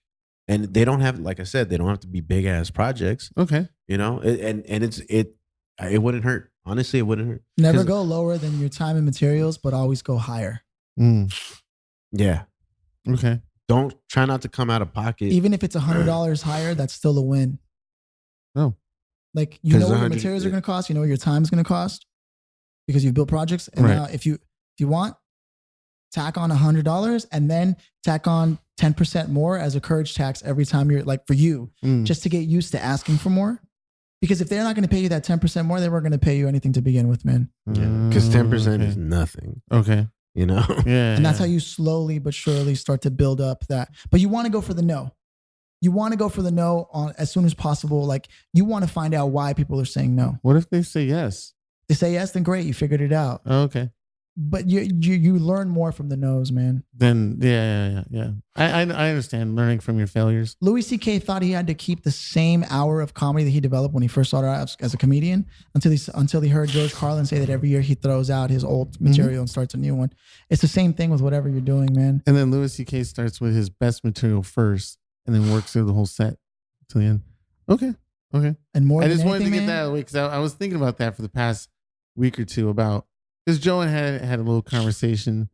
And they don't have, like I said, they don't have to be big ass projects. Okay. You know, and it wouldn't hurt. Honestly, it wouldn't hurt. Never go lower than your time and materials, but always go higher. Yeah. Okay. Don't try not to come out of pocket. Even if it's $100 higher, that's still a win. Oh. Like you know what your 100 materials are going to cost, you know what your time is going to cost because you've built projects. And now if you want, tack on $100 and then tack on 10% more as a courage tax every time you're like for you, just to get used to asking for more. Because if they're not going to pay you that 10% more, they weren't going to pay you anything to begin with, man. Because 10% is nothing. Okay. You know? Yeah. And that's how you slowly but surely start to build up that. But you want to go for the no. You want to go for the no on as soon as possible. Like you want to find out why people are saying no. What if they say yes? They say yes, then great. You figured it out. Okay. But you learn more from the no's, man. Then yeah. I understand learning from your failures. Louis C.K. thought he had to keep the same hour of comedy that he developed when he first started out as a comedian until he heard George Carlin say that every year he throws out his old material and starts a new one. It's the same thing with whatever you're doing, man. And then Louis C.K. starts with his best material first and then works through the whole set till the end. Okay. And more I than just wanted to anything, get man, that away because I was thinking about that for the past week or two about because Joe and had a little conversation.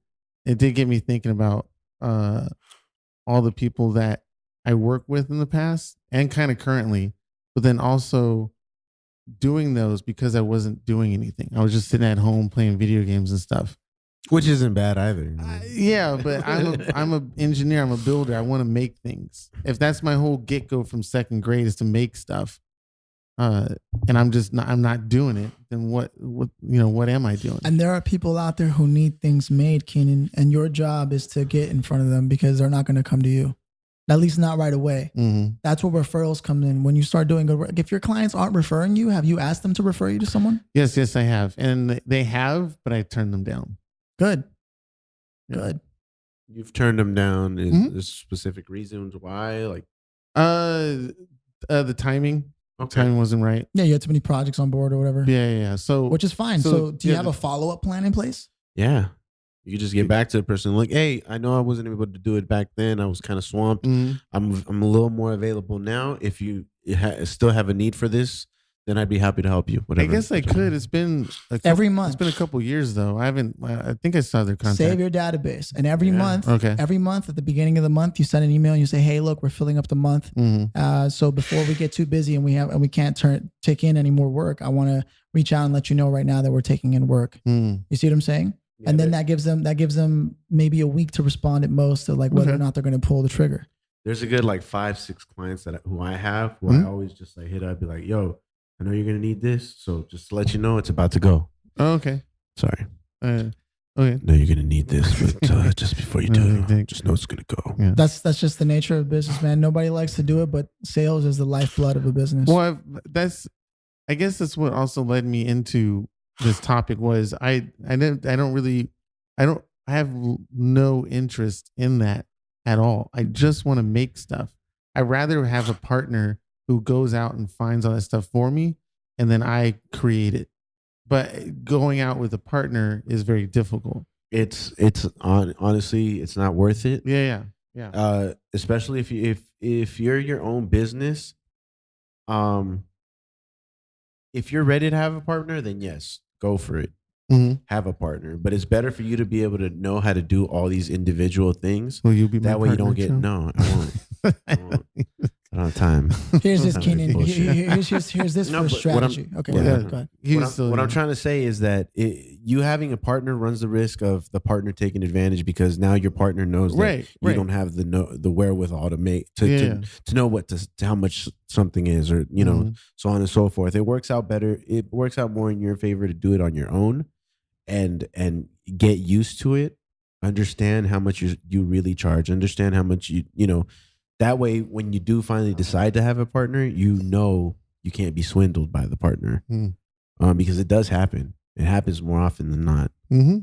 It did get me thinking about all the people that I work with in the past and kind of currently, but then also doing those because I wasn't doing anything. I was just sitting at home playing video games and stuff. Which isn't bad either. Yeah, but I'm an engineer. I'm a builder. I want to make things. If that's my whole get-go from second grade is to make stuff, and I'm not doing it, then what am I doing? And there are people out there who need things made, Keenan, and your job is to get in front of them because they're not going to come to you. At least not right away. Mm-hmm. That's where referrals come in. When you start doing good work, if your clients aren't referring you, have you asked them to refer you to someone? Yes, I have. And they have, but I turned them down. Good. Yeah. Good. You've turned them down. Is there specific reasons why? Like, the timing. okay. Timing wasn't right. Yeah, you had too many projects on board or whatever. Yeah. So, which is fine. So do you have a follow-up plan in place? Yeah. You could just get back to the person like, hey, I know I wasn't able to do it back then. I was kind of swamped. mm-hmm. I'm a little more available now. If you still have a need for this, then I'd be happy to help you. Whatever. I guess I could. It's been every month. It's been a couple years though. I think I saw their contact. Save your database, and every month, okay. Every month at the beginning of the month, you send an email and you say, "Hey, look, we're filling up the month. Mm-hmm. So before we get too busy and we can't take in any more work, I want to reach out and let you know right now that we're taking in work." Mm. You see what I'm saying? Yeah, and then that gives them maybe a week to respond at most to like whether or not they're going to pull the trigger. There's a good like 5-6 clients who I have who I always just like hit up, be like, yo, I know you're going to need this. So just to let you know, it's about to go. Oh, okay. Sorry. Okay. No, you're going to need this, but just before you do, just know it's going to go. Yeah. That's just the nature of business, man. Nobody likes to do it, but sales is the lifeblood of a business. Well, I guess that's what also led me into this topic was I have no interest in that at all. I just want to make stuff. I'd rather have a partner who goes out and finds all that stuff for me and then I create it. But going out with a partner is very difficult. It's honestly, it's not worth it. Yeah. Especially if you're your own business, if you're ready to have a partner, then yes, go for it. Mm-hmm. Have a partner, but it's better for you to be able to know how to do all these individual things. Will you be my that way you partner, don't get Joe? No, I won't. I don't have time. Here's this, Keenan. Here's this for strategy. Okay, go ahead. What I'm trying to say is that you having a partner runs the risk of the partner taking advantage because now your partner knows that you don't have the wherewithal to make to know how much something is, or so on and so forth. It works out better. It works out more in your favor to do it on your own and get used to it. Understand how much you really charge. Understand how much you know. That way, when you do finally decide to have a partner, you know you can't be swindled by the partner, because it does happen. It happens more often than not. Mm-hmm.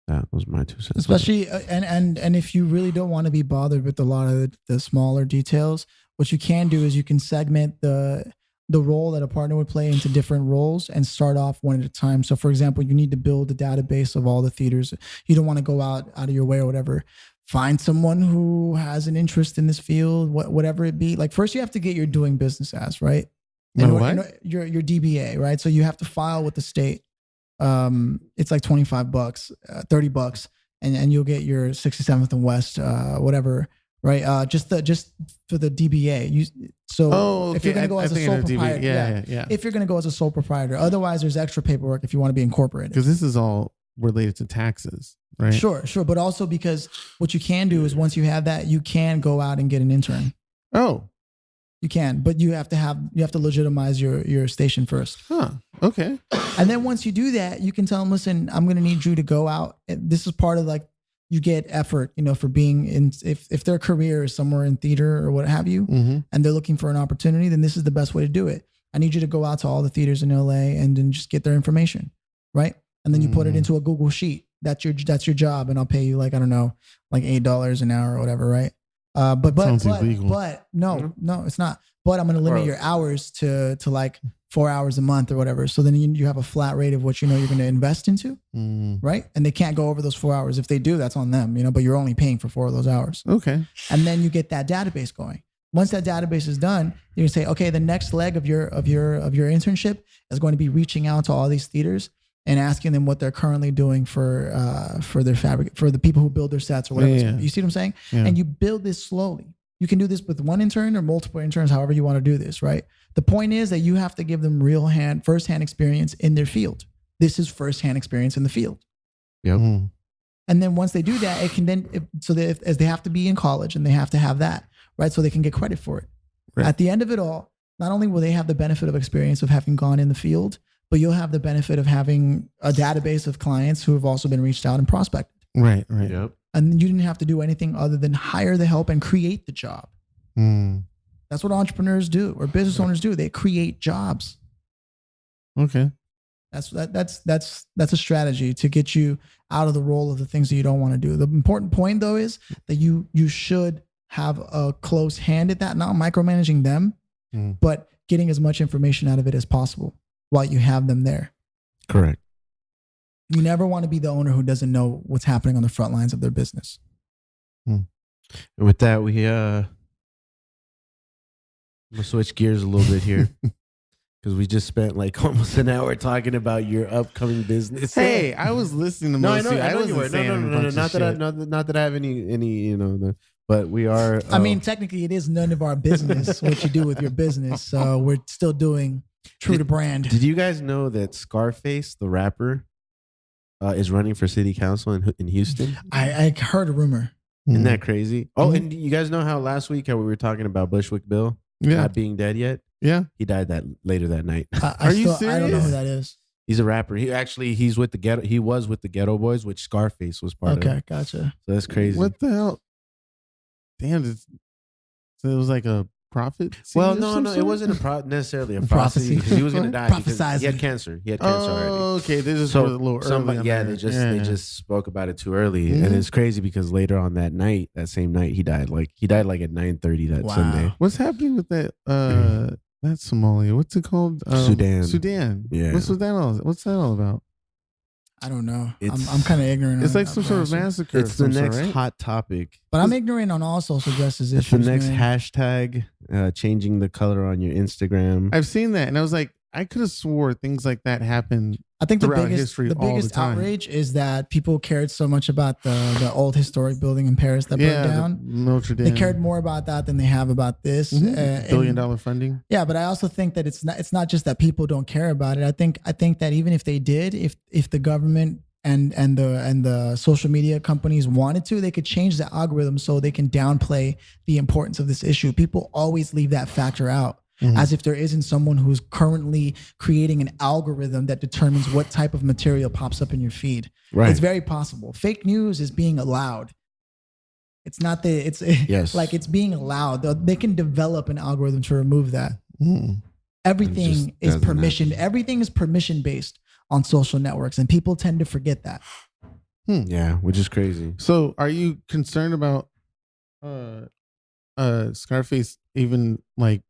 That was my 2 cents. Especially, and if you really don't want to be bothered with a lot of the smaller details, what you can do is you can segment the role that a partner would play into different roles and start off one at a time. So, for example, you need to build a database of all the theaters. You don't want to go out of your way or whatever. Find someone who has an interest in this field, whatever it be. Like first you have to get your doing business as, right? Your DBA, right? So you have to file with the state. It's like $25, $30, and you'll get your 67th and West, whatever, right? Just for the DBA. If you're going to go as a sole proprietor, if you're going to go as a sole proprietor, otherwise there's extra paperwork if you want to be incorporated. Because this is all related to taxes. Right. Sure. But also because what you can do is once you have that, you can go out and get an intern. Oh, you can, but you have to legitimize your station first. Huh. Okay. And then once you do that, you can tell them, listen, I'm going to need you to go out. This is part of like, you get effort, for being in, if their career is somewhere in theater or what have you, and they're looking for an opportunity, then this is the best way to do it. I need you to go out to all the theaters in LA and then just get their information. Right. And then you put it into a Google sheet. That's your job, and I'll pay you like, I don't know, like $8 an hour or whatever, right? But no, it's not. But I'm going to limit your hours to like 4 hours a month or whatever. So then you have a flat rate of what you're going to invest into, right? And they can't go over those 4 hours. If they do, that's on them, but you're only paying for 4 of those hours. Okay. And then you get that database going. Once that database is done, you're going to say, okay, the next leg of your internship is going to be reaching out to all these theaters and asking them what they're currently doing for their fabric, for the people who build their sets or whatever. Yeah. You see what I'm saying? Yeah. And you build this slowly. You can do this with one intern or multiple interns, however you want to do this, right? The point is that you have to give them first-hand experience in their field. This is first-hand experience in the field. Yep. And then once they do that, it can then, as they have to be in college and they have to have that, right? So they can get credit for it. Right. At the end of it all, not only will they have the benefit of experience of having gone in the field, but you'll have the benefit of having a database of clients who have also been reached out and prospected. Right. Yep. And you didn't have to do anything other than hire the help and create the job. That's what entrepreneurs do or business owners do. They create jobs. Okay. That's a strategy to get you out of the role of the things that you don't want to do. The important point though is that you should have a close hand at that, not micromanaging them, but getting as much information out of it as possible while you have them there. Correct. You never want to be the owner who doesn't know what's happening on the front lines of their business. And with that, we I'm gonna switch gears a little bit here because we just spent like almost an hour talking about your upcoming business. Hey, I was listening to most of you. I know you were. wasn't saying No. Not that I have any. But we are. I mean, technically, it is none of our business what you do with your business. So we're still doing true to brand. Did you guys know that Scarface, the rapper, is running for city council in Houston? I heard a rumor. Isn't that crazy? Oh, and you guys know how last week how we were talking about Buchwick Bill not being dead yet? Yeah. He died later that night. Are you serious? I don't know who that is. He's a rapper. He's with the Ghetto. He was with the Ghetto Boys, which Scarface was part of. Okay, gotcha. So that's crazy. What the hell? Damn. So it was like a prophet? Well, no, it wasn't necessarily a prophecy because he was going to die because he had cancer. He had cancer already. Okay, this is a little early. They just spoke about it too early, and it's crazy because later on that same night, he died. Like at 9:30 that Sunday. What's happening with that? That's Somalia. What's it called? Sudan. Yeah. What's that all about? I don't know. I'm kind of ignorant. It's like some sort of massacre. It's the next hot topic. But I'm ignorant on all social justice issues. It's the next hashtag, changing the color on your Instagram. I've seen that, and I was like, I could have swore things like that happened. I think the history biggest outrage is that people cared so much about the old historic building in Paris that burned down. Notre Dame. They cared more about that than they have about this. $1 billion funding. Yeah, but I also think that it's not just that people don't care about it. I think that even if they did, if the government and the social media companies wanted to, they could change the algorithm so they can downplay the importance of this issue. People always leave that factor out. As if there isn't someone who's currently creating an algorithm that determines what type of material pops up in your feed. Right. It's very possible. Fake news is being allowed. It's not yes. like it's being allowed. They can develop an algorithm to remove that. Everything is permission. Everything is permission based on social networks, and people tend to forget that. Yeah, which is crazy. So, are you concerned about Scarface? Even like,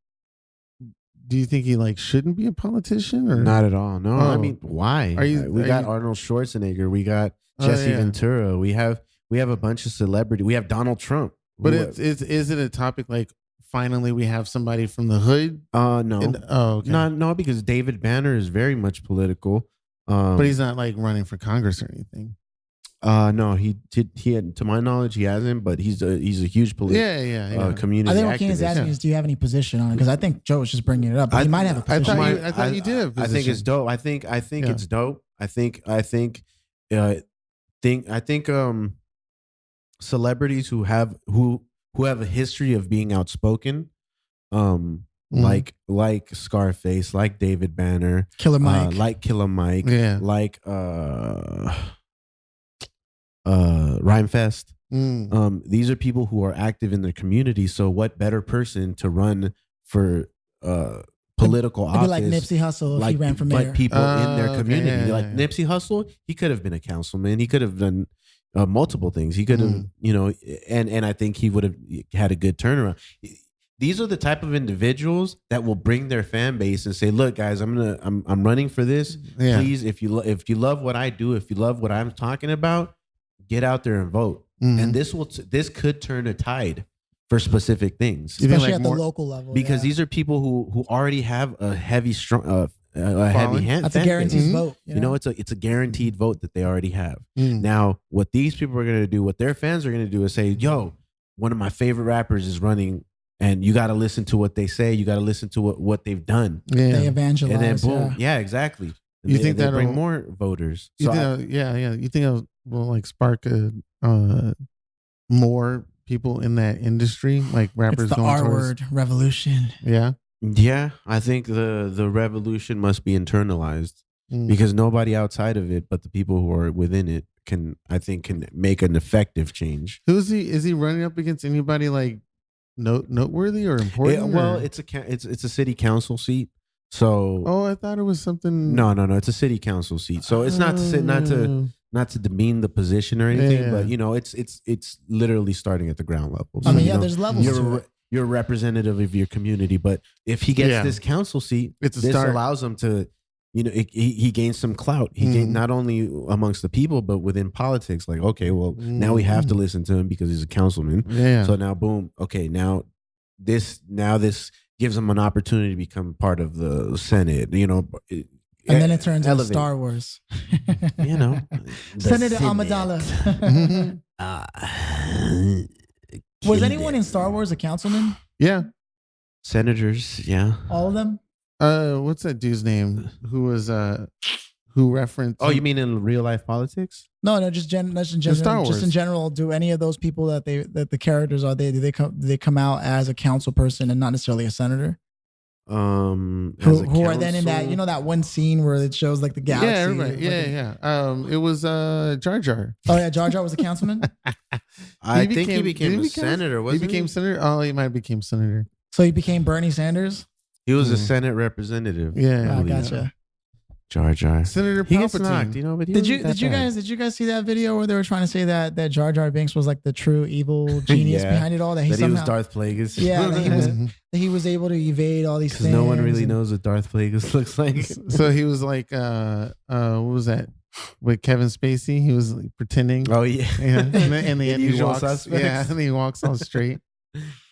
do you think he shouldn't be a politician or not at all? No, I mean, why? We got Arnold Schwarzenegger. We got Jesse Ventura. We have a bunch of celebrity. We have Donald Trump. But is it a topic like finally we have somebody from the hood? No. Okay. No, because David Banner is very much political. But he's not running for Congress or anything. No, he had, to my knowledge, he hasn't. But he's a huge political community. I think what activist. King is asking is, do you have any position on it? Because I think Joe was just bringing it up. He might have a position. I thought you did have a position. I think it's dope. I think it's dope. I think celebrities who have a history of being outspoken, like Scarface, like David Banner, Killer Mike, like Rhymefest. These are people who are active in their community. So what better person to run for political office? Like Nipsey Hussle if he ran for mayor. Like people in their community. Nipsey Hussle, he could have been a councilman. He could have done multiple things. He could have, and I think he would have had a good turnaround. These are the type of individuals that will bring their fan base and say, "Look, guys, I'm running for this. Yeah. Please, if you love what I do, if you love what I'm talking about, get out there and vote." And this could turn a tide for specific things, especially at the local level, because these are people who already have a heavy heavy hand. That's a guaranteed vote. It's a guaranteed vote that they already have. Now, what these people are going to do, what their fans are going to do, is say, "Yo, one of my favorite rappers is running." And you got to listen to what they say. You got to listen to what they've done. Yeah. They evangelize. And then boom. Yeah, exactly. You think that bring more voters? You think that will spark more people in that industry, like rappers? It's the R word revolution. Yeah. Yeah, I think the revolution must be internalized Mm. because nobody outside of it, but the people who are within it, can make an effective change. Who is he? Is he running up against anybody like noteworthy or important? Well, or? it's a city council seat. So Oh, I thought it was something. no, it's a city council seat. So it's not to say not to demean the position or anything, Yeah. but it's literally starting at the ground level. I mean, you know, there's levels to you're it. you're a representative of your community, but if he gets Yeah. this council seat, It's a this start. allows him to, he gains some clout. He gained not only amongst the people, but within politics. Like, okay, well, now we have to listen to him because he's a councilman. Yeah. So now, boom. Okay, now this gives him an opportunity to become part of the Senate. And then it turns into elevate. Star Wars. The Senator Senate. Amidala. Was Kill anyone it. in Star Wars a councilman? Yeah. Senators? Yeah. All of them? What's that dude's name? Who was who referenced? Oh, you mean in real life politics? No, just in general. Star Just in Wars. general, do any of those people that the characters are do they come out as a council person and not necessarily a senator? As a Who are then in that council? that one scene where it shows like the galaxy? Yeah, everybody. Yeah. It was Jar Jar. Oh yeah, Jar Jar was a councilman. I He think he did became a senator. He Wasn't became senator. Oh, he might have became senator. So he became Bernie Sanders. He was a Senate representative. Yeah. Oh, I believe. gotcha. Jar Jar. Senator He gets Palpatine. knocked, but he Did you wasn't that did you bad. guys see that video where they were trying to say that Jar Jar Binks was like the true evil genius Yeah. behind it all? That he That he was somehow Darth Plagueis? Yeah, that he was able to evade all these Because things. no one really and- knows what Darth Plagueis looks like. So he was like, what was that? With Kevin Spacey, he was like, pretending. Oh yeah, Yeah, and then he Usual walks. Suspects. Yeah, and he walks all straight.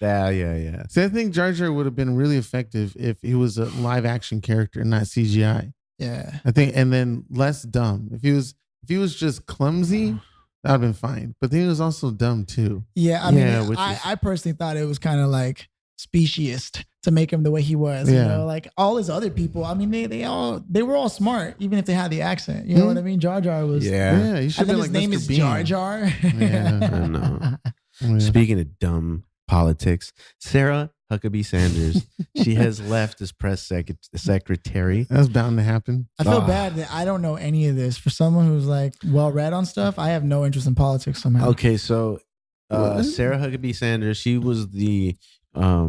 yeah. So I think Jar Jar would have been really effective if he was a live action character, not CGI. Yeah. I think, and then less dumb. If he was just clumsy, that would have been fine. But then he was also dumb too. Yeah, I Yeah, mean, which is- I personally thought it was kind of like speciesist to make him the way he was. Yeah. You know, like all his other people. I mean, they were all smart, even if they had the accent. You know what I mean? Jar Jar was. Yeah. He should And have then been his like name Mr. is Bean. Jar Jar. Yeah. I know. Yeah. Speaking of dumb politics, Sarah Huckabee Sanders, she has left as press secretary. That was bound to happen. I feel Ah. bad that I don't know any of this. For someone who's like well read on stuff, I have no interest in politics somehow. Okay, so What? Sarah Huckabee Sanders, she was the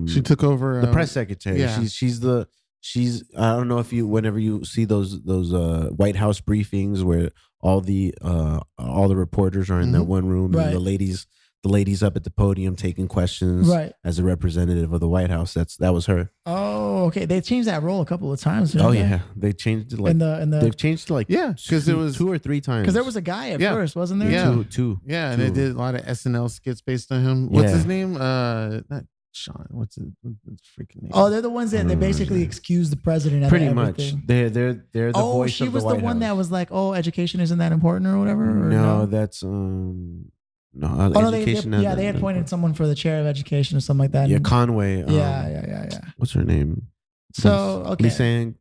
She took over the press secretary. yeah. She's I don't know if you whenever you see those White House briefings where all the reporters are in that one room Right. and the ladies up at the podium taking questions Right. as a representative of the White House. That was her. Oh, okay. They changed that role a couple of times. didn't Oh they? yeah, they changed it like in the they've changed it like Yeah, 'cause it was- 2 or 3 times. because there was a guy at Yeah. first, wasn't there? Yeah. two. Yeah, and they did a lot of SNL skits based on him. What's Yeah. his name? Not Sean. What's his freaking name? Oh, they're the ones that they basically excuse the president. Out Pretty of much. everything. They're the Oh, voice she of was the the White one House. that was like, "Oh, education isn't that important or whatever." Or No, that's no. Oh no, education. they had appointed someone for the chair of education or something like that. Yeah, And- Conway. yeah. What's her name? So okay,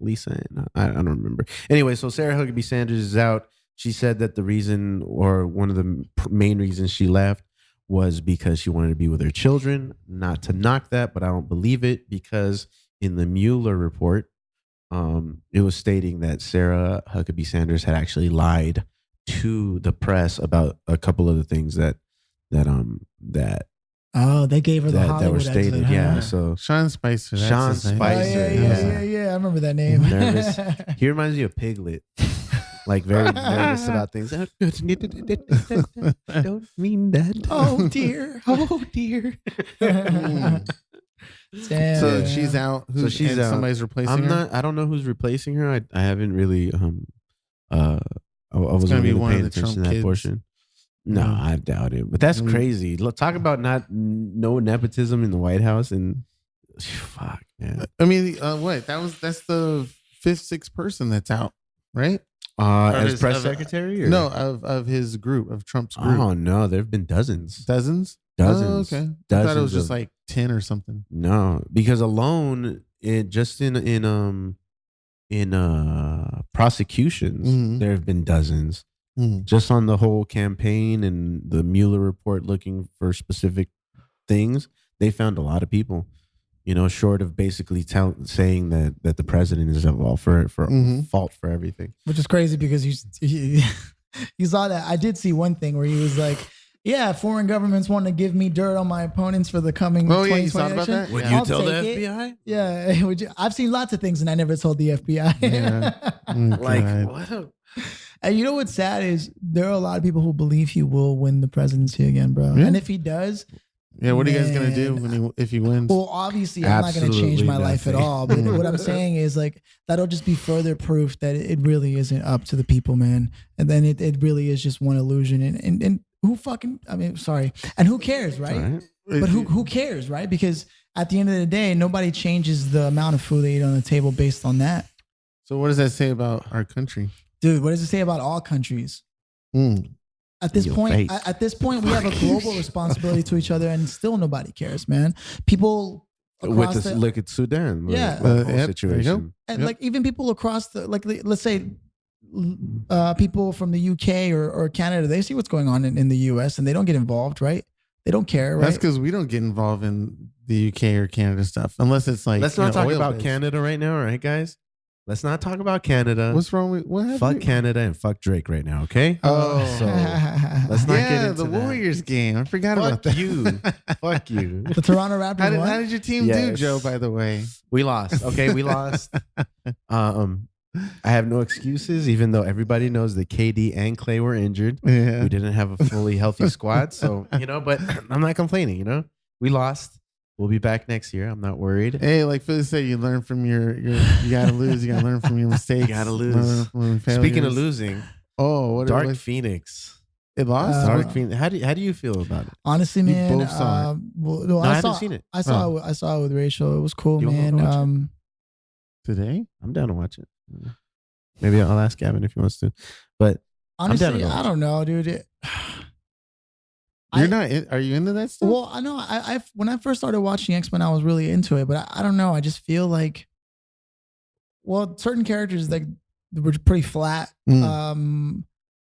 Lisa. No, I don't remember. Anyway, so Sarah Huckabee Sanders is out. She said that the reason, or one of the main reasons she left, was because she wanted to be with her children. Not to knock that, but I don't believe it, because in the Mueller report, it was stating that Sarah Huckabee Sanders had actually lied to the press about a couple of the things that Oh, they gave her the that Hollywood were stated. exit, huh? Yeah. So Sean Spicer. That's Sean his name. Oh, Spicer. yeah. I remember that name. Nervous. He reminds me of Piglet. Like very nervous about things. Don't mean that. Oh dear. Oh dear. Damn. So she's out. So she's and out. Somebody's replacing her. I don't know who's replacing her. I haven't really I wasn't gonna be really one of paying the attention Trump to that kids. portion. No, Mm. I doubt it. But that's Mm. crazy. Look, talk about no nepotism in the White House, and fuck, man. I mean, what? That's the fifth, sixth person that's out, right? As his- press of- secretary, or? No, of his group, of Trump's group. Oh no, there have been dozens. Dozens. Dozens. Oh, okay. I thought it was Dozens just of- like 10 or something. No, because alone, just in prosecutions, Mhm. there have been dozens. Mm. Just on the whole campaign and the Mueller report looking for specific things, they found a lot of people. short of basically saying that the president is at fault for fault for everything. Which is crazy because you saw that. I did see one thing where he was like, yeah, foreign governments want to give me dirt on my opponents for the coming 2020 you thought about election. that? Would Yeah. you tell the FBI? Yeah, I've seen lots of things and I never told the FBI. Yeah. Oh, Like, God. what? And you know what's sad is there are a lot of people who believe he will win the presidency again, bro. Yeah. And if he does, Yeah, what are you guys gonna do Man, if he wins? well, obviously, I'm not going to change Absolutely my life at nothing. all. But what I'm saying is, like, that'll just be further proof that it really isn't up to the people, man. And then it really is just one illusion. And who fucking, I mean, sorry. And who cares, right? All right. But who cares, right? Because at the end of the day, nobody changes the amount of food they eat on the table based on that. So what does that say about our country? Dude, what does it say about all countries? Mm. At this Your point, face. at this point, we have a global responsibility to each other, and still nobody cares, man. People across With look at Sudan. Yeah. the whole Yep, there you go. situation. and Yep. like even people across the let's say people from the UK or Canada, they see what's going on in the US and they don't get involved, right? They don't care, right? That's because we don't get involved in the UK or Canada stuff unless it's like. Let's not talk about oil-based. Canada right now, all right, guys? Let's not talk about Canada. What's wrong with what happened? Fuck Canada and fuck Drake right now, okay? Oh, So let's not get yeah, into the that. Warriors game. I forgot about Fuck that. you. Fuck you. The Toronto Raptors How won. did your team do, Yes. Joe? By the way, We lost. Okay, we lost. I have no excuses, even though everybody knows that KD and Clay were injured. yeah. We didn't have a fully healthy squad. So, but I'm not complaining, We lost. We'll be back next year. I'm not worried. Hey, like Philly said, you learn from your you gotta lose. You gotta learn from your mistakes. You gotta lose. Learn from your Speaking of failures. losing, oh, what Dark it, Phoenix. it lost. Uh, Dark Phoenix. How do you feel about it? Honestly, You man, both saw it. well, no, No, I I haven't saw seen it. I saw it with Rachel. It was cool, You wanna man. go watch Today? I'm down to watch it. Maybe I'll ask Gavin if he wants to. But I'm down to honestly, go I watch don't know, dude. You're not. Are you into that stuff? Well, I know. I when I first started watching X-Men, I was really into it, but I don't know. I just feel like, well, certain characters like were pretty flat.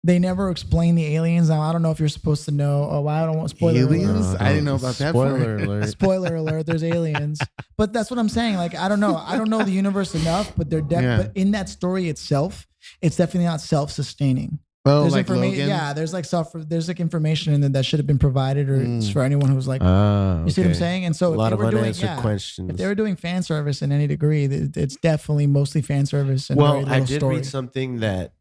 They never explain the aliens. Now I don't know if you're supposed to know. Oh, I don't want spoiler Aliens? alert. I didn't know about that Spoiler part. alert. Spoiler alert. There's aliens, but that's what I'm saying. Like I don't know. I don't know the universe enough, but Yeah. but in that story itself, it's definitely not self-sustaining. Oh, There's like Logan. yeah. There's like information in there that should have been provided, or it's for anyone who's like, you see what I'm saying? And so A lot if of they were doing, unanswered questions. if they were doing fan service in any degree, it's definitely mostly fan service. And Well, very I little did story. read something that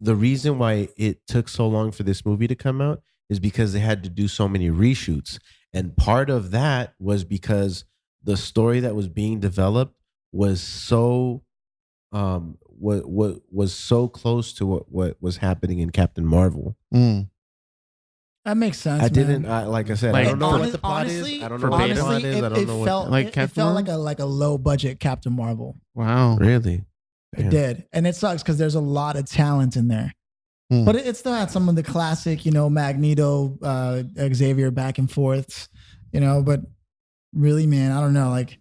the reason why it took so long for this movie to come out is because they had to do so many reshoots. And part of that was because the story that was being developed was so was so close to what was happening in Captain Marvel. Mm. That makes sense. I didn't man. like I said, Like, I don't know what honest- the plot honestly- is. I don't know what the verbatim? plot Honestly, is. I don't it know what felt Like it Captain felt Marvel? like a low budget Captain Marvel. Wow. really. It Damn. did, and it sucks because there's a lot of talent in there. Hmm. But it still had some of the classic, Magneto, Xavier back and forths, But really, man, I don't know. Like,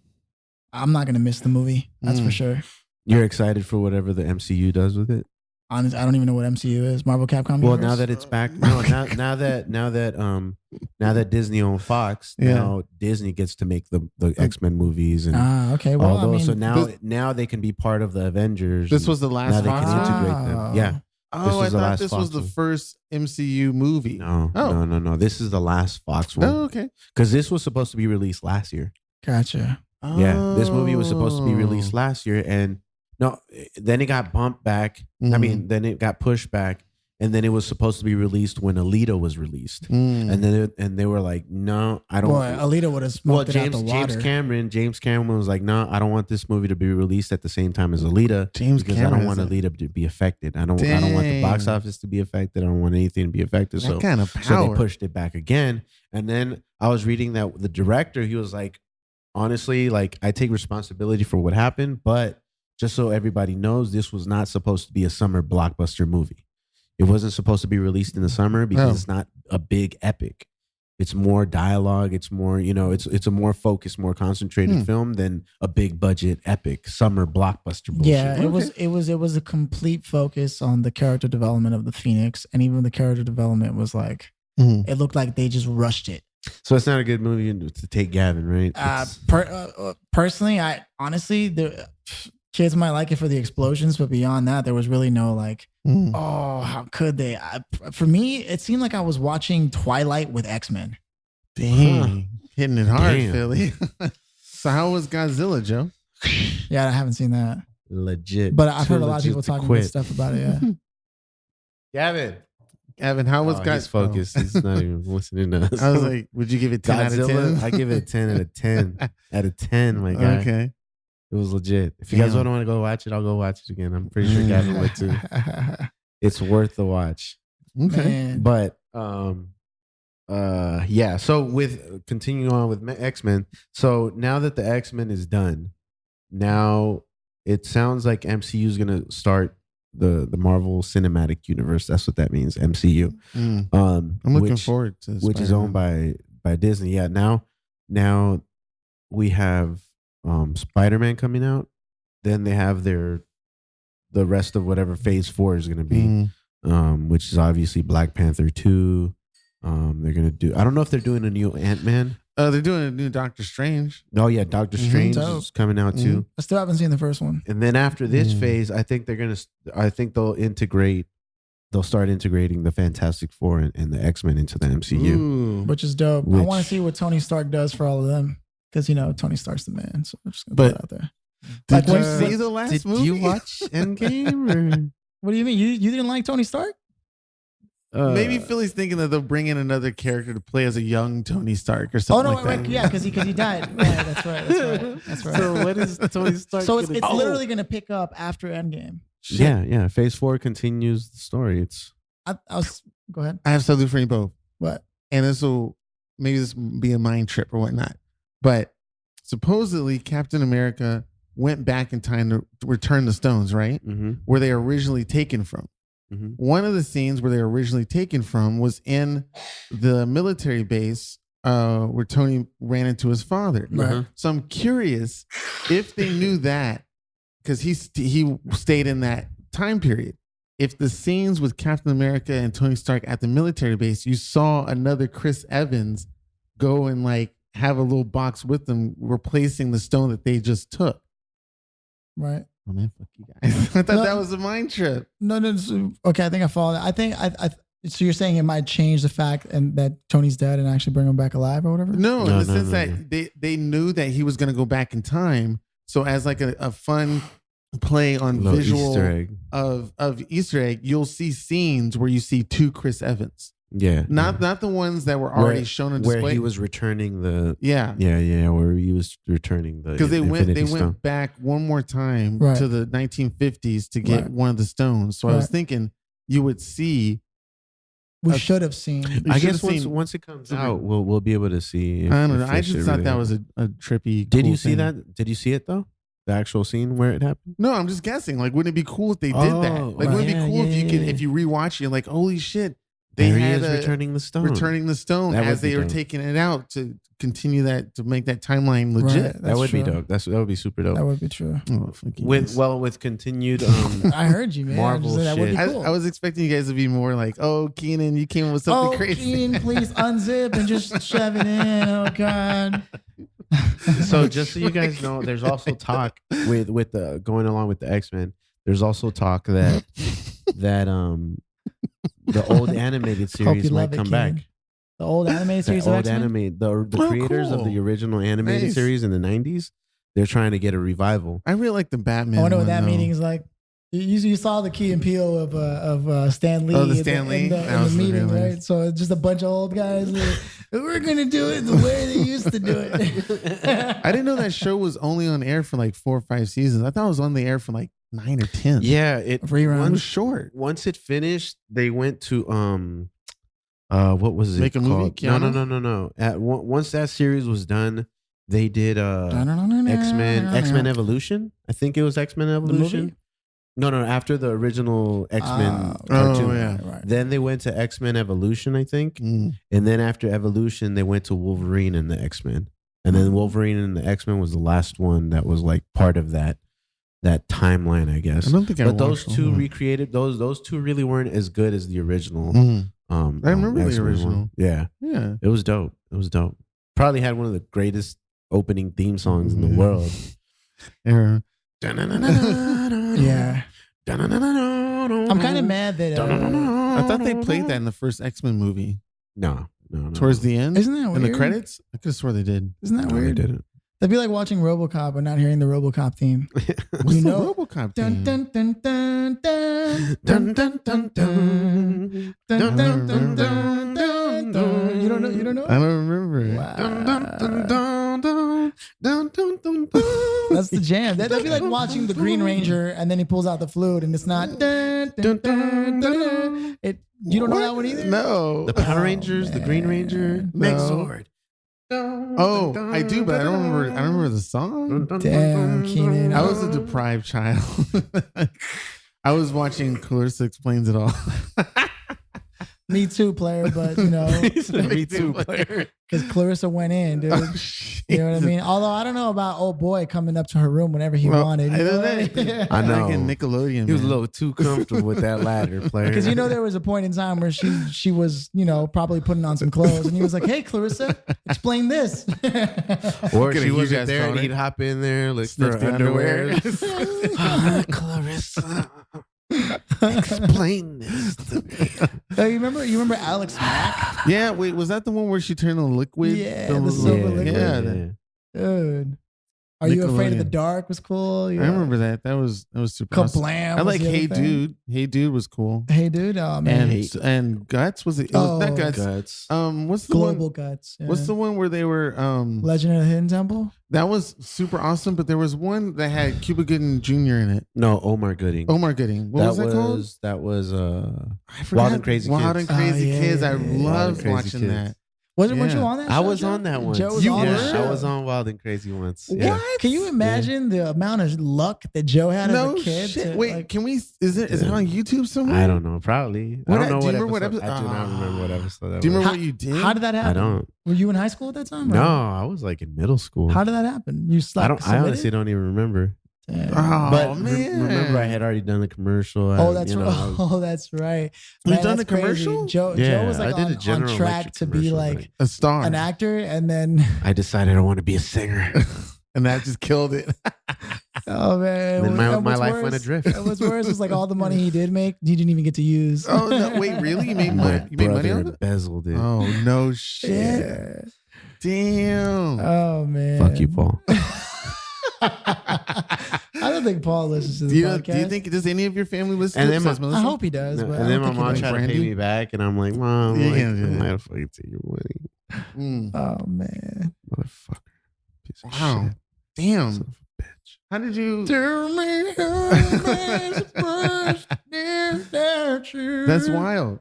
I'm not gonna miss the movie. That's for sure. You're excited for whatever the MCU does with it? Honest, I don't even know what MCU is. Marvel Capcom. Well, Universe? now that it's back, no, now that Disney owns Fox, Yeah. now Disney gets to make the X-Men movies and okay. Well, all those. I mean, so now they can be part of the Avengers. This and was the now last they Fox can one? integrate them. Yeah. Oh, This I was the thought last this was Fox the one. first MCU movie. No, Oh. no. This is the last Fox one Oh, okay. because this was supposed to be released last year. gotcha. Yeah, this movie was supposed to be Oh. released last year, and no, then it got bumped back. I Mhm. mean, then it got pushed back, and then it was supposed to be released when Alita was released, Mm. and then they were like, "No, I don't." Boy, Alita would have well, smoked it out the water. James Cameron was like, "No, I don't want this movie to be released at the same time as Alita, James because Cameron I don't want is Alita to be affected. I don't want the box Dang. office to be affected. I don't want anything to be affected." that So kind of so power. they pushed it back again. And then I was reading that the director, he was like, honestly, like, I take responsibility for what happened, but just so everybody knows, this was not supposed to be a summer blockbuster movie. It wasn't supposed to be released in the summer because Oh. it's not a big epic. It's more dialogue. It's more, it's a more focused, more concentrated film than a big budget epic summer blockbuster bullshit. Yeah, it was a complete focus on the character development of the Phoenix, and even the character development was like, Mhm. it looked like they just rushed it. So it's not a good movie to take Gavyn, right? Personally, I honestly, the kids might like it for the explosions, but beyond that, there was really no like, oh, how could they? For me, it seemed like I was watching Twilight with X-Men. Dang, hitting it hard, Damn. Philly. So how was Godzilla, Joe? Yeah, I haven't seen that, Legit. but I've Too heard a lot of legit people to talking quit. good stuff about it. Yeah. Gavyn, How was he's Godzilla? focused. He's not even listening to us. I was like, would you give it 10 out of Godzilla, 10? I give it a 10 out of 10. Out of 10, my guy. Okay. It was legit. If you guys Damn. don't want to go watch it, I'll go watch it again. I'm pretty sure Gavyn would too. It's worth the watch. Okay. Man. But yeah. So with continuing on with X-Men. So now that the X-Men is done, now it sounds like MCU is gonna start the Marvel Cinematic Universe. That's what that means, MCU. I'm looking forward to which is owned by Disney. Yeah. Now we have Spider-Man coming out. Then they have the rest of whatever Phase 4 is gonna be. Which is obviously Black Panther 2. They're gonna do. I don't know if they're doing a new Ant-Man. They're doing a new Doctor Strange. Oh yeah, Doctor Strange Dope. is coming out too. I still haven't seen the first one. And then after this phase, I think they'll integrate. They'll start integrating the Fantastic Four and the X-Men into the MCU. Ooh. Which is dope. I want to see what Tony Stark does for all of them. Because, Tony Stark's the man. So I'm just going to put it out there. Did you when- see the last Did movie? you watch Endgame? Or? What do you mean? You didn't like Tony Stark? Maybe Philly's thinking that they'll bring in another character to play as a young Tony Stark or Oh, something no, like right, that. yeah, because he died. Right, that's right. So what is Tony Stark? So it's gonna do? literally going to pick up after Endgame. Shit. Yeah. Phase 4 continues the story. I was, go ahead. I have something for you both. What? And this will be a mind trip or whatnot. But supposedly Captain America went back in time to return the stones, right? Mm-hmm. Where they were originally taken from. Mm-hmm. One of the scenes where they were originally taken from was in the military base where Tony ran into his father. Right. So I'm curious if they knew that because he stayed in that time period. If the scenes with Captain America and Tony Stark at the military base, you saw another Chris Evans go and like have a little box with them replacing the stone that they just took. Right. Oh man, fuck you guys. I thought that was a mind trip. No. Okay, I think I follow that. I think so you're saying it might change the fact and that Tony's dead and actually bring him back alive or whatever? No, in No, the sense no. that they knew that he was going to go back in time. So as like a fun play on Little visual Easter egg. of Easter egg, you'll see scenes where you see two Chris Evans. Yeah. Not the ones that were already shown on display. Where he was returning the Yeah. where he was returning the Because they Infinity Stone. went back one more time Right. to the 1950s to get Right. one of the stones. So I was Right. thinking you would see. We should have seen. You I should guess have seen- once it comes Something. out, we'll be able to see. I don't know. I if just shit thought really that was happened. a trippy. Did cool you see thing. that? Did you see it though? The actual scene where it happened. No, I'm just guessing. Like, wouldn't it be cool if they did Oh, that? Like, wouldn't it be right. cool if you Yeah, could, yeah. if you rewatch it, you're like, holy shit, they There he had is a, returning the stone. returning the stone That as would be they were dope. taking it out to continue that to make that timeline legit. Right. That That's would be true. dope. That would be super dope. That would be true. Oh, fuck you with guys. continued I heard you, man. Marvel I just said that would be shit. cool. I was expecting you guys to be more like, oh, Cianan, you came up with something crazy. Keenan, please unzip and just shove it in. Oh God. So just so you guys know, there's also talk with the going along with the X-Men. There's also talk that the old animated Hope you series might love it, come Keenan. back. The old animated The series of old X-Men? anime, the Oh, creators of cool. the original animated Nice. series in the 90s, they're trying to get a revival. I really like the Batman. I wonder what one, that though. meeting is like. You saw the Key and Peele of Stan Lee Oh, the in Stan Lee? in the, That in the was meeting, really- right? So it's just a bunch of old guys. Like, we're gonna do it the way they used to do it. I didn't know that show was only on air for like 4 or 5 seasons. I thought it was on the air for like 9 or 10. Yeah, it Rerun. It was short. once it finished, they went to what was it Make a movie, called? Keanu? No. Once that series was done, they did X-Men Evolution. I think it was X-Men Evolution. movie? No, after the original X-Men Oh, cartoon. yeah. Right. Then they went to X-Men Evolution, I think. Mm. And then after Evolution, they went to Wolverine and the X-Men. And then Wolverine and the X-Men was the last one that was like part of that timeline, I guess. I don't think I But those watched two them. recreated those two really weren't as good as the original. Mm. I remember the X-Men one. original. Yeah, Yeah. it was dope. It was dope. Probably had one of the greatest opening theme songs in the world. Yeah. I'm I'm kind of mad that I thought they played that in the first X-Men movie. No. Towards the end? Isn't that In the weird? credits? I could have swore they did. Isn't that No, they weird? didn't. That'd be like watching RoboCop and not hearing the RoboCop theme. What's You the know- RoboCop Dun, theme? dun, dun, dun, dun, Dun, dun, dun, dun. dun, Dun, dun, dun, dun, dun, dun, dun. You don't know? You don't know? I don't remember. Wow. Dun, dun, dun, dun, dun. Dun, dun, dun, dun. That's the jam. That'd be like watching the Green Ranger and then he pulls out the flute and it's not. Dun, dun, dun, dun. You don't know that one either? No. The Power Rangers, the Green Ranger, No. Megazord. Oh, I do, but I don't remember. I don't remember the song. Damn, Cianan. I was a deprived child. I was watching Clarissa Explains It All. Me too, player, but you know, Me too, player. because Clarissa went in, dude. Oh, shit. You know what I mean? Although I don't know about old boy coming up to her room whenever he Well, wanted. I You know know what I that. mean? I know. Like in Nickelodeon. He was a man. little too comfortable with that ladder, player. Because you know there was a point in time where she was, you know, probably putting on some clothes, and he was like, "Hey, Clarissa, explain this." or Get a she huge wasn't ass there, and boner. he'd hop in there, look Sniff for the underwear. underwear. Clarissa, explain this to me. You remember Alex Mack, Yeah, wait, was that the one where she turned on liquid? Yeah, the silver liquid. Yeah, dude? Are you afraid of the Nickelodeon. dark? Was cool. I remember that. That was super awesome. Kablam! I was like the other Hey thing. Dude. Hey Dude was cool. Hey dude, oh man, And Guts was it? It was not Oh. Guts. Guts. What's the Global one? Guts. Yeah. What's the one where they were? Legend of the Hidden Temple? That was super awesome. But there was one that had Cuba Gooding Jr. in it. No, Omar Gooding. Omar Gooding. What was that called? That was I forgot. Wild and Crazy Wild Kids. and Crazy Oh, yeah, Kids. I yeah, yeah. Wild loved and Crazy watching Kids. that. Weren't you Yeah. on that? I show, was Joe? on that one. Joe was You on were? that I show? was on Wild and Crazy once. Yeah. What? Can you imagine the amount of luck that Joe had No as a kid? shit. to, Wait, like- can we? Is it on YouTube somewhere? I don't know. Probably. What- I don't know do what you remember what episode. I do not episode- remember what episode that Do you was. remember what you did? How did that happen? I don't. Were you in high school at that time? or- No, I was like in middle school. How did that happen? You I slapped. don't. I honestly don't even remember. Oh But man! remember, I had already done the commercial. Oh, that's you know, right. Oh, that's right. You've Man, done that's the crazy. commercial? Joe Yeah, was like I did a on General track Electric to be commercial, like a star, an actor, and then I decided I want to be a singer. and that just killed it. oh man, Then my and what's life went worse- adrift. and what's worse was like all the money he did make, he didn't even get to use. Oh no! Wait, really? You made money? My You made money brother on it? embezzled it. Oh no! Shit! Yeah. Damn! Oh man, Fuck you, Paul. I don't think Paul listens to the do you podcast. think does any of your family listen? And to then this? my- I hope he does. No, but and I then don't my think he mom does. tried to pay Brandy? me back, and I'm like, Mom, Yeah, like, yeah, I'm yeah. not gonna fucking take your money, Mm. Oh man. motherfucker. Piece of Wow! shit. Damn! Son of a bitch. How did you? Tell me how is the first day that you That's wild.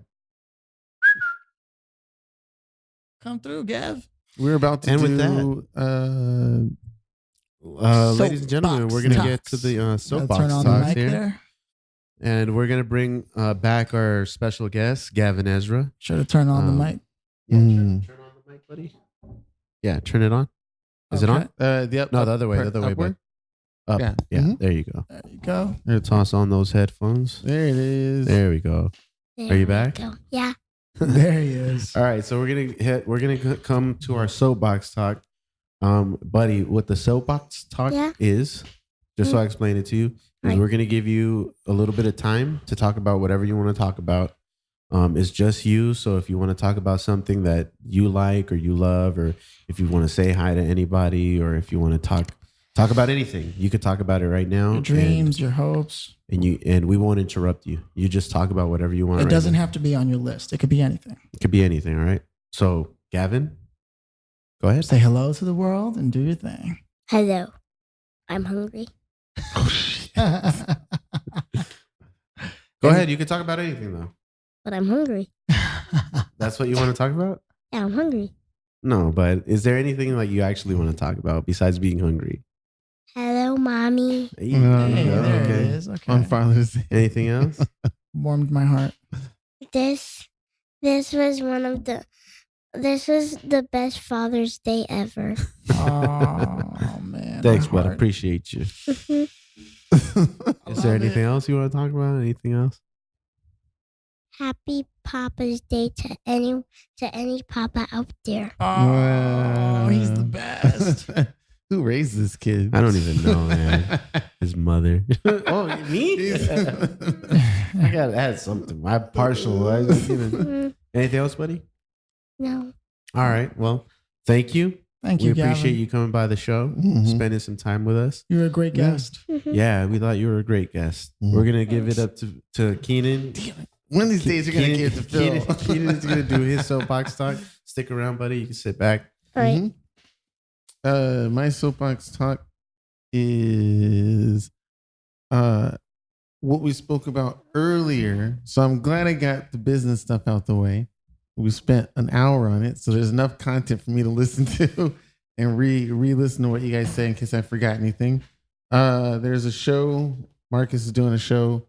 come through, Gav. We're about to And with do. Ladies and gentlemen, we're gonna Soapbox get to the Gotta soapbox turn on the talks mic here, there. and we're gonna bring back our special guest, Gavyn Ezra. Should have turned on the Um, mic. Yeah, Mm. turn on the mic, buddy. Yeah, turn it on. Is it Okay. on? No, the other way, bud. Upward? Up. Yeah. Yeah, Mhm. there you go. There you go. There, toss on those headphones. There it is. There we go. There Are you we back? go. Yeah. There he is. All right, so we're gonna come to our soapbox talk, buddy. What the soapbox talk Yeah. is, just so I explain it to you, is Right. we're gonna give you a little bit of time to talk about whatever you want to talk about. It's just you. So if you want to talk about something that you like or you love, or if you want to say hi to anybody, or if you want to talk about anything, you could talk about it right now. Your dreams, your hopes. and we won't interrupt you. You just talk about whatever you want. It right doesn't now. have to be on your list. It could be anything. It could be anything. All right. So Gavyn, go ahead. Say hello to the world and do your thing. Hello. I'm hungry. Go ahead. You can talk about anything though. But I'm hungry. That's what you want to talk about? Yeah, I'm hungry. No, but is there anything like you actually want to talk about besides being hungry? Hello, mommy. Hey, Hey, there it okay. is. Okay. On Father's Day. Anything else? Warmed my heart. This was one of the this was the best Father's Day ever. Oh man. Thanks, my bud. heart. Appreciate you. Mhm. Is there anything else you want to talk about? Anything else? Happy Papa's Day to any papa out there. Oh, he's the best. Who raised this kid? I don't even know, man. His mother. Oh, me? I gotta add something. I'm partial. Anything else, buddy? No. All right. Well, thank you. Thank you, We appreciate Gavyn. you coming by the show, Mhm. spending some time with us. You're a great guest. Yeah, we thought you were a great guest. Mhm. We're gonna give it up to Cianan. One of these days, you're gonna give it to Phil. Cianan's gonna do his soapbox talk. Stick around, buddy. You can sit back. All right. My soapbox talk is what we spoke about earlier. So I'm glad I got the business stuff out the way. We spent an hour on it, so there's enough content for me to listen to and re-listen to what you guys say in case I forgot anything. There's a show. Marcus is doing a show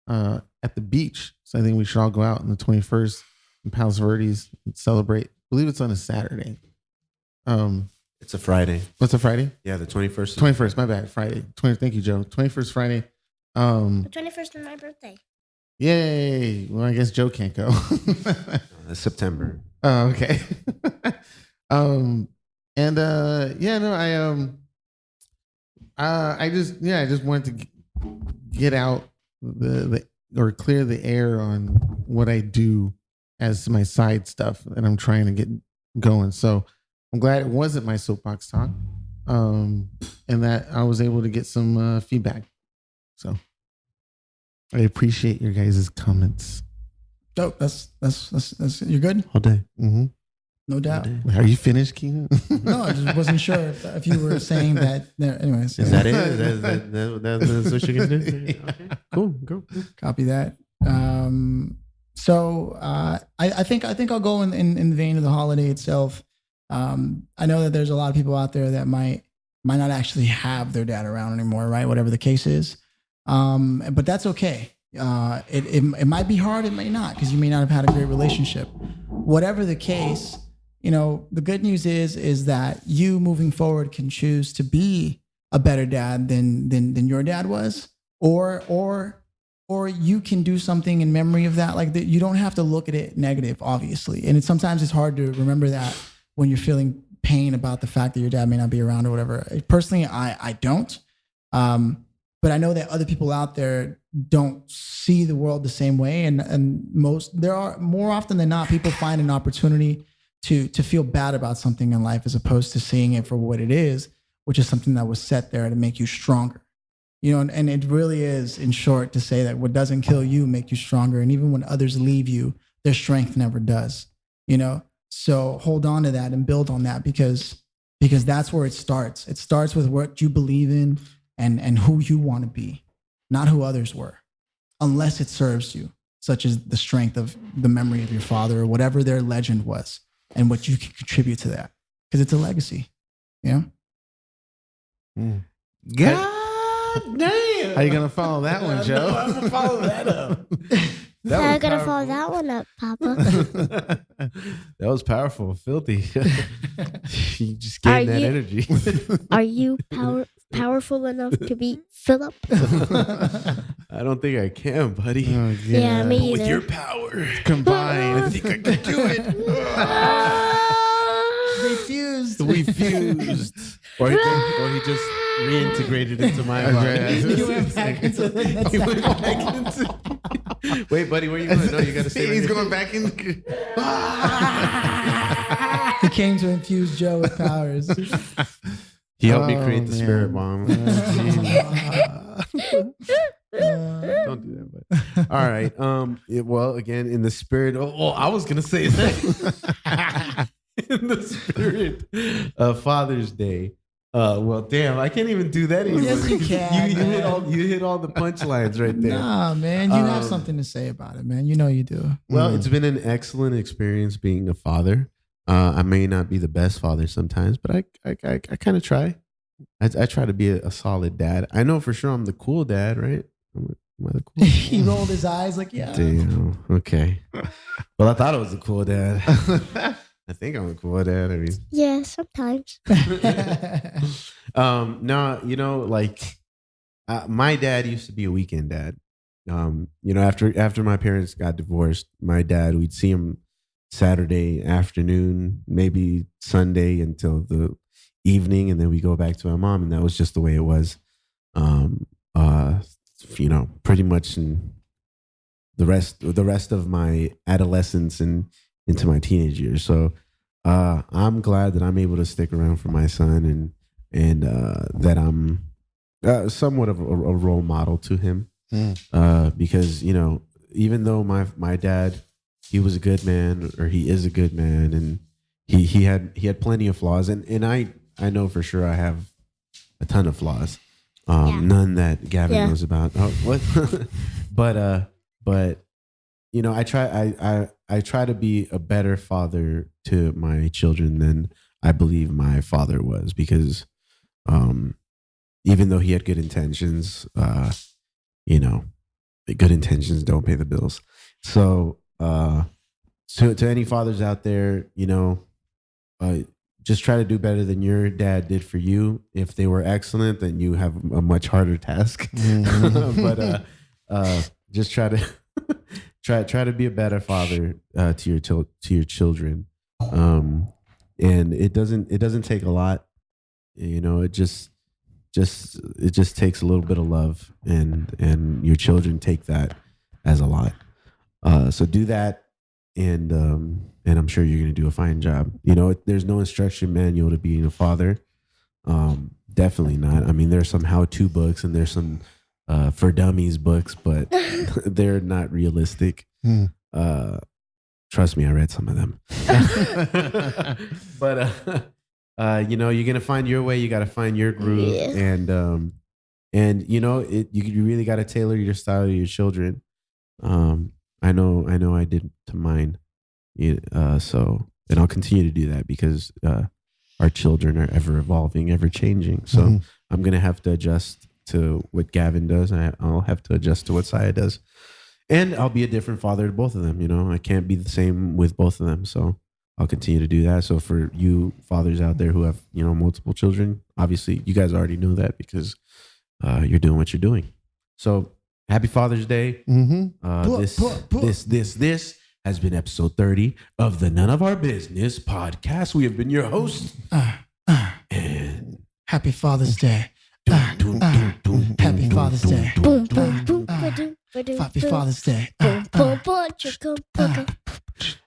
at the beach, so I think we should all go out on the 21st in Palos Verdes and celebrate. I believe it's on a Saturday. It's a Friday. What's a Friday? Yeah, the 21st. 21st, my bad. Friday. Thank you, Joe. 21st Friday. The 21st is my birthday. Yay. Well, I guess Joe can't go. September. Oh, okay. I just wanted to get out or clear the air on what I do as my side stuff that I'm trying to get going. So I'm glad it wasn't my soapbox talk, and that I was able to get some feedback. So I appreciate your guys' comments. Dope. That's you're good. All day. Mm-hmm. No doubt. Are you finished, Keenan? No, I just wasn't sure if you were saying that. Anyways, Is that it? That's what you're gonna do? Okay. Cool. Go. Copy that. I think I'll go in the vein of the holiday itself. I know that there's a lot of people out there that might not actually have their dad around anymore, right? Whatever the case is. But that's okay. It might be hard, it may not, because you may not have had a great relationship. Whatever the case, the good news is that you moving forward can choose to be a better dad than your dad was, or you can do something in memory of that. Like that, you don't have to look at it negative, obviously. And sometimes it's hard to remember that when you're feeling pain about the fact that your dad may not be around or whatever. Personally, I don't. But I know that other people out there don't see the world the same way. And more often than not, people find an opportunity to feel bad about something in life as opposed to seeing it for what it is, which is something that was set there to make you stronger. And it really is, in short, to say that what doesn't kill you make you stronger. And even when others leave you, their strength never does, So hold on to that and build on that because that's where it starts. It starts with what you believe in and who you want to be, not who others were, unless it serves you, such as the strength of the memory of your father or whatever their legend was and what you can contribute to that, because it's a legacy. God damn. How you gonna follow that one, Joe? I'm gonna follow that up. How are you going to follow that one up, Papa? That was powerful, filthy. You just gained that energy. Are you powerful enough to beat Philip? I don't think I can, buddy. Oh, Yeah, me either. With your power combined. I think I can do it. They fused. We fused. Or he just reintegrated into my mind. You went back into the next Wait, buddy, where you going? No, you got to stay right He's here. going back in. He came to infuse Joe with powers. He helped me create the man. spirit bomb. Don't do that, but all right. Well, again, in the spirit. I was gonna say that. In the spirit of Father's Day. Well, damn, I can't even do that anymore. Yes, you can. You hit all the punchlines right there. Nah, man, you have something to say about it, man. You know you do. Well, it's been an excellent experience being a father. I may not be the best father sometimes, but I kind of try. I try to be a solid dad. I know for sure I'm the cool dad, right? Am I the cool dad? He rolled his eyes like, yeah. Damn. Okay. Well, I thought I was a cool dad. I think I'm a cool dad. I mean, Yeah, sometimes. no, my dad used to be a weekend dad. After my parents got divorced, my dad, we'd see him Saturday afternoon, maybe Sunday until the evening, and then we go back to my mom, and that was just the way it was. Um, uh, pretty much in the rest of my adolescence and into my teenage years. So I'm glad that I'm able to stick around for my son, and that I'm somewhat of a role model to him. Because even though my dad, he was a good man, or he is a good man, and he had plenty of flaws, and I know for sure I have a ton of flaws, none that Gavyn knows about. Oh, what? but I try to be a better father to my children than I believe my father was, because even though he had good intentions, good intentions don't pay the bills. So to any fathers out there, just try to do better than your dad did for you. If they were excellent, then you have a much harder task. But just try to try to be a better father to your children. And it doesn't take a lot. It just takes a little bit of love, and your children take that as a lot. So do that, and I'm sure you're going to do a fine job. There's no instruction manual to being a father. Definitely not. I mean, there's some how-to books, and there's some for dummies books, but they're not realistic. Trust me, I read some of them. But you're gonna find your way. You got to find your groove, and you really got to tailor your style to your children. I know I did to mine. And I'll continue to do that, because our children are ever evolving, ever changing. So I'm gonna have to adjust to what Gavyn does, and I'll have to adjust to what Saya does, and I'll be a different father to both of them. I can't be the same with both of them. So I'll continue to do that. So for you fathers out there who have multiple children, obviously you guys already know that, because you're doing what you're doing. So happy Father's Day. This has been episode 30 of the None of Our Business podcast. We have been your hosts. And Happy Father's Day. Happy Father's Day. Happy Father's Day.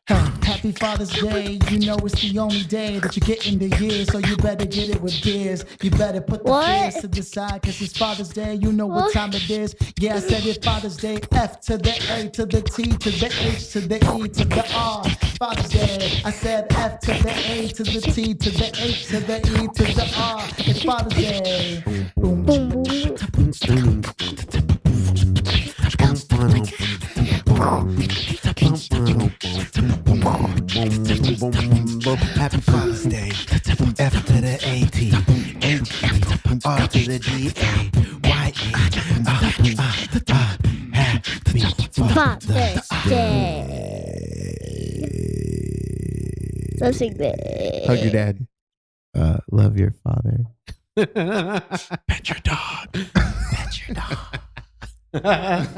Happy Father's Day. It's the only day that you get in the year, so you better get it with beers. You better put the fears to the side, because it's Father's Day. You know what time it is. Yeah, I said it, Father's Day. F to the A to the T to the H to the E to the R. Father's Day. I said F to the A to the T to the H to the E to the R. It's Father's Day. Boom, boom, boom. Happy Father's Day. F to the A-T, H-E, R to the D-A, Y-A. Happy Father's Day. Let's sing that. Hug your dad. Love your father. Pet your dog. Pet your dog.